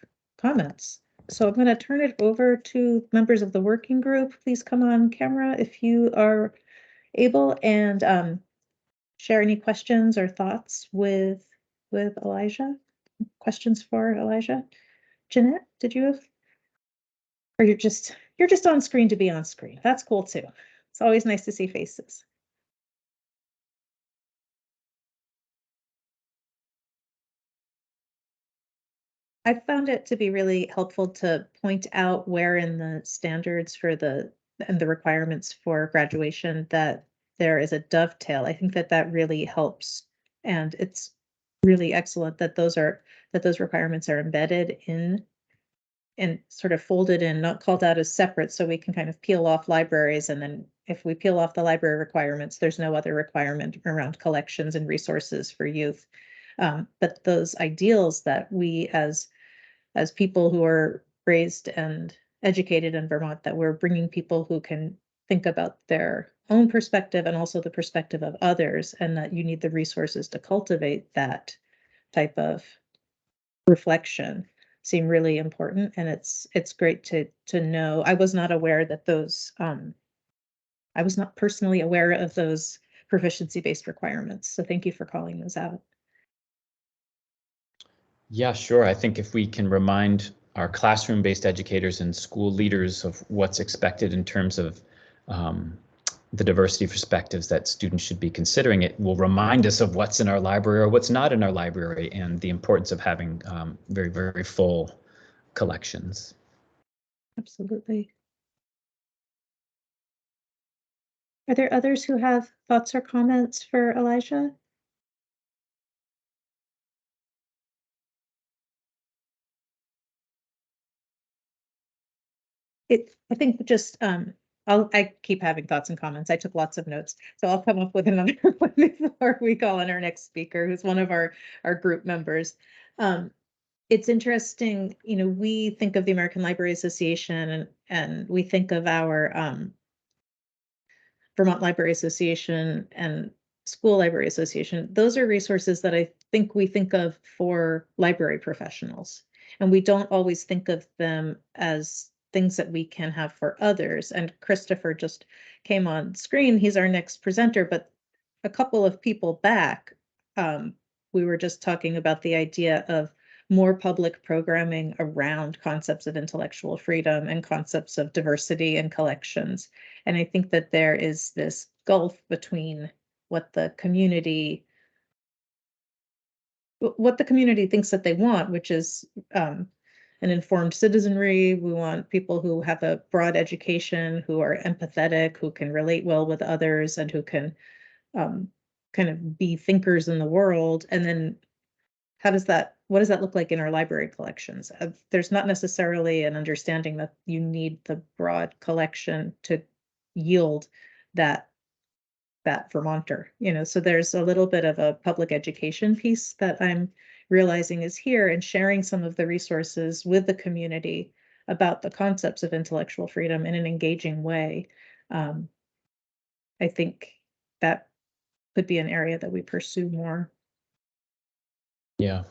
comments. So I'm going to turn it over to members of the working group. Please come on camera if you are able, and share any questions or thoughts with Elijah. Questions for Elijah? Jeanette, did you have? Or you're just on screen to be on screen. That's cool too. It's always nice to see faces. I found it to be really helpful to point out where in the standards for and the requirements for graduation that there is a dovetail. I think that really helps, and it's really excellent that those requirements are embedded in and sort of folded in, not called out as separate, so we can kind of peel off libraries, and then if we peel off the library requirements, there's no other requirement around collections and resources for youth. But those ideals that we as people who are raised and educated in Vermont, that we're bringing people who can think about their own perspective and also the perspective of others, and that you need the resources to cultivate that type of reflection seem really important. And it's great to know. I was not aware that those I was not personally aware of those proficiency-based requirements. So thank you for calling those out. Yeah, sure. I think if we can remind our classroom-based educators and school leaders of what's expected in terms of the diversity of perspectives that students should be considering, it will remind us of what's in our library or what's not in our library, and the importance of having very, very full collections. Absolutely. Are there others who have thoughts or comments for Elijah? I think just I keep having thoughts and comments. I took lots of notes, so I'll come up with another one before we call on our next speaker, who's one of our group members. It's interesting, we think of the American Library Association and we think of our Vermont Library Association and School Library Association. Those are resources that I think we think of for library professionals. And we don't always think of them as things that we can have for others. And Christopher just came on screen. He's our next presenter, but a couple of people back, we were just talking about the idea of more public programming around concepts of intellectual freedom and concepts of diversity in collections. And I think that there is this gulf between what the community thinks that they want, which is an informed citizenry. We want people who have a broad education, who are empathetic, who can relate well with others, and who can kind of be thinkers in the world. And then what does that look like in our library collections? There's not necessarily an understanding that you need the broad collection to yield that Vermonter, so there's a little bit of a public education piece that I'm realizing is here, and sharing some of the resources with the community about the concepts of intellectual freedom in an engaging way. I think that could be an area that we pursue more. Yeah.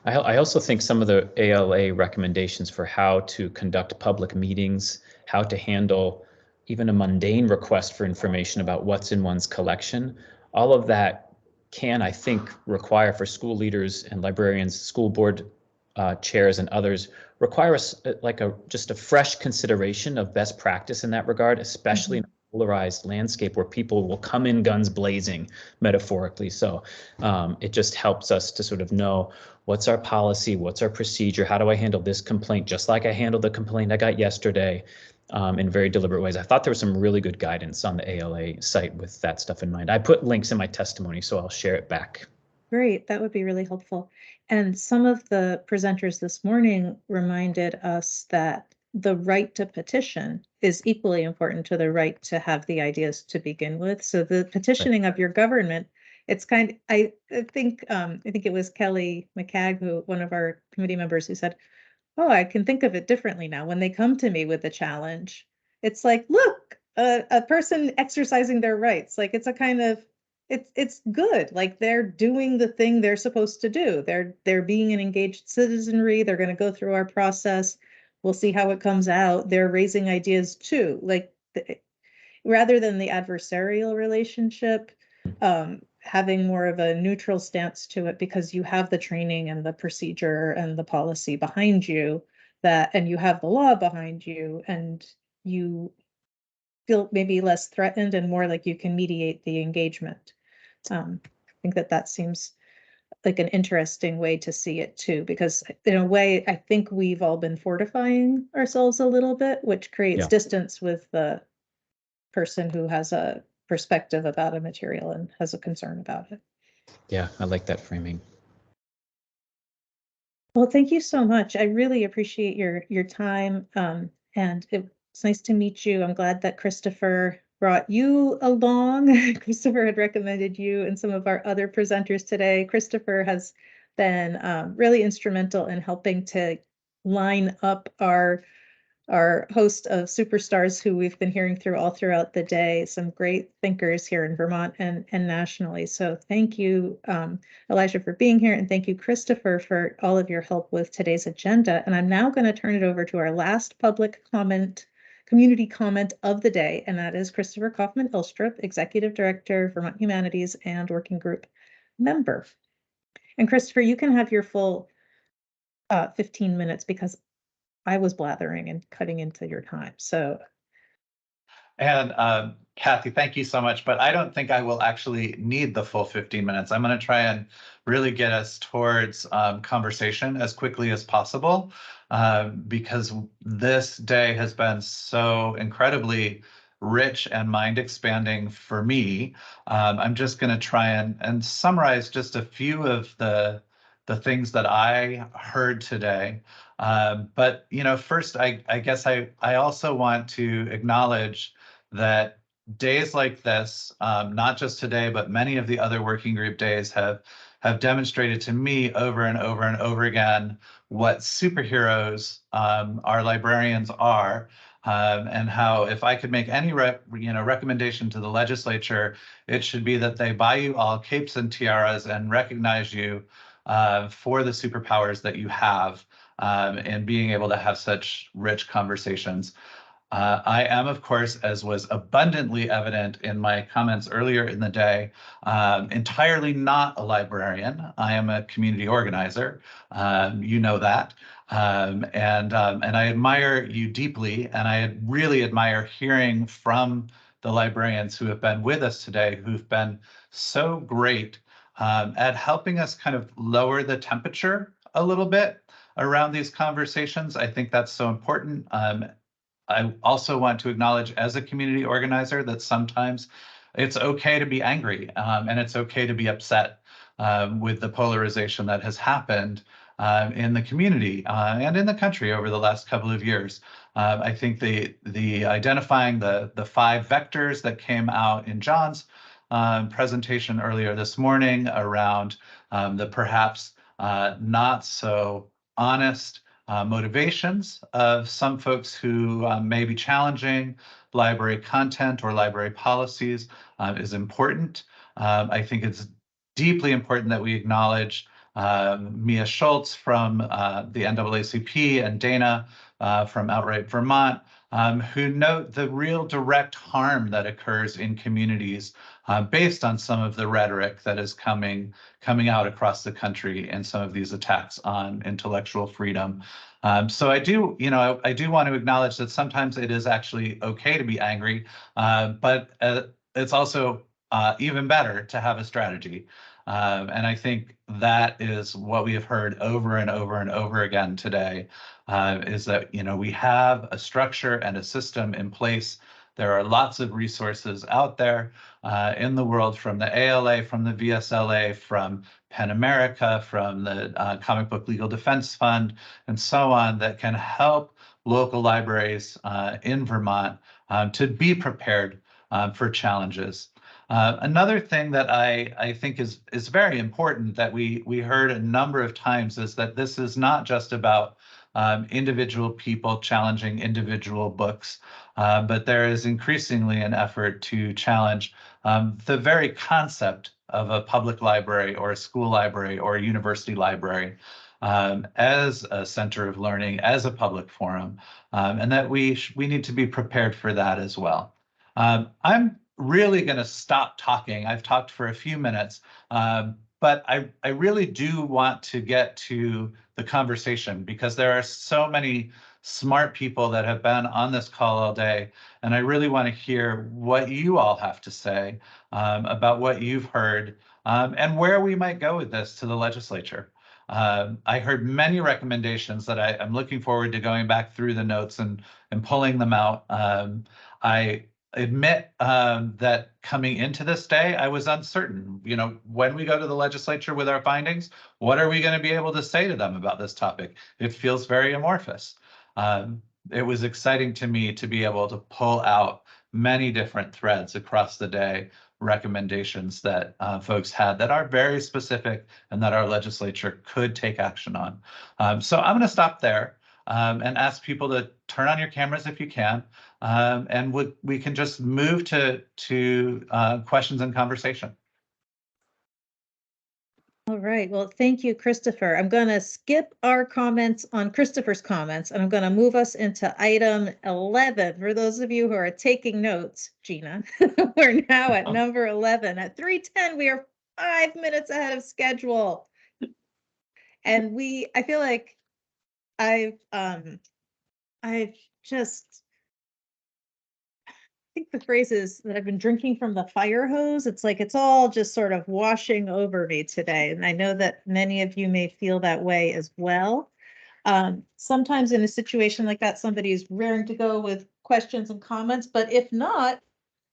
I also think some of the ALA recommendations for how to conduct public meetings, how to handle even a mundane request for information about what's in one's collection, all of that can, I think, require for school leaders and librarians, school board chairs and others, require us just a fresh consideration of best practice in that regard, especially in a polarized landscape where people will come in guns blazing, metaphorically. So it just helps us to sort of know what's our policy, what's our procedure, how do I handle this complaint, just like I handled the complaint I got yesterday, in very deliberate ways. I thought there was some really good guidance on the ALA site with that stuff in mind. I put links in my testimony, so I'll share it back. Great, that would be really helpful. And some of the presenters this morning reminded us that the right to petition is equally important to the right to have the ideas to begin with. So the petitioning of your government, it's I think it was Kelly McCagg, one of our committee members, who said, "Oh, I can think of it differently now. When they come to me with a challenge, it's like, look, a person exercising their rights. Like it's a kind of it's good. Like they're doing the thing they're supposed to do. They're being an engaged citizenry. They're going to go through our process. We'll see how it comes out. They're raising ideas too. Like rather than the adversarial relationship, having more of a neutral stance to it, because you have the training and the procedure and the policy behind you, and you have the law behind you, and you feel maybe less threatened and more like you can mediate the engagement. I think that seems like an interesting way to see it too, because in a way, I think we've all been fortifying ourselves a little bit, which creates Yeah. distance with the person who has a perspective about a material and has a concern about it. Yeah, I like that framing. Well, thank you so much. I really appreciate your time. And it's nice to meet you. I'm glad that Christopher brought you along. Christopher had recommended you and some of our other presenters today. Christopher has been really instrumental in helping to line up our host of superstars who we've been hearing all throughout the day, some great thinkers here in Vermont and nationally. So thank you, Elijah, for being here, and thank you, Christopher, for all of your help with today's agenda. And I'm now going to turn it over to our last public comment, community comment of the day, and that is Christopher Kaufman-Ilstrup, Executive Director, Vermont Humanities and Working Group member. And Christopher, you can have your full 15 minutes because I was blathering and cutting into your time. So, And Kathy, thank you so much, but I don't think I will actually need the full 15 minutes. I'm going to try and really get us towards conversation as quickly as possible, because this day has been so incredibly rich and mind expanding for me. I'm just going to try and summarize just a few of the things that I heard today. But first, I guess I also want to acknowledge that days like this, not just today, but many of the other working group days have demonstrated to me over and over and over again what superheroes our librarians are, and how if I could make any recommendation to the legislature, it should be that they buy you all capes and tiaras and recognize you for the superpowers that you have, and being able to have such rich conversations. I am, of course, as was abundantly evident in my comments earlier in the day, entirely not a librarian. I am a community organizer. You know that. And I admire you deeply, and I really admire hearing from the librarians who have been with us today, who've been so great at helping us kind of lower the temperature a little bit around these conversations. I think that's so important. I also want to acknowledge as a community organizer that sometimes it's okay to be angry, and it's okay to be upset with the polarization that has happened in the community and in the country over the last couple of years. I think the identifying the 5 vectors that came out in John's presentation earlier this morning around the perhaps not so honest motivations of some folks who may be challenging library content or library policies is important. I think it's deeply important that we acknowledge Mia Schultz from the NAACP and Dana from Outright Vermont, who note the real direct harm that occurs in communities based on some of the rhetoric that is coming out across the country in some of these attacks on intellectual freedom. So I do want to acknowledge that sometimes it is actually okay to be angry, but it's also even better to have a strategy. And I think that is what we have heard over and over and over again today, is that we have a structure and a system in place. There are lots of resources out there in the world, from the ALA, from the VSLA, from PEN America, from the Comic Book Legal Defense Fund, and so on, that can help local libraries in Vermont to be prepared for challenges. Another thing that I think is very important that we heard a number of times is that this is not just about individual people challenging individual books, but there is increasingly an effort to challenge the very concept of a public library or a school library or a university library as a center of learning, as a public forum, and that we need to be prepared for that as well. I'm really going to stop talking. I've talked for a few minutes, but I really do want to get to the conversation, because there are so many smart people that have been on this call all day. And I really want to hear what you all have to say about what you've heard and where we might go with this to the legislature. I heard many recommendations that I'm looking forward to going back through the notes and pulling them out. I admit that coming into this day, I was uncertain. You know, when we go to the legislature with our findings, what are we going to be able to say to them about this topic? It feels very amorphous. It was exciting to me to be able to pull out many different threads across the day, recommendations that folks had that are very specific and that our legislature could take action on. So I'm going to stop there and ask people to turn on your cameras if you can, and we can just move to questions and conversation. All right, well, thank you, Christopher. I'm going to skip our comments on Christopher's comments, and I'm going to move us into item 11. For those of you who are taking notes, Gina, we're now at number 11. At 3:10, we are 5 minutes ahead of schedule. And I feel like I've just, I think the phrase is that I've been drinking from the fire hose. It's like it's all just sort of washing over me today. And I know that many of you may feel that way as well. Sometimes in a situation like that, somebody is raring to go with questions and comments, but if not,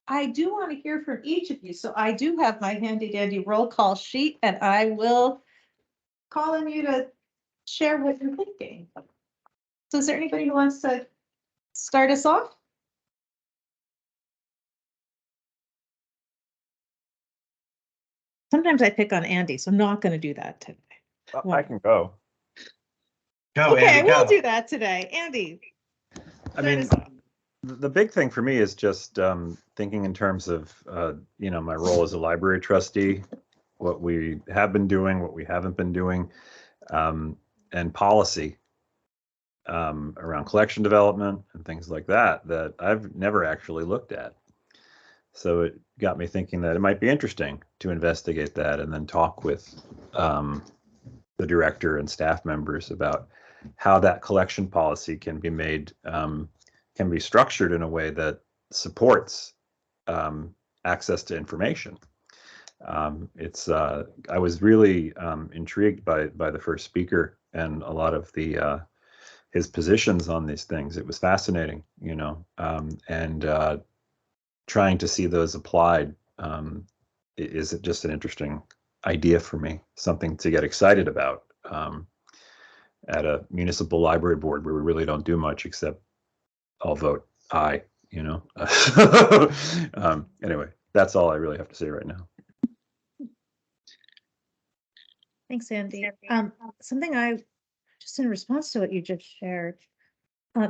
I do want to hear from each of you. So I do have my handy dandy roll call sheet, and I will call on you to share what you're thinking. So is there anybody who wants to start us off? Sometimes I pick on Andy, so I'm not going to do that today. I can go. Go, Okay, Andy, I will go. do that today. Andy. I mean, the big thing for me is just thinking in terms of, you know, my role as a library trustee, what we have been doing, what we haven't been doing, and policy around collection development and things like that, that I've never actually looked at. So it got me thinking that it might be interesting to investigate that and then talk with the director and staff members about how that collection policy can be made, can be structured in a way that supports access to information. I was really intrigued by the first speaker and a lot of the his positions on these things. It was fascinating, you know, and trying to see those applied is just an interesting idea for me, something to get excited about at a municipal library board where we really don't do much except I'll vote aye, you know. Anyway, that's all I really have to say right now. Thanks, Andy. Something just in response to what you just shared,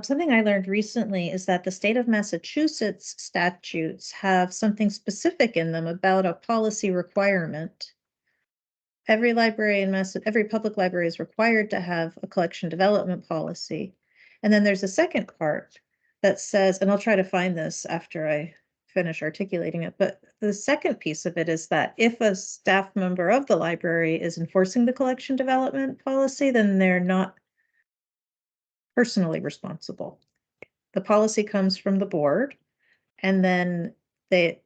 something I learned recently is that the state of Massachusetts statutes have something specific in them about a policy requirement. Every library in every public library is required to have a collection development policy. And then there's a second part that says, and I'll try to find this after I finish articulating it, but the second piece of it is that if a staff member of the library is enforcing the collection development policy, then they're not personally responsible. The policy comes from the board, and then the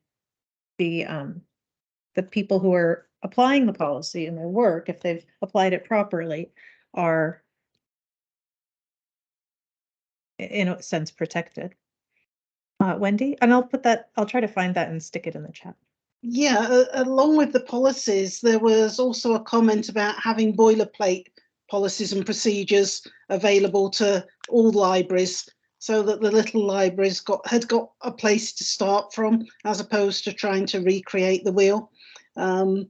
people who are applying the policy in their work, if they've applied it properly, are in a sense protected. Wendy, and I'll try to find that and stick it in the chat. Yeah, along with the policies, there was also a comment about having boilerplate policies and procedures available to all libraries, so that the little libraries had got a place to start from, as opposed to trying to recreate the wheel. And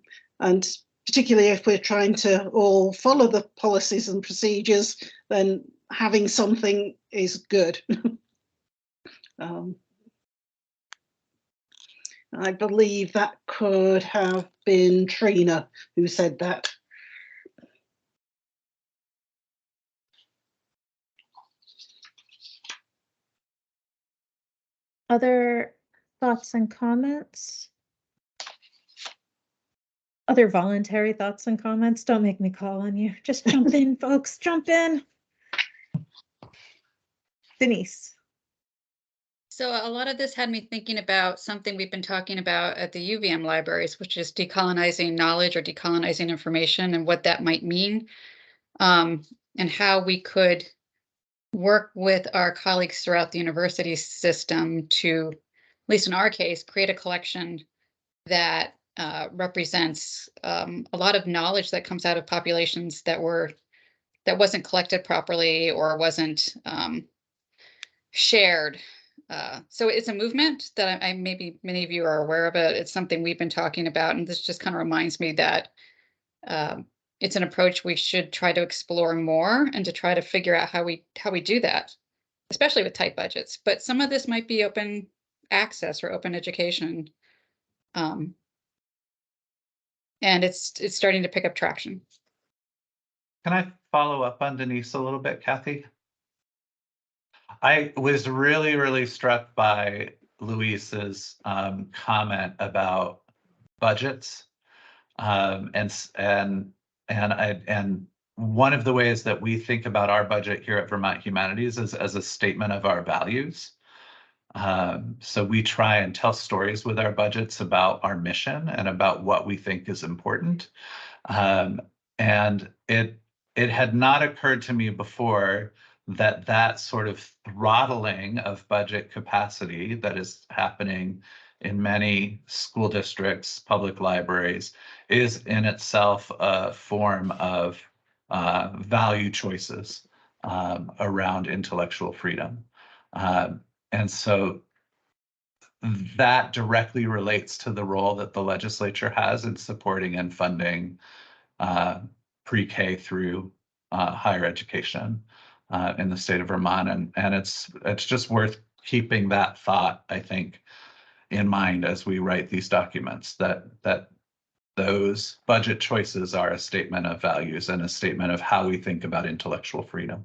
particularly if we're trying to all follow the policies and procedures, then having something is good. I believe that could have been Trina who said that. Other thoughts and comments? Other voluntary thoughts and comments? Don't make me call on you. Just jump in, folks, jump in. Denise. So a lot of this had me thinking about something we've been talking about at the UVM libraries, which is decolonizing knowledge or decolonizing information and what that might mean, and how we could work with our colleagues throughout the university system to, at least in our case, create a collection that represents a lot of knowledge that comes out of populations that wasn't collected properly or wasn't shared. So it's a movement that I maybe many of you are aware of it. It's something we've been talking about, and this just kind of reminds me that it's an approach we should try to explore more and to try to figure out how we do that, especially with tight budgets. But some of this might be open access or open education, and it's starting to pick up traction. Can I follow up on Denise a little bit, Kathy? I was really, really struck by Luis's comment about budgets, and one of the ways that we think about our budget here at Vermont Humanities is as a statement of our values. So we try and tell stories with our budgets about our mission and about what we think is important. And it had not occurred to me before that sort of throttling of budget capacity that is happening in many school districts, public libraries, is in itself a form of value choices around intellectual freedom. And so that directly relates to the role that the legislature has in supporting and funding pre-K through higher education in the state of Vermont, and it's just worth keeping that thought, I think, in mind as we write these documents, that those budget choices are a statement of values and a statement of how we think about intellectual freedom.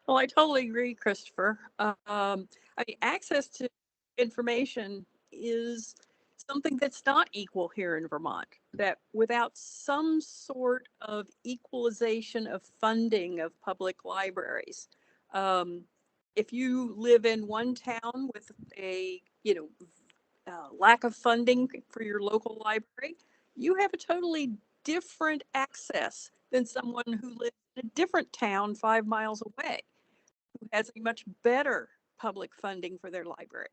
Well, I totally agree, Christopher. I mean, access to information is something that's not equal here in Vermont, that without some sort of equalization of funding of public libraries, if you live in one town with a, lack of funding for your local library, you have a totally different access than someone who lives in a different town 5 miles away, who has a much better public funding for their library.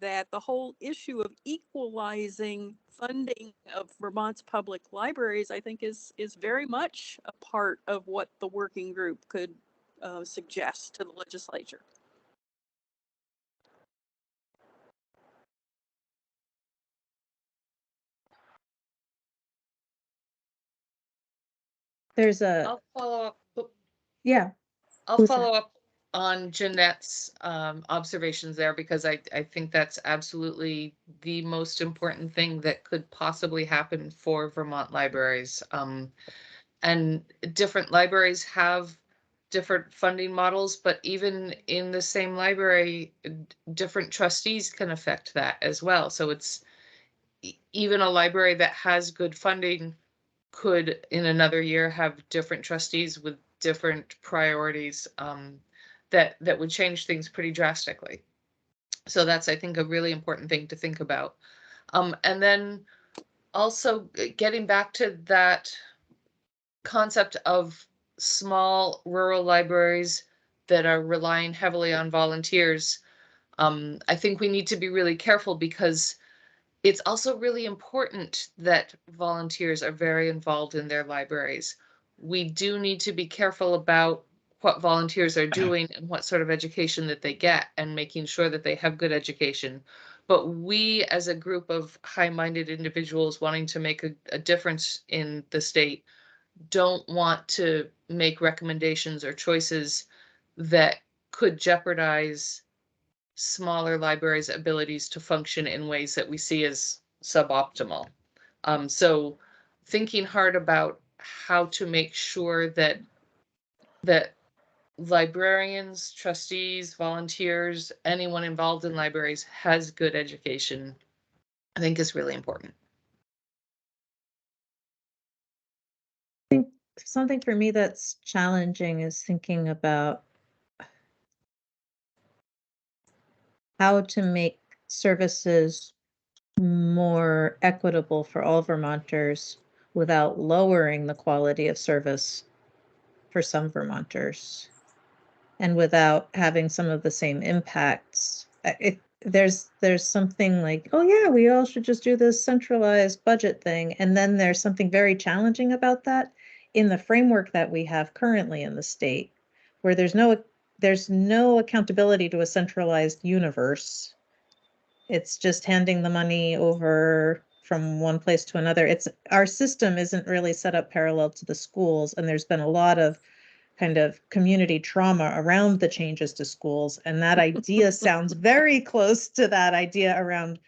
That the whole issue of equalizing funding of Vermont's public libraries, I think, is very much a part of what the working group could suggest to the legislature. There's a. I'll follow up. Yeah. I'll follow up on Jeanette's observations there, because I think that's absolutely the most important thing that could possibly happen for Vermont libraries. And different libraries have different funding models, but even in the same library, different trustees can affect that as well. So it's even a library that has good funding could in another year have different trustees with different priorities that would change things pretty drastically. So that's, I think, a really important thing to think about. And then also getting back to that concept of small rural libraries that are relying heavily on volunteers, I think we need to be really careful, because it's also really important that volunteers are very involved in their libraries. We do need to be careful about what volunteers are doing and what sort of education that they get, and making sure that they have good education. But we, as a group of high-minded individuals wanting to make a difference in the state, don't want to make recommendations or choices that could jeopardize smaller libraries' abilities to function in ways that we see as suboptimal. So thinking hard about how to make sure that librarians, trustees, volunteers, anyone involved in libraries has good education, I think is really important. something for me that's challenging is thinking about how to make services more equitable for all Vermonters without lowering the quality of service for some Vermonters and without having some of the same impacts. There's something like, oh yeah, we all should just do this centralized budget thing. And then there's something very challenging about that in the framework that we have currently in the state, where there's no accountability to a centralized universe. It's just handing the money over from one place to another. Our system isn't really set up parallel to the schools, and there's been a lot of kind of community trauma around the changes to schools. And that idea sounds very close to that idea around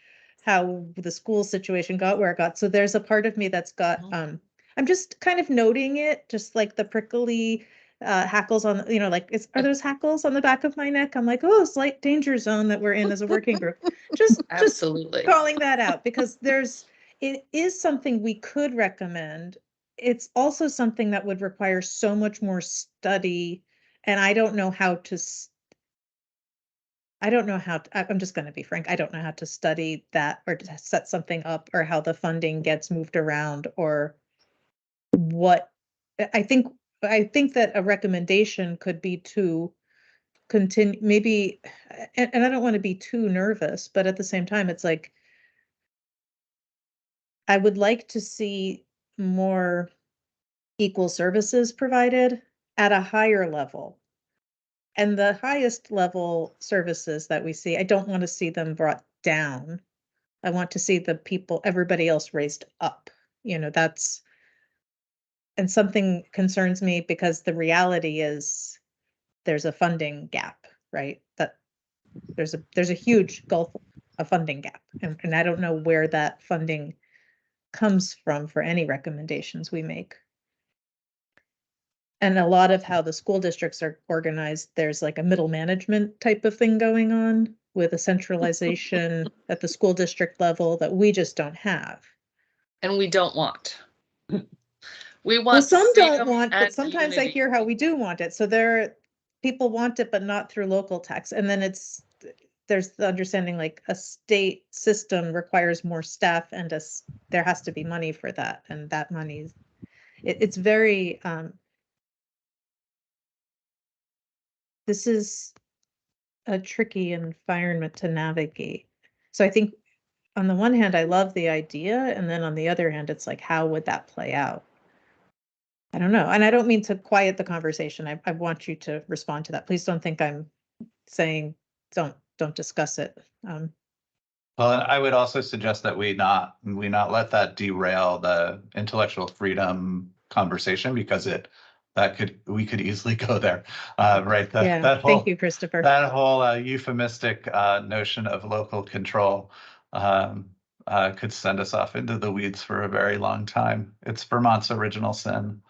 how the school situation got where it got. So there's a part of me that's got, I'm just kind of noting it, just like the prickly hackles on, like, are those hackles on the back of my neck? I'm like, oh, slight danger zone that we're in as a working group. Just calling that out, because it is something we could recommend. It's also something that would require so much more study, and I don't know how to, I'm just going to be frank, I don't know how to study that or to set something up, or how the funding gets moved around, or what. I think that a recommendation could be to continue, maybe, and I don't want to be too nervous, but at the same time, it's like, I would like to see more equal services provided at a higher level. And the highest level services that we see, I don't want to see them brought down. I want to see everybody else raised up. And something concerns me, because the reality is there's a funding gap, right? That there's a huge gulf, a funding gap. And I don't know where that funding comes from for any recommendations we make. And a lot of how the school districts are organized, there's like a middle management type of thing going on with a centralization at the school district level that we just don't have. And we don't want. We want, well, some don't freedom want, but and sometimes I unity. hear how we do want it. So people want it, but not through local tax. And then there's the understanding, like, a state system requires more staff, and there has to be money for that. And that money, it's very, this is a tricky environment to navigate. So I think on the one hand, I love the idea, and then on the other hand, it's like, how would that play out? I don't know. And I don't mean to quiet the conversation. I want you to respond to that. Please don't think I'm saying don't discuss it. Well, and I would also suggest that we not let that derail the intellectual freedom conversation, because we could easily go there, right? Thank you, Christopher. That whole euphemistic notion of local control could send us off into the weeds for a very long time. It's Vermont's original sin.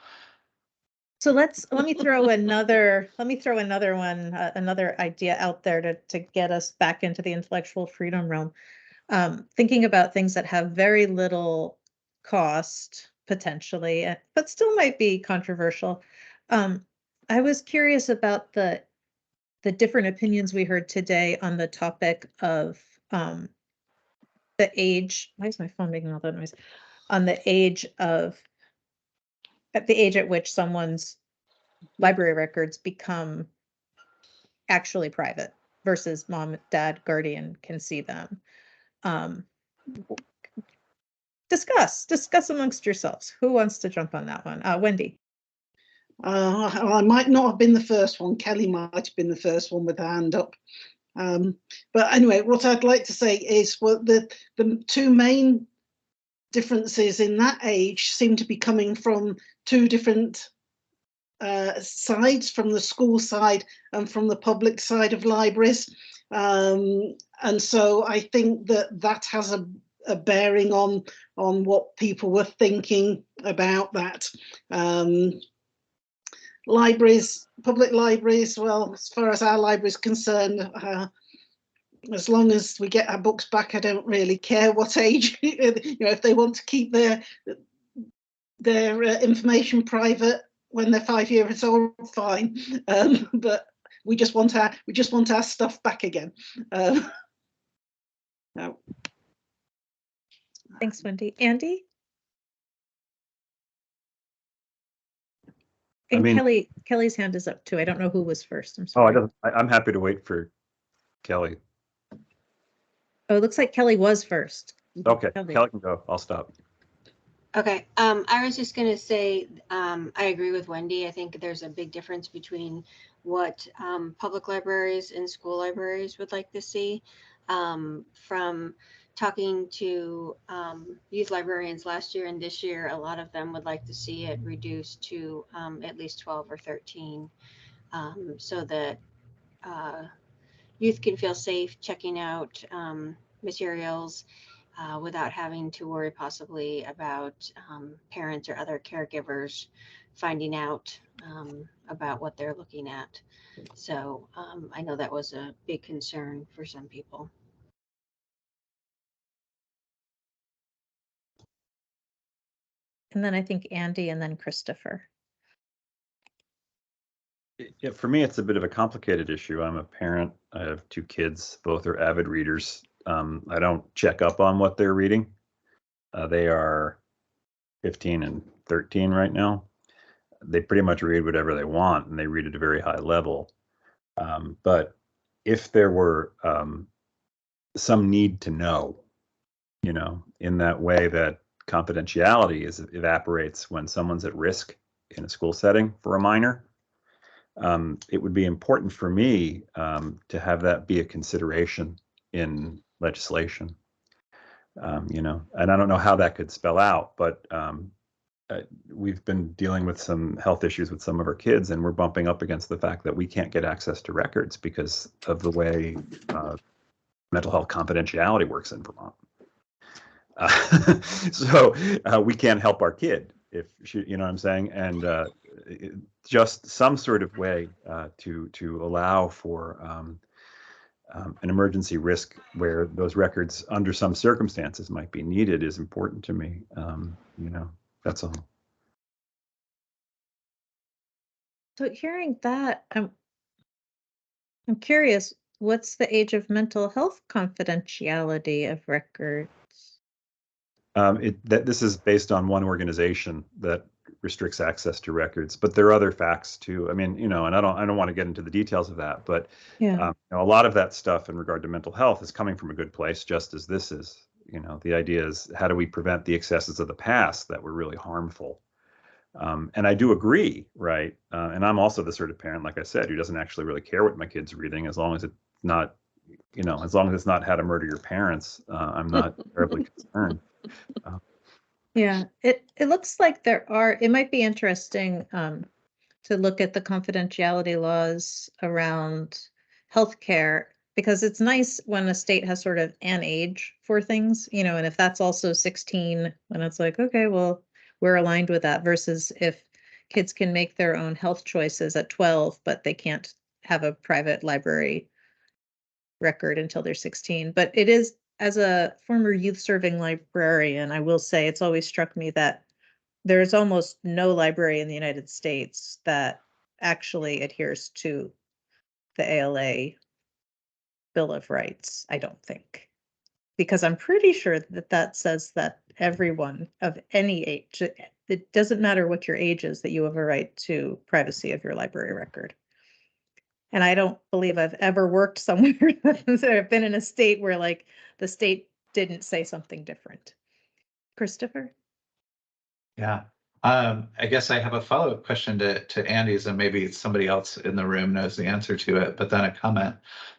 So let me throw another one, another idea out there to get us back into the intellectual freedom realm. Thinking about things that have very little cost potentially, but still might be controversial. I was curious about the different opinions we heard today on the topic of the age. Why is my phone making all that noise? On the age at which someone's library records become actually private versus mom, dad, guardian can see them. Discuss amongst yourselves. Who wants to jump on that one? Wendy. I might not have been the first one. Kelly might have been the first one with her hand up. But anyway, what I'd like to say is, well, the two main differences in that age seem to be coming from two different sides, from the school side and from the public side of libraries. And so I think that has a bearing on what people were thinking about that. Libraries, public libraries, well, as far as our library is concerned, as long as we get our books back, I don't really care what age. If they want to keep their information private, when they're 5 years old, fine. But we just want our stuff back again. No. Thanks, Wendy. Andy? And Kelly's hand is up too. I don't know who was first. I'm sorry. I'm happy to wait for Kelly. Oh, it looks like Kelly was first. Okay, Kelly can go. I'll stop. Okay, I was just going to say, I agree with Wendy. I think there's a big difference between what public libraries and school libraries would like to see. From talking to youth librarians last year and this year, a lot of them would like to see it reduced to at least 12 or 13, so that youth can feel safe checking out materials without having to worry possibly about parents or other caregivers finding out about what they're looking at. So I know that was a big concern for some people. And then I think Andy and then Christopher. Yeah, for me, it's a bit of a complicated issue. I'm a parent. I have 2 kids. Both are avid readers. I don't check up on what they're reading. They are 15 and 13 right now. They pretty much read whatever they want, and they read at a very high level. But if there were some need to know, in that way that confidentiality evaporates when someone's at risk in a school setting for a minor, it would be important for me to have that be a consideration in legislation. And I don't know how that could spell out, but we've been dealing with some health issues with some of our kids, and we're bumping up against the fact that we can't get access to records because of the way mental health confidentiality works in Vermont. So we can't help our kid if she, you know what I'm saying? And just some sort of way to allow for an emergency risk where those records under some circumstances might be needed is important to me. That's all. So hearing that, I'm curious, what's the age of mental health confidentiality of records? This is based on one organization that restricts access to records, but there are other facts too. I mean, and I don't want to get into the details of that, but yeah. A lot of that stuff in regard to mental health is coming from a good place, just as this is. The idea is, how do we prevent the excesses of the past that were really harmful? And I do agree, right? And I'm also the sort of parent, like I said, who doesn't actually really care what my kid's reading, as long as it's not, as long as it's not How to Murder Your Parents. I'm not terribly concerned. Yeah, it looks like it might be interesting to look at the confidentiality laws around healthcare, because it's nice when a state has sort of an age for things, and if that's also 16, then it's like, okay, well, we're aligned with that, versus if kids can make their own health choices at 12, but they can't have a private library record until they're 16. But it is, as a former youth serving librarian, I will say it's always struck me that there's almost no library in the United States that actually adheres to the ALA Bill of Rights, I don't think. Because I'm pretty sure that says that everyone of any age, it doesn't matter what your age is, that you have a right to privacy of your library record. And I don't believe I've ever worked somewhere that I've been in a state where like the state didn't say something different. Christopher? Yeah. I guess I have a follow-up question to Andy's, and maybe somebody else in the room knows the answer to it, but then a comment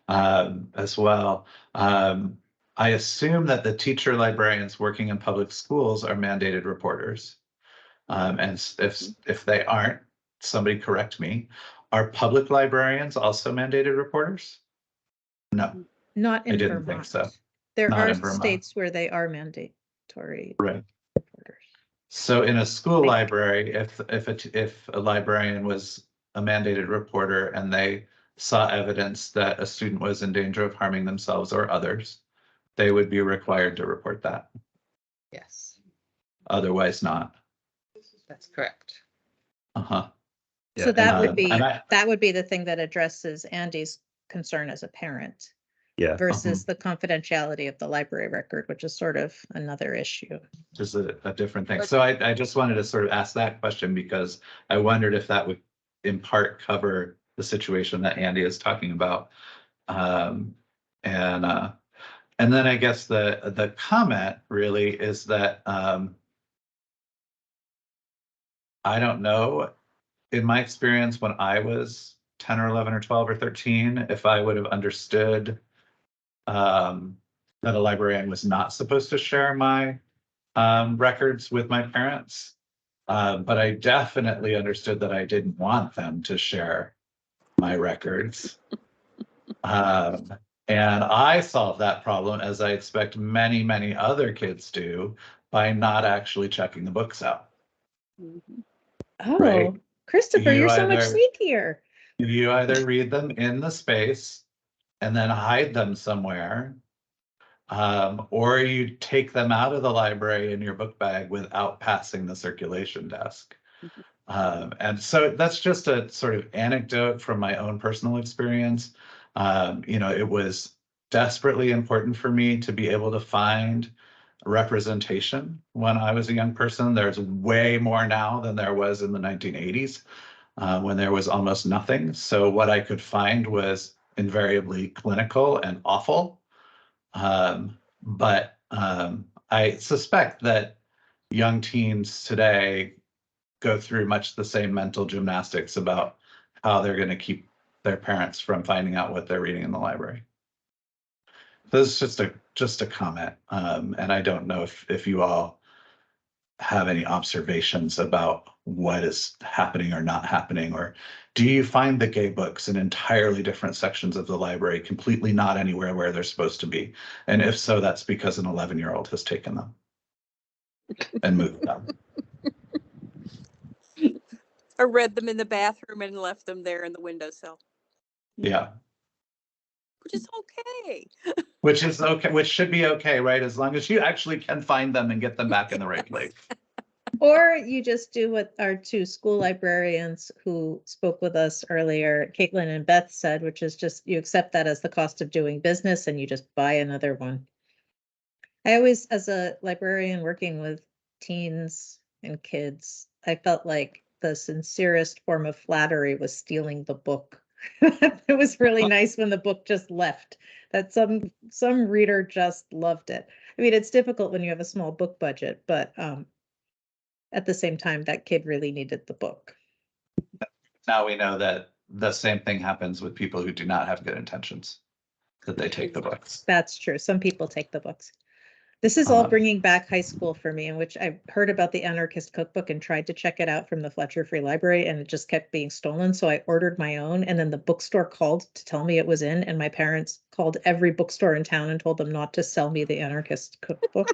as well. I assume that the teacher librarians working in public schools are mandated reporters. And if they aren't, somebody correct me. Are public librarians also mandated reporters? No. Not in I didn't Vermont. think so. There Not are in Vermont. states where they are mandatory Right. reporters. So in a school library, if a librarian was a mandated reporter and they saw evidence that a student was in danger of harming themselves or others, they would be required to report that. Yes, Otherwise not. that's correct. Uh-huh. So that would be, and that would be the thing that addresses Andy's concern as a parent Yeah. versus the confidentiality of the library record, which is sort of another issue. Just a different thing. So I just wanted to sort of ask that question because I wondered if that would in part cover the situation that Andy is talking about. And then I guess the comment really is that I don't know, in my experience when I was 10 or 11 or 12 or 13, if I would have understood that a librarian was not supposed to share my records with my parents. But I definitely understood that I didn't want them to share my records. And I solved that problem, as I expect many, many other kids do, by not actually checking the books out. Oh, Right. Christopher, You you're so much either- sneakier. You either read them in the space and then hide them somewhere, or you take them out of the library in your book bag without passing the circulation desk. And so that's just a sort of anecdote from my own personal experience. It was desperately important for me to be able to find representation when I was a young person. There's way more now than there was in the 1980s, when there was almost nothing. So what I could find was invariably clinical and awful. But I suspect that young teens today go through much the same mental gymnastics about how they're going to keep their parents from finding out what they're reading in the library. This is just a comment, and I don't know if you all have any observations about what is happening or not happening, or do you find the gay books in entirely different sections of the library, completely not anywhere where they're supposed to be? And if so, that's because an 11-year-old has taken them and moved them. I read them in the bathroom and left them there in the windowsill, Yeah. which is okay. Which is okay, which should be okay, right? As long as you actually can find them and get them back in the right place. Or you just do what our two school librarians who spoke with us earlier, Caitlin and Beth, said, which is just you accept that as the cost of doing business and you just buy another one. I always, as a librarian working with teens and kids, I felt like the sincerest form of flattery was stealing the book. It was really nice when the book just left, that some reader just loved it. I mean, it's difficult when you have a small book budget, but at the same time, that kid really needed the book. Now we know that the same thing happens with people who do not have good intentions, that they take the books. That's true. Some people take the books. This is all bringing back high school for me, in which I heard about the anarchist cookbook and tried to check it out from the Fletcher Free Library, and it just kept being stolen. So I ordered my own, and then the bookstore called to tell me it was in, and my parents called every bookstore in town and told them not to sell me the anarchist cookbook.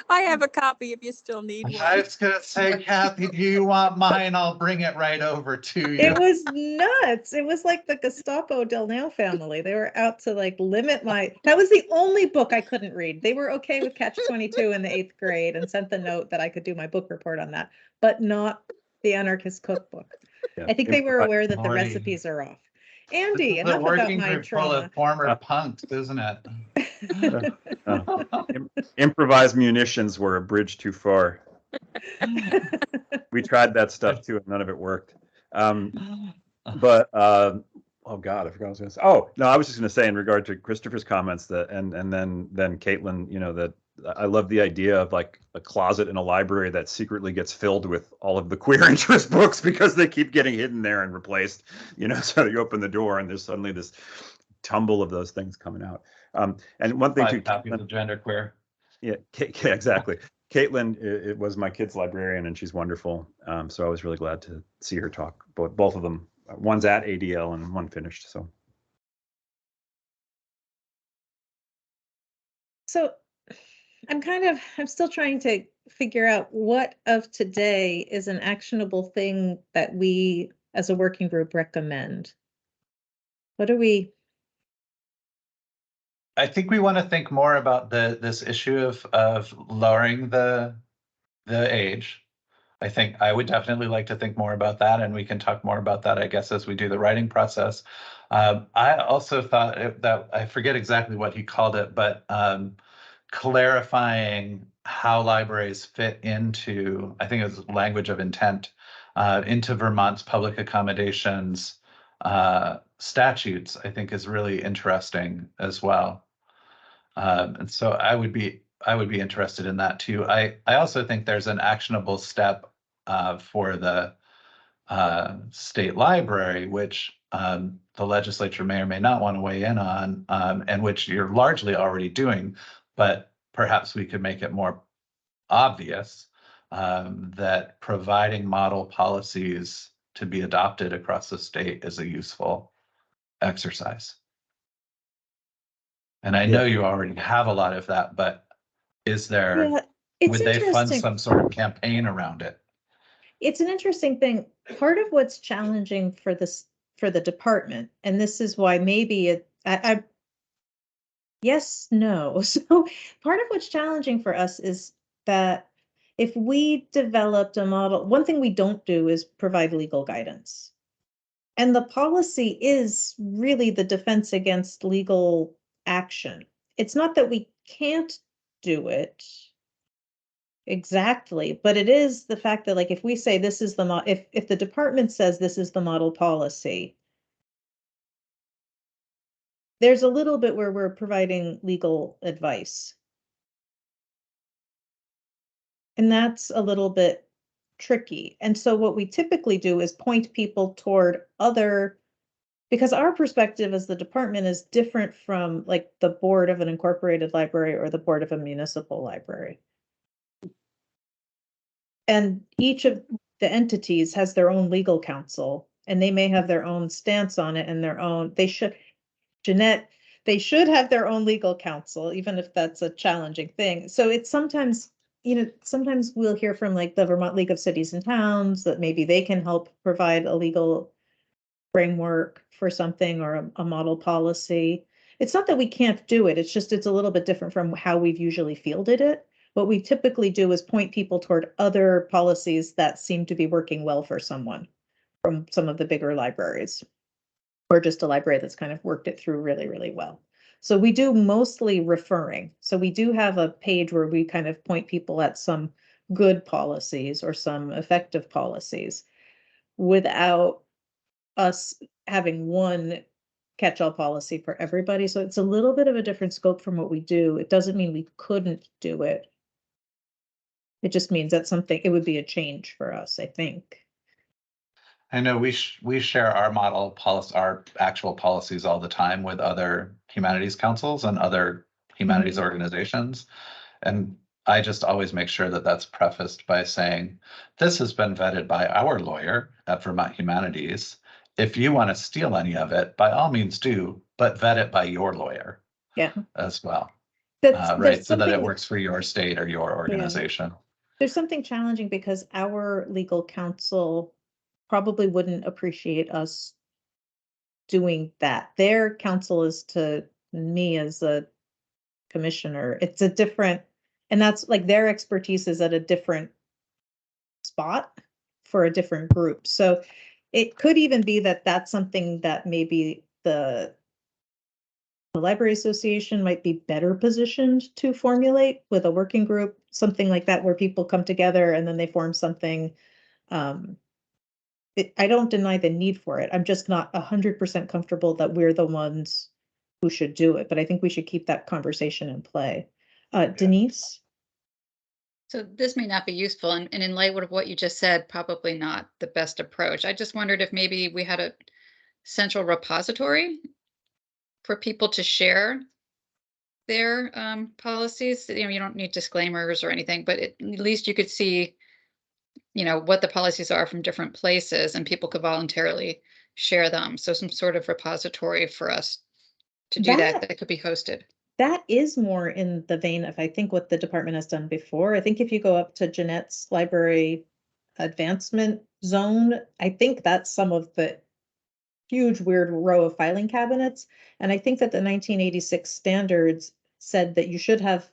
I have a copy if you still need one. I was gonna say, Kathy, do you want mine? I'll bring it right over to you. It was nuts. It was like the Gestapo Del Nao family. They were out to like limit that was the only book I couldn't read. They were okay with Catch-22 in the 8th grade and sent the note that I could do my book report on that, but not the anarchist cookbook. Yeah. I think they were aware that the Morty. recipes are off. Andy, The enough about working my group full trauma. of former punks, isn't it? Improvised munitions were a bridge too far. We tried that stuff too, and none of it worked. But oh God, I forgot what I was going to say. Oh no, I was just going to say in regard to Christopher's comments that, and then Caitlin, that I love the idea of like a closet in a library that secretly gets filled with all of the queer interest books because they keep getting hidden there and replaced. So you open the door and there's suddenly this tumble of those things coming out. And one thing too, copies of genderqueer. Yeah, exactly. Caitlin, it was my kid's librarian, and she's wonderful. So I was really glad to see her talk. Both of them, one's at ADL and one finished. So I'm still trying to figure out what of today is an actionable thing that we as a working group recommend. What do we? I think we want to think more about this issue of lowering the age. I think I would definitely like to think more about that, and we can talk more about that, I guess, as we do the writing process. I also thought that, I forget exactly what he called it, but clarifying how libraries fit into, I think it was language of intent, into Vermont's public accommodations statutes, I think is really interesting as well. And so I would be interested in that too. I also think there's an actionable step for the state library, which the legislature may or may not want to weigh in on, and which you're largely already doing, but perhaps we could make it more obvious that providing model policies to be adopted across the state is a useful exercise. And I know you already have a lot of that, but is there, would they fund some sort of campaign around it? It's an interesting thing. Part of what's challenging for this, for the department, and this is why maybe yes, no. So part of what's challenging for us is that if we developed a model, one thing we don't do is provide legal guidance. And the policy is really the defense against legal action. It's not that we can't do it exactly, but it is the fact that, like, if we say this is the if the department says this is the model policy, there's a little bit where we're providing legal advice. And that's a little bit tricky. And so what we typically do is point people toward other, because our perspective as the department is different from like the board of an incorporated library or the board of a municipal library. And each of the entities has their own legal counsel, and they may have their own stance on it and their own, Jeanette, they should have their own legal counsel, even if that's a challenging thing. So it's sometimes, sometimes we'll hear from like the Vermont League of Cities and Towns that maybe they can help provide a legal framework for something or a model policy. It's not that we can't do it. It's just, it's a little bit different from how we've usually fielded it. What we typically do is point people toward other policies that seem to be working well for someone from some of the bigger libraries, or just a library that's kind of worked it through really, really well. So we do mostly referring. So we do have a page where we kind of point people at some good policies or some effective policies without us having one catch-all policy for everybody. So it's a little bit of a different scope from what we do. It doesn't mean we couldn't do it. It just means that's something, it would be a change for us, I think. I know we share our model policy, our actual policies all the time with other humanities councils and other humanities organizations. And I just always make sure that that's prefaced by saying, this has been vetted by our lawyer at Vermont Humanities. If you want to steal any of it, by all means do, but vet it by your lawyer as well. Right, so that it works for your state or your organization. There's something challenging because our legal counsel probably wouldn't appreciate us doing that. Their counsel is to me as a commissioner. It's a different, and that's like their expertise is at a different spot for a different group. So it could even be that that's something that maybe the Library Association might be better positioned to formulate with a working group, something like that, where people come together and then they form something. I don't deny the need for it. I'm just not 100% comfortable that we're the ones who should do it, but I think we should keep that conversation in play. Denise? So this may not be useful, and in light of what you just said, probably not the best approach. I just wondered if maybe we had a central repository for people to share their policies. You don't need disclaimers or anything, but at least you could see, what the policies are from different places, and people could voluntarily share them. So some sort of repository for us to do that could be hosted. That is more in the vein of, I think, what the department has done before. I think if you go up to Jeanette's library advancement zone, I think that's some of the huge weird row of filing cabinets. And I think that the 1986 standards said that you should have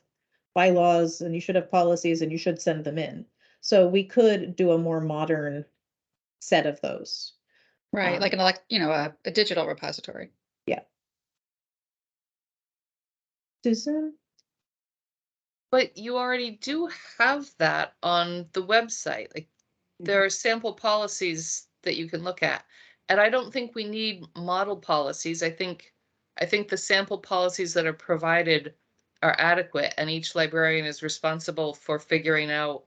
bylaws and you should have policies and you should send them in. So we could do a more modern set of those. Right, like a digital repository. Yeah. Susan? But you already do have that on the website. Like there are sample policies that you can look at. And I don't think we need model policies. I think the sample policies that are provided are adequate, and each librarian is responsible for figuring out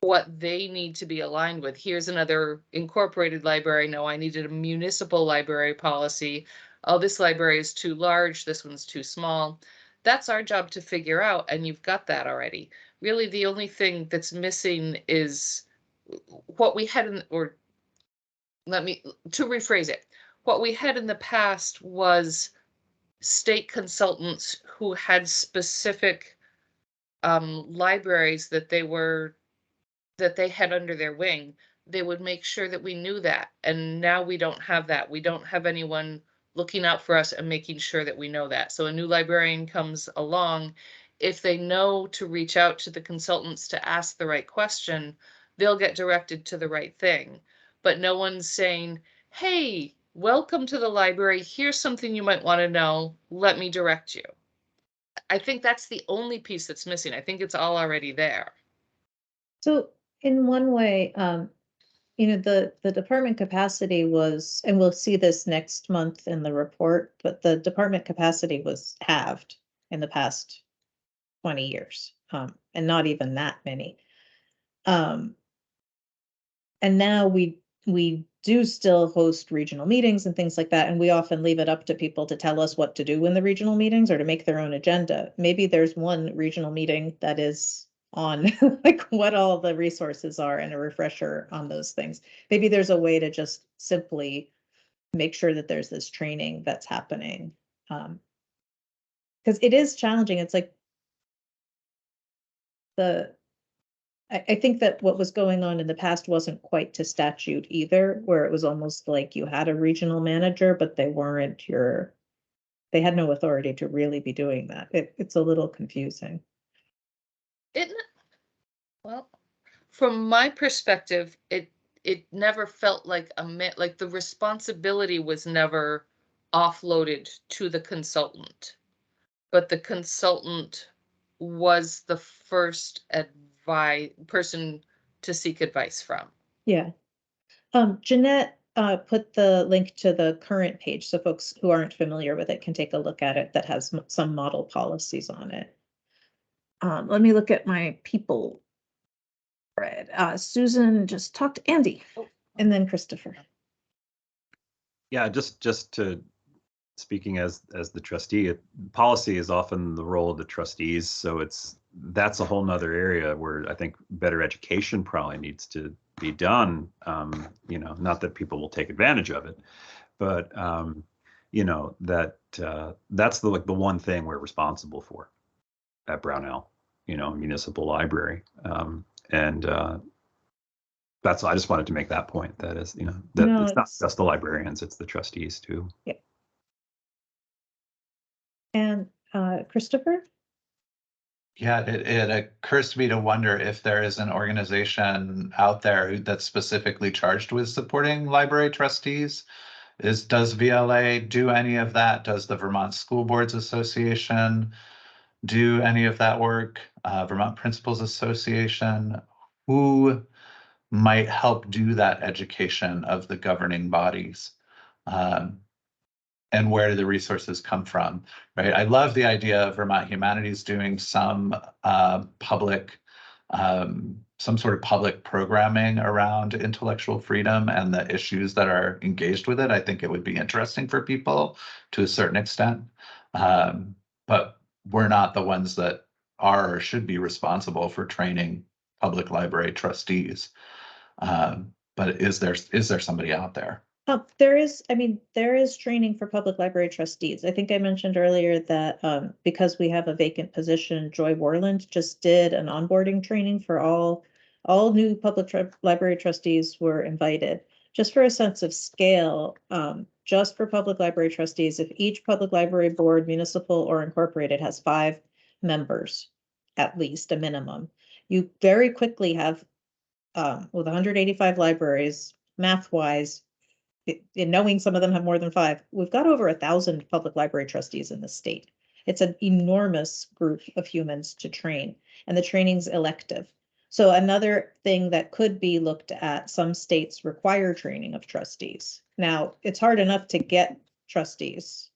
what they need to be aligned with. Here's another incorporated library. No, I needed a municipal library policy. Oh, this library is too large. This one's too small. That's our job to figure out, and you've got that already. Really, the only thing that's missing is what we had in, or to rephrase it, what we had in the past was state consultants who had specific libraries that they had under their wing. They would make sure that we knew that. And now we don't have that. We don't have anyone looking out for us and making sure that we know that. So a new librarian comes along, if they know to reach out to the consultants to ask the right question, they'll get directed to the right thing. But no one's saying, hey, welcome to the library. Here's something you might want to know. Let me direct you. I think that's the only piece that's missing. I think it's all already there. So in one way, the department capacity was, and we'll see this next month in the report, but the department capacity was halved in the past 20 years, and not even that many. And now we do still host regional meetings and things like that, and we often leave it up to people to tell us what to do in the regional meetings or to make their own agenda. Maybe there's one regional meeting that is on like what all the resources are and a refresher on those things. Maybe there's a way to just simply make sure that there's this training that's happening. Because it is challenging. It's like I think that what was going on in the past wasn't quite to statute either, where it was almost like you had a regional manager, but they had no authority to really be doing that. It's a little confusing. Well, from my perspective, it never felt like like the responsibility was never offloaded to the consultant, but the consultant was the first person to seek advice from. Yeah. Jeanette put the link to the current page so folks who aren't familiar with it can take a look at it, that has some model policies on it. Let me look at my people thread. Susan just talked to Andy and then Christopher. Yeah, just to speaking as the trustee, policy is often the role of the trustees. So that's a whole nother area where I think better education probably needs to be done. Not that people will take advantage of it, but that's the one thing we're responsible for at Brownell, municipal library. That's, I just wanted to make that point. That is, that it's not just the librarians, it's the trustees too. Yeah. And Christopher? Yeah, it occurs to me to wonder if there is an organization out there that's specifically charged with supporting library trustees. Does VLA do any of that? Does the Vermont School Boards Association do any of that work? Vermont Principals Association? Who might help do that education of the governing bodies? And where do the resources come from, right? I love the idea of Vermont Humanities doing some sort of public programming around intellectual freedom and the issues that are engaged with it. I think it would be interesting for people to a certain extent, but we're not the ones that are or should be responsible for training public library trustees. But is there somebody out there? There is training for public library trustees. I think I mentioned earlier that because we have a vacant position, Joy Warland just did an onboarding training for all new public library trustees were invited. Just for a sense of scale, just for public library trustees, if each public library board, municipal or incorporated, has 5 members, at least a minimum, you very quickly have, with 185 libraries, math-wise, in knowing some of them have more than 5, we've got over 1,000 public library trustees in the state. It's an enormous group of humans to train, and the training's elective. So another thing that could be looked at, some states require training of trustees. Now, it's hard enough to get trustees.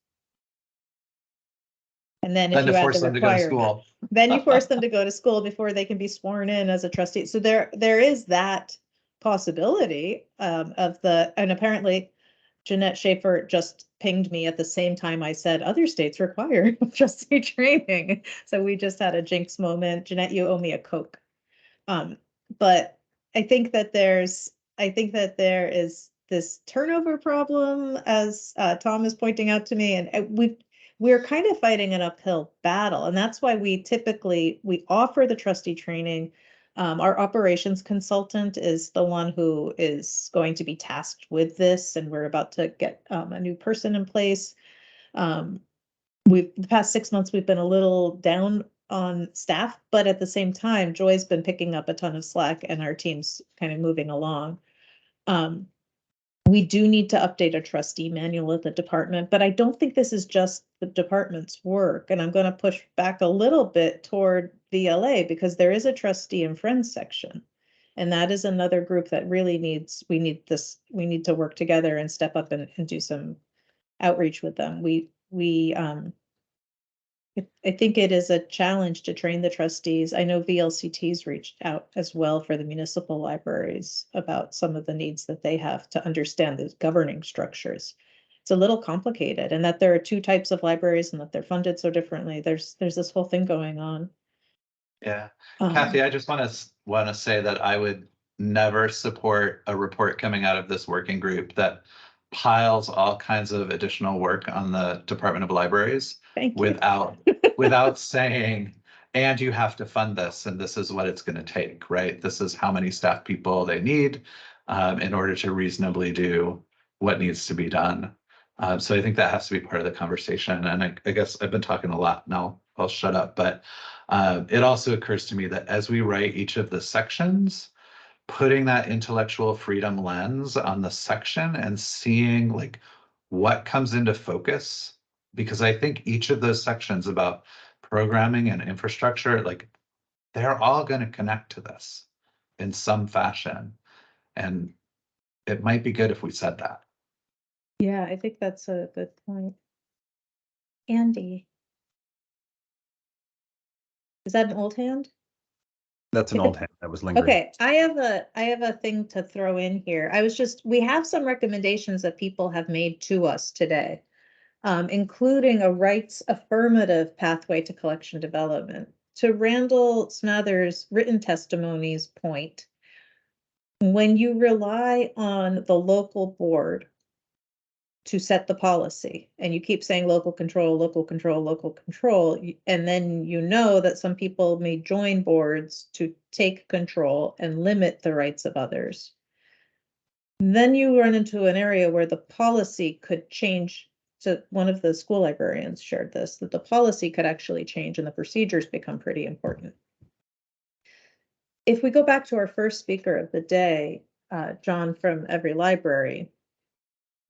And then if Then you to add force the them to go to requirement, school. then you force them to go to school before they can be sworn in as a trustee. So there is that possibility and apparently Jeanette Schaefer just pinged me at the same time I said other states require trustee training. So we just had a jinx moment. Jeanette, you owe me a Coke. But I think that there is this turnover problem, as Tom is pointing out to me, and we're kind of fighting an uphill battle, and that's why we offer the trustee training. Our operations consultant is the one who is going to be tasked with this, and we're about to get a new person in place. The past 6 months, we've been a little down on staff, but at the same time, Joy's been picking up a ton of slack and our team's kind of moving along. We do need to update a trustee manual at the department, but I don't think this is just the department's work. And I'm going to push back a little bit toward VLA because there is a trustee and friends section. And that is another group that really we need to work together and step up and do some outreach with them. I think it is a challenge to train the trustees. I know VLCT's reached out as well for the municipal libraries about some of the needs that they have to understand the governing structures. It's a little complicated, and that there are 2 types of libraries and that they're funded so differently. There's this whole thing going on. Yeah, Kathy, I just want to say that I would never support a report coming out of this working group that piles all kinds of additional work on the Department of Libraries without saying, and you have to fund this, and this is what it's going to take, right? This is how many staff people they need in order to reasonably do what needs to be done. So I think that has to be part of the conversation. And I guess I've been talking a lot now. I'll shut up. But it also occurs to me that as we write each of the sections, putting that intellectual freedom lens on the section and seeing like what comes into focus, because I think each of those sections about programming and infrastructure, like they're all going to connect to this in some fashion. And it might be good if we said that. Yeah, I think that's a good point. Andy. Is that an old hand? That's an old hand that was lingering. Okay, I have a thing to throw in here. We have some recommendations that people have made to us today, including a rights affirmative pathway to collection development. To Randall Smather's written testimony's point, when you rely on the local board to set the policy and you keep saying local control, local control, local control, and then you know that some people may join boards to take control and limit the rights of others, then you run into an area where the policy could change. So one of the school librarians shared this, that the policy could actually change and the procedures become pretty important. If we go back to our first speaker of the day, John from Every Library,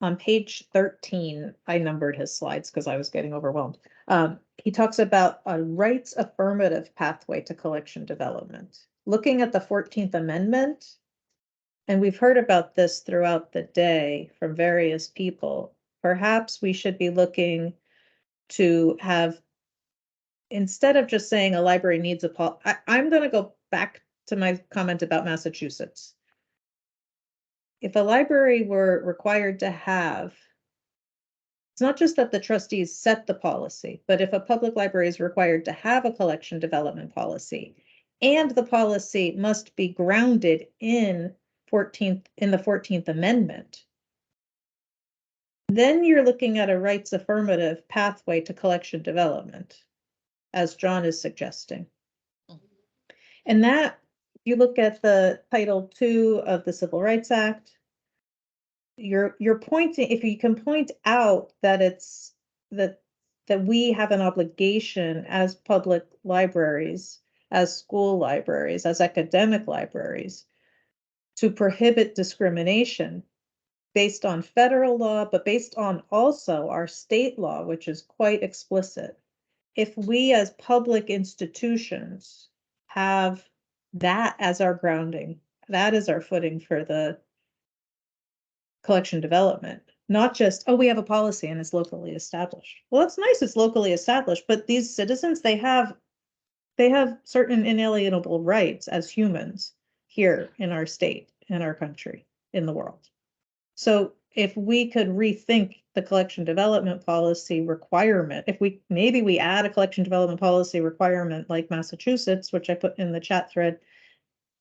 on page 13, I numbered his slides because I was getting overwhelmed. He talks about a rights affirmative pathway to collection development. Looking at the 14th Amendment, and we've heard about this throughout the day from various people, perhaps we should be looking to have, instead of just saying a library needs I'm going to go back to my comment about Massachusetts. If a library were required to have, it's not just that the trustees set the policy, but if a public library is required to have a collection development policy, and the policy must be grounded in the 14th Amendment, then you're looking at a rights affirmative pathway to collection development, as John is suggesting. And that, if you look at the Title II of the Civil Rights Act, you're pointing, if you can point out that that we have an obligation as public libraries, as school libraries, as academic libraries, to prohibit discrimination based on federal law, but based on also our state law, which is quite explicit. If we as public institutions have that as our grounding, that is our footing for the collection development, not just, oh, we have a policy and it's locally established. Well, it's nice it's locally established, but these citizens, they have certain inalienable rights as humans here in our state, in our country, in the world. So if we could rethink the collection development policy requirement, if maybe we add a collection development policy requirement like Massachusetts, which I put in the chat thread,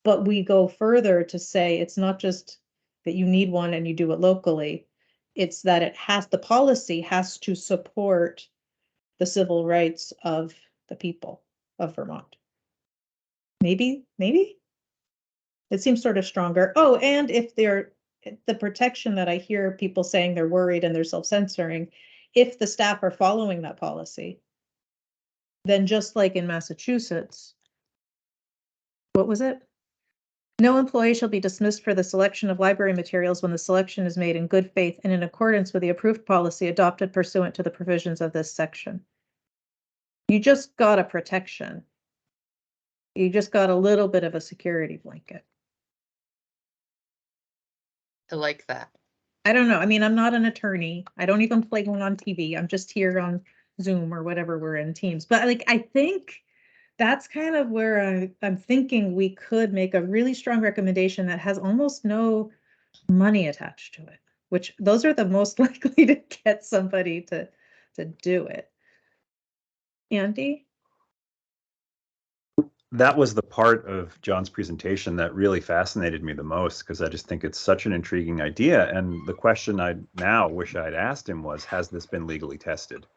but we go further to say it's not just that you need one and you do it locally, it's that the policy has to support the civil rights of the people of Vermont. Maybe it seems sort of stronger. Oh, and if the protection that I hear people saying they're worried and they're self-censoring, if the staff are following that policy, then just like in Massachusetts, what was it? No employee shall be dismissed for the selection of library materials when the selection is made in good faith and in accordance with the approved policy adopted pursuant to the provisions of this section. You just got a protection. You just got a little bit of a security blanket. I like that. I don't know. I mean, I'm not an attorney. I don't even play one on TV. I'm just here on Zoom or whatever we're in Teams. But like, I think that's kind of where I'm thinking we could make a really strong recommendation that has almost no money attached to it, which those are the most likely to get somebody to do it. Andy? That was the part of John's presentation that really fascinated me the most, because I just think it's such an intriguing idea. And the question I now wish I'd asked him was, has this been legally tested?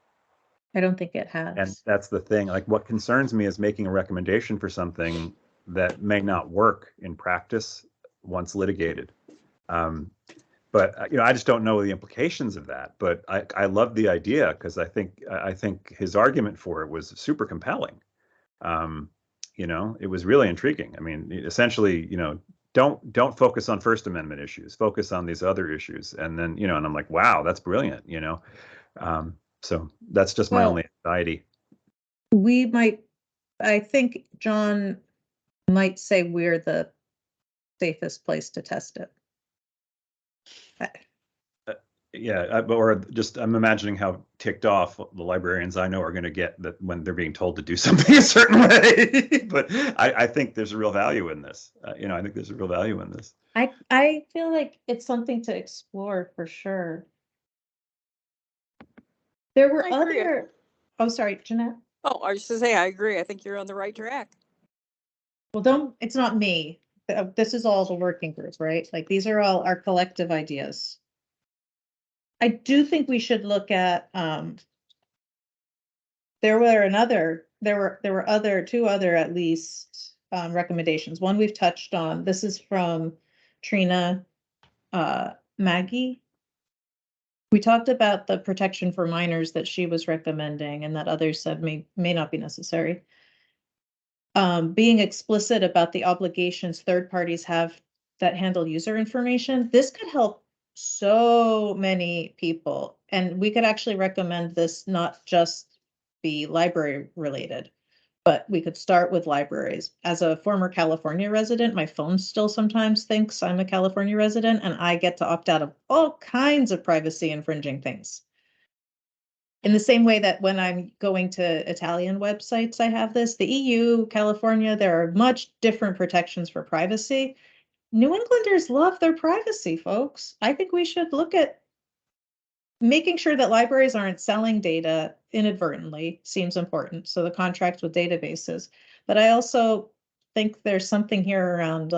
I don't think it has. And that's the thing. Like, what concerns me is making a recommendation for something that may not work in practice once litigated. But I just don't know the implications of that. But I love the idea, because I think his argument for it was super compelling. It was really intriguing. I mean, essentially, don't focus on First Amendment issues, focus on these other issues. And then, and I'm like, wow, that's brilliant, So that's just my only anxiety. I think John might say we're the safest place to test it. I'm imagining how ticked off the librarians I know are going to get that when they're being told to do something a certain way. But I think there's a real value in this. I think there's a real value in this. I feel like it's something to explore for sure. There were other. Oh, sorry, Jeanette. Oh, I was just to say, I agree. I think you're on the right track. Well, it's not me. This is all the working group, right? Like, these are all our collective ideas. I do think we should look at, there were two other at least recommendations. One we've touched on. This is from Trina Maggie. We talked about the protection for minors that she was recommending and that others said may not be necessary. Being explicit about the obligations third parties have that handle user information. This could help so many people. And we could actually recommend this not just be library related, but we could start with libraries. As a former California resident, my phone still sometimes thinks I'm a California resident, and I get to opt out of all kinds of privacy infringing things. In the same way that when I'm going to Italian websites, I have this. The EU, California, there are much different protections for privacy. New Englanders love their privacy, folks. I think we should look at making sure that libraries aren't selling data inadvertently seems important. So the contracts with databases. But I also think there's something here around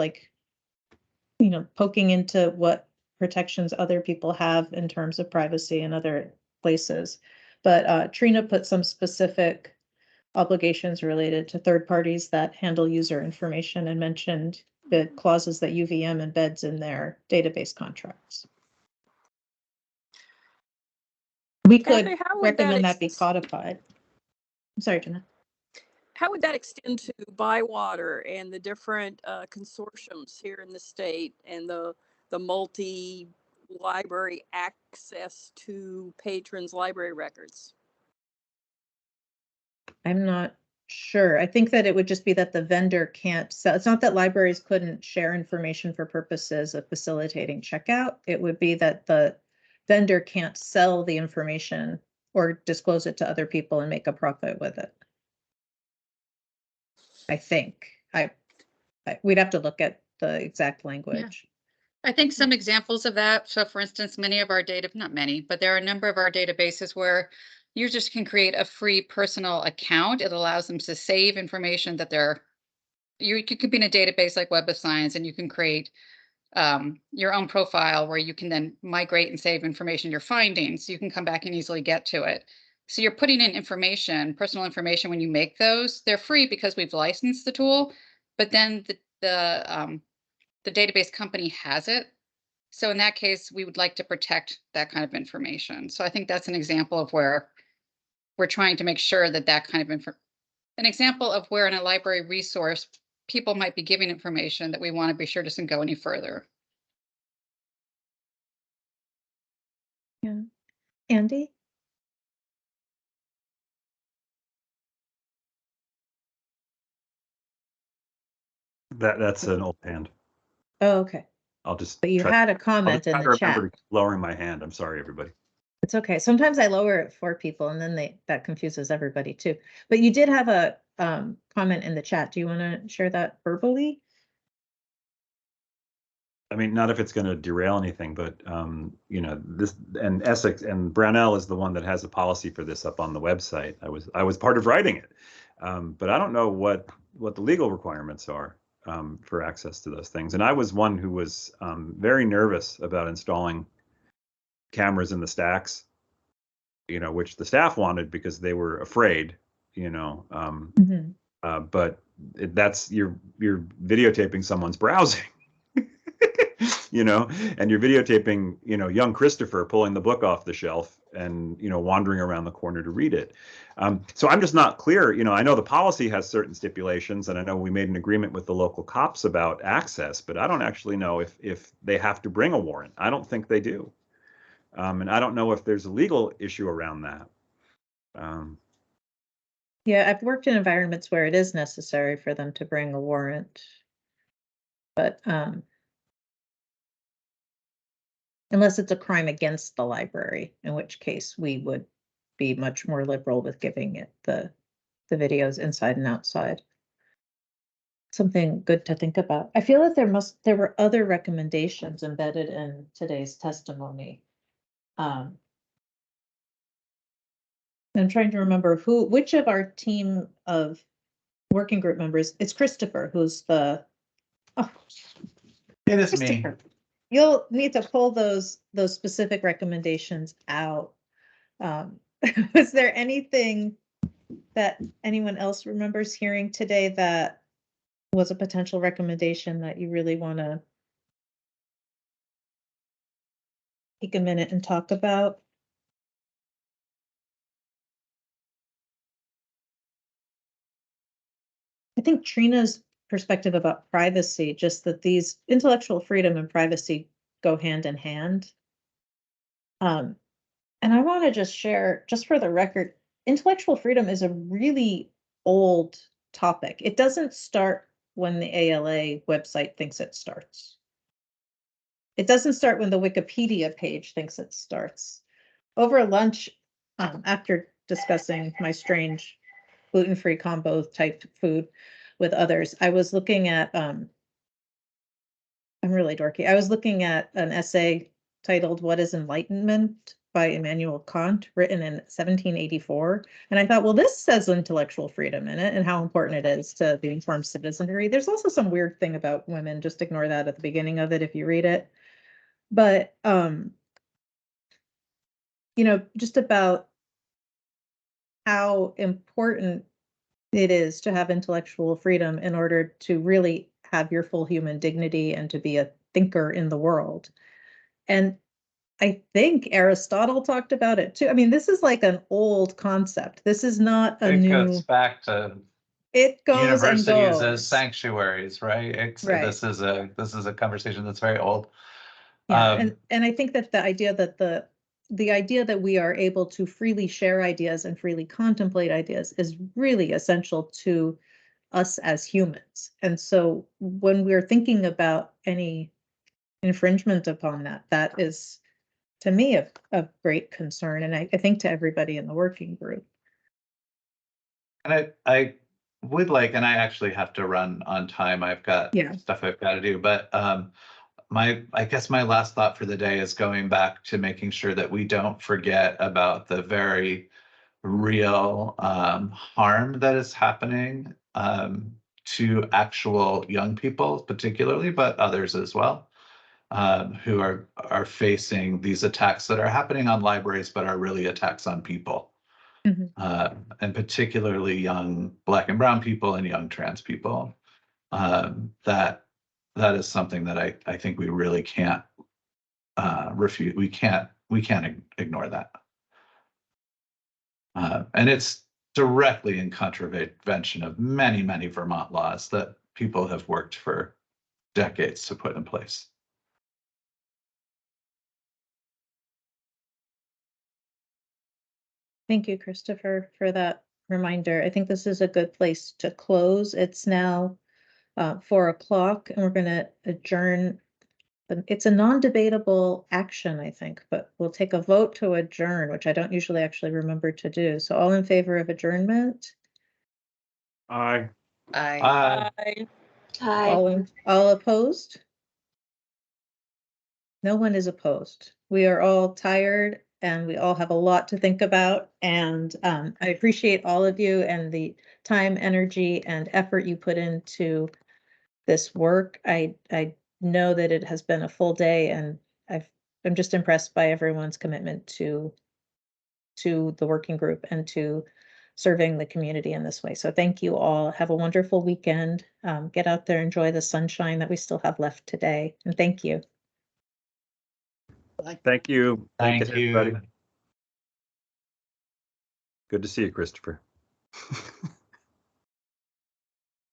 poking into what protections other people have in terms of privacy in other places. But Trina put some specific obligations related to third parties that handle user information and mentioned the clauses that UVM embeds in their database contracts. We could recommend that be codified. I'm sorry, Jenna. how would that extend to Bywater and the different consortiums here in the state and the multi-library access to patrons' library records? I'm not sure. I think that it would just be that the vendor can't sell. It's not that libraries couldn't share information for purposes of facilitating checkout. It would be that the vendor can't sell the information or disclose it to other people and make a profit with it. I think. We'd have to look at the exact language. I think some examples of that. So for instance, many of our data, not many, but there are a number of our databases where users can create a free personal account. It allows them to save information that you could be in a database like Web of Science, and you can create your own profile where you can then migrate and save information you're finding, so you can come back and easily get to it. So you're putting in information, personal information. When you make those, they're free because we've licensed the tool, but then the database company has it. So in that case, we would like to protect that kind of information. So I think that's an example of where we're trying to make sure that that kind of an example of where in a library resource, people might be giving information that we want to be sure doesn't go any further. Yeah. Andy? That's an old hand. Oh, okay. I'll just. But you had a comment in the chat. Lowering my hand. I'm sorry, everybody. It's okay. Sometimes I lower it for people and then that confuses everybody too. But you did have a comment in the chat. Do you want to share that verbally? I mean, not if it's going to derail anything, but you know, this and Essex and Brownell is the one that has a policy for this up on the website. I was part of writing it, but I don't know what the legal requirements are for access to those things. And I was one who was very nervous about installing cameras in the stacks, you know, which the staff wanted because they were afraid, you know. But that's you're videotaping someone's browsing. You know, and you're videotaping, you know, young Christopher pulling the book off the shelf and, you know, wandering around the corner to read it. So I'm just not clear. You know, I know the policy has certain stipulations, and I know we made an agreement with the local cops about access, but I don't actually know if they have to bring a warrant. I don't think they do. And I don't know if there's a legal issue around that. Yeah, I've worked in environments where it is necessary for them to bring a warrant. But unless it's a crime against the library, in which case we would be much more liberal with giving it the videos inside and outside. Something good to think about. I feel that there were other recommendations embedded in today's testimony. I'm trying to remember which of our team of working group members. It's Christopher, who's the. Oh, it is me. You'll need to pull those specific recommendations out. Was there anything that anyone else remembers hearing today that was a potential recommendation that you really want to take a minute and talk about? I think Trina's perspective about privacy, just that these intellectual freedom and privacy go hand in hand. And I want to just share, just for the record, intellectual freedom is a really old topic. It doesn't start when the ALA website thinks it starts. It doesn't start when the Wikipedia page thinks it starts. Over lunch, after discussing my strange gluten-free combo type food with others, I was looking at, I'm really dorky. I was looking at an essay titled "What is Enlightenment?" by Immanuel Kant, written in 1784. And I thought, well, this says intellectual freedom in it and how important it is to the informed citizenry. There's also some weird thing about women. Just ignore that at the beginning of it if you read it. But, you know, just about how important it is to have intellectual freedom in order to really have your full human dignity and to be a thinker in the world. And I think Aristotle talked about it too. I mean, this is like an old concept. This is not a new. It goes back to It goes and universities as goes. sanctuaries, right? Right. This is a conversation that's very old. Yeah, and I think that the idea that the idea that we are able to freely share ideas and freely contemplate ideas is really essential to us as humans. And so when we're thinking about any infringement upon that, that is to me of great concern, and I think to everybody in the working group. And I would like, and I actually have to run on time. I've got stuff I've got to do, but I guess my last thought for the day is going back to making sure that we don't forget about the very real harm that is happening to actual young people, particularly, but others as well, who are facing these attacks that are happening on libraries, but are really attacks on people. And particularly young Black and brown people and young trans people. That is something that I think we really can't refute. We can't ignore that. And it's directly in contravention of many, many Vermont laws that people have worked for decades to put in place. Thank you, Christopher, for that reminder. I think this is a good place to close. It's now 4 o'clock, and we're going to adjourn. It's a non-debatable action, I think, but we'll take a vote to adjourn, which I don't usually actually remember to do. So all in favor of adjournment? Aye. Aye. All opposed? No one is opposed. We are all tired and we all have a lot to think about. And I appreciate all of you and the time, energy, and effort you put into this work. I know that it has been a full day, and I'm just impressed by everyone's commitment to the working group and to serving the community in this way. So thank you all. Have a wonderful weekend. Get out there, enjoy the sunshine that we still have left today. And thank you. Thank you. Thank you. Everybody. Good to see you, Christopher.